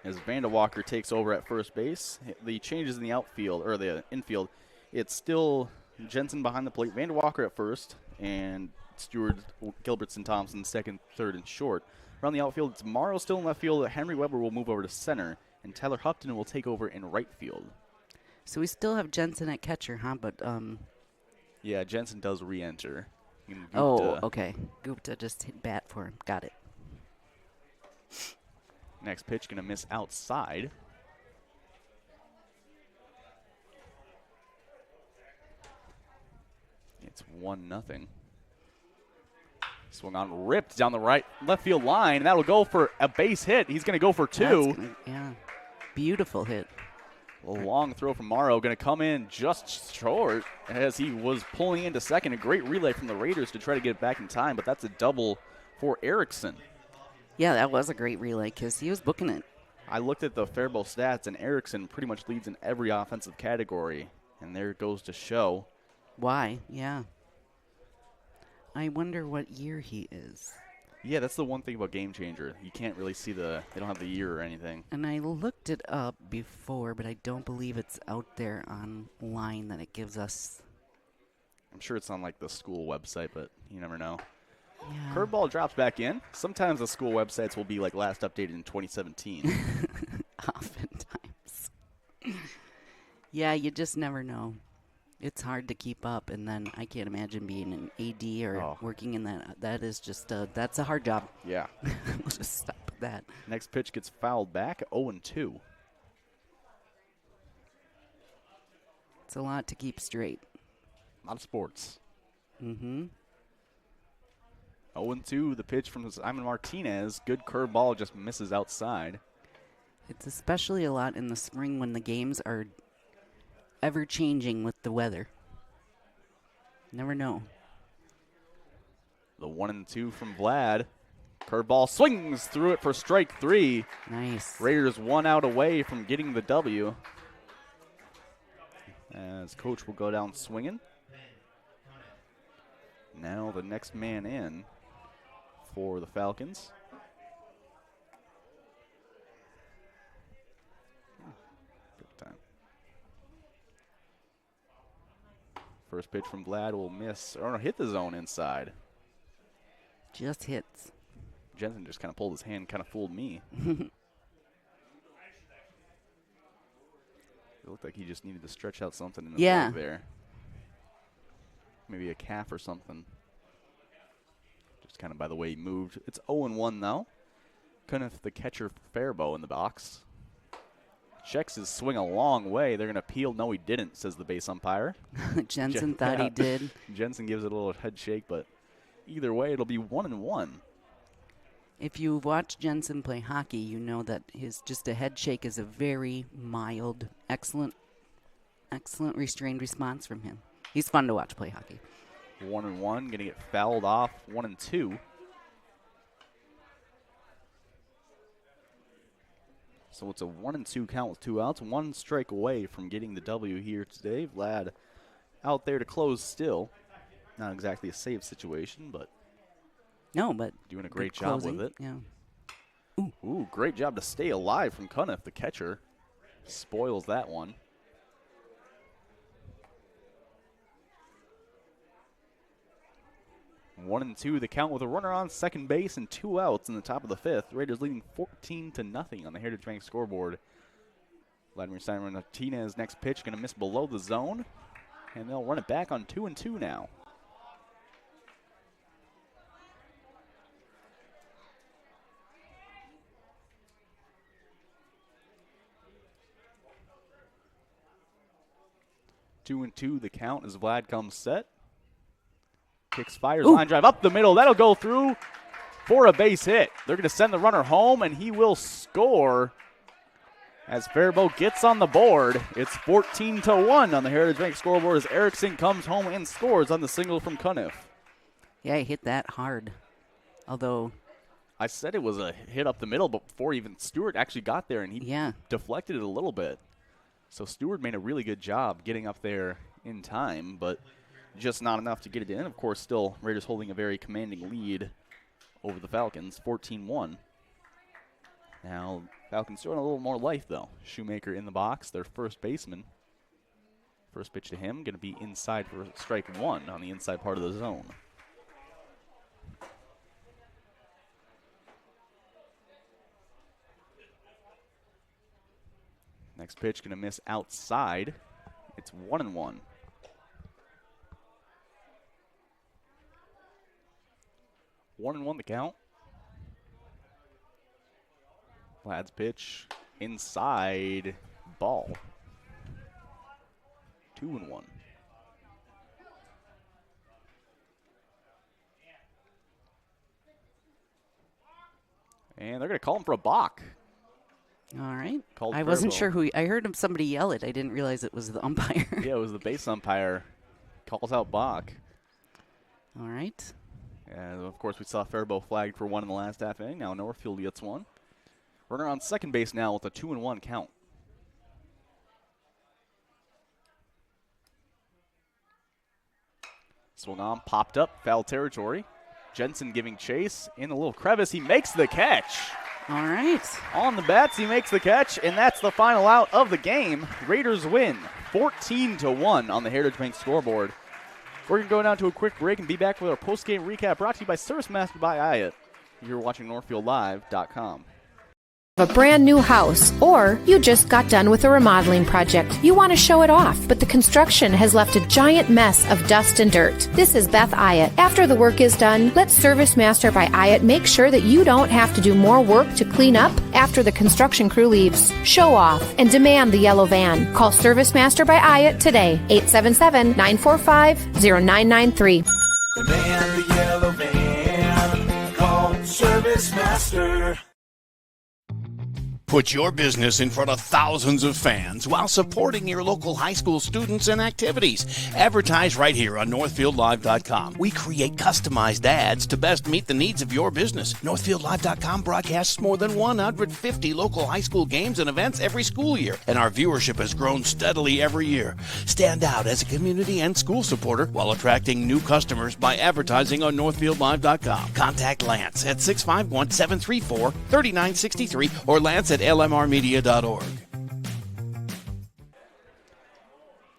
as Vandewalker takes over at first base. The changes in the outfield, or the infield, it's still Jensen behind the plate, Vandewalker at first, and Stewart, Gilbertson, Thompson second, third, and short. Around the outfield, it's Morrow still in left field. Henry Weber will move over to center, and Tyler Hupton will take over in right field. So we still have Jensen at catcher, huh? But yeah, Jensen does re-enter. Okay. Gupta just hit bat for him. Got it. Next pitch going to miss outside. It's 1-0. Swung on, ripped down the left field line, and that'll go for a base hit. He's going to go for 2. Yeah. Beautiful hit. A long throw from Morrow, going to come in just short as he was pulling into second. A great relay from the Raiders to try to get it back in time, but that's a double for Erickson. Yeah, that was a great relay because he was booking it. I looked at the Faribault stats, and Erickson pretty much leads in every offensive category, and there it goes to show. Why? Yeah. I wonder what year he is. Yeah, that's the one thing about Game Changer. You can't really see they don't have the year or anything. And I looked it up before, but I don't believe it's out there online that it gives us. I'm sure it's on like the school website, but you never know. Yeah. Curveball drops back in. Sometimes the school websites will be like last updated in 2017. Oftentimes. Yeah, you just never know. It's hard to keep up, and then I can't imagine being an AD or working in that. That is just that's a hard job. Yeah. We'll just stop with that. Next pitch gets fouled back, 0-2. It's a lot to keep straight. A lot of sports. Mm-hmm. 0-2, the pitch from Simon Martinez. Good curveball, just misses outside. It's especially a lot in the spring when the games are ever changing with the weather. Never know. The 1-2 from Vlad. Curveball swings through it for strike 3. Nice. Raiders 1 out away from getting the W. As coach will go down swinging. Now the next man in for the Falcons. Good time. First pitch from Vlad will miss, or hit the zone inside. Just hits. Jensen just kind of pulled his hand, kind of fooled me. It looked like he just needed to stretch out something in the leg there. Maybe a calf or something. Just kind of by the way he moved. It's 0-1 now. Kenneth, the catcher for Faribault, in the box. Checks his swing a long way. They're going to appeal. No, he didn't, says the base umpire. Jensen thought he did. Jensen gives it a little head shake, but either way, it'll be 1-1. If you've watched Jensen play hockey, you know that his just a head shake is a very mild, excellent restrained response from him. He's fun to watch play hockey. 1-1, going to get fouled off. 1-2. So it's a 1-2 count with 2 outs. 1 strike away from getting the W here today. Vlad out there to close still. Not exactly a save situation, but doing a great job with it. Yeah. Ooh, great job to stay alive from Cunniff, the catcher. Spoils that one. One and 2, the count with a runner on second base and 2 outs in the top of the 5th. Raiders leading 14-0 on the Heritage Bank scoreboard. Vladimir Simon Martinez next pitch going to miss below the zone, and they'll run it back on 2-2 now. Two and 2, the count as Vlad comes set. Kicks, fires, line drive up the middle. That'll go through for a base hit. They're going to send the runner home, and he will score as Faribault gets on the board. It's 14-1 on the Heritage Bank scoreboard as Erickson comes home and scores on the single from Cunniff. Yeah, he hit that hard. Although I said it was a hit up the middle before even Stewart actually got there, and he deflected it a little bit. So Stewart made a really good job getting up there in time, but just not enough to get it in. Of course, still Raiders holding a very commanding lead over the Falcons, 14-1. Now, Falcons showing a little more life, though. Shoemaker in the box, their first baseman. First pitch to him, going to be inside for strike 1 on the inside part of the zone. Next pitch going to miss outside. It's 1-1. 1-1 the count. Vlad's pitch inside, ball. 2-1. And they're going to call him for a balk. All right. Called I wasn't Faribault. sure I heard somebody yell it. I didn't realize it was the umpire. Yeah, it was the base umpire. Calls out balk. All right. And of course, we saw Faribault flagged for 1 in the last half inning. Now Northfield gets 1. Runner on second base now with a 2-1 count. Swung on, popped up, foul territory. Jensen giving chase in a little crevice. He makes the catch. All right. On the bats, he makes the catch, and that's the final out of the game. Raiders win 14-1 on the Heritage Bank scoreboard. We're going to go down to a quick break and be back with our post-game recap brought to you by Service Master by Hyatt. You're watching NorthfieldLive.com. A brand new house, or you just got done with a remodeling project. You want to show it off, but the construction has left a giant mess of dust and dirt. This is Beth Ayatt. After the work is done, let Service Master by Ayatt make sure that you don't have to do more work to clean up after the construction crew leaves. Show off and demand the yellow van. Call Service Master by Ayatt today, 877-945-0993. Demand the yellow van. ServiceMaster. Put your business in front of thousands of fans while supporting your local high school students and activities. Advertise right here on NorthfieldLive.com. We create customized ads to best meet the needs of your business. NorthfieldLive.com broadcasts more than 150 local high school games and events every school year, and our viewership has grown steadily every year. Stand out as a community and school supporter while attracting new customers by advertising on NorthfieldLive.com. Contact Lance at 651-734-3963 or Lance at lmrmedia.org.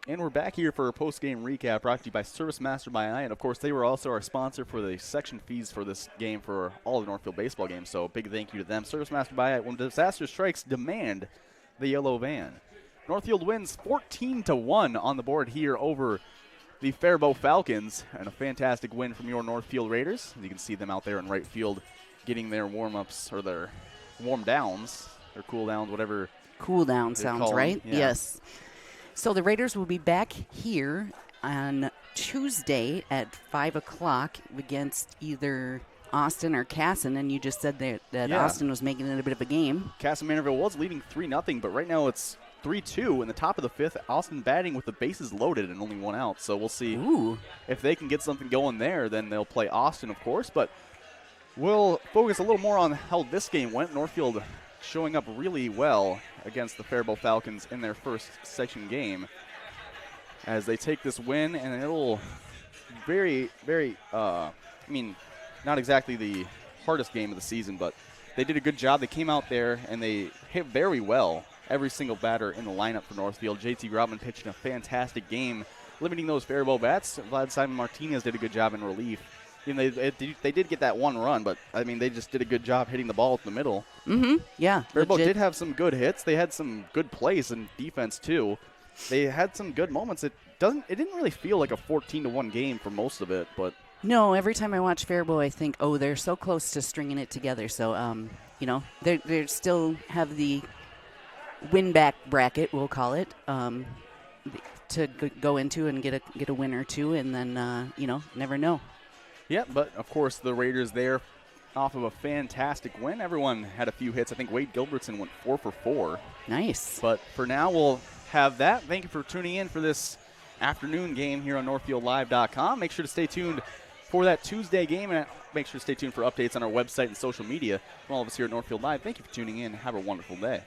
And we're back here for a post-game recap brought to you by ServiceMaster by I. And, of course, they were also our sponsor for the section fees for this game for all of the Northfield baseball games. So a big thank you to them. ServiceMaster by I. When disaster strikes, demand the yellow van. Northfield wins 14-1 on the board here over the Faribault Falcons. And a fantastic win from your Northfield Raiders. You can see them out there in right field getting their warm-ups or their warm-downs. Or cool downs, whatever. Cool down sounds right. Yeah. Yes. So the Raiders will be back here on Tuesday at 5 o'clock against either Austin or Casson. And you just said that Austin was making it a bit of a game. Casson Manorville was leading 3-0, but right now it's 3-2 in the top of the fifth. Austin batting with the bases loaded and only one out. So we'll see if they can get something going there. Then they'll play Austin, of course. But we'll focus a little more on how this game went. Northfield showing up really well against the Faribault Falcons in their first section game as they take this win, and it'll very, very, not exactly the hardest game of the season, but they did a good job. They came out there and they hit very well every single batter in the lineup for Northfield. JT Grotman pitching a fantastic game, limiting those Faribault bats. Vlad Simon Martinez did a good job in relief. They did get that one run, but, they just did a good job hitting the ball at the middle. Mm-hmm. Yeah. Faribault did have some good hits. They had some good plays and defense, too. They had some good moments. It didn't really feel like a 14-1 game for most of it, but... No, every time I watch Faribault, I think, they're so close to stringing it together. So, they still have the win-back bracket, we'll call it, to go into and get a win or two, and then, never know. Yeah, but, of course, the Raiders there off of a fantastic win. Everyone had a few hits. I think Wade Gilbertson went 4 for 4. Nice. But for now, we'll have that. Thank you for tuning in for this afternoon game here on NorthfieldLive.com. Make sure to stay tuned for that Tuesday game, and make sure to stay tuned for updates on our website and social media. From all of us here at Northfield Live, thank you for tuning in. Have a wonderful day.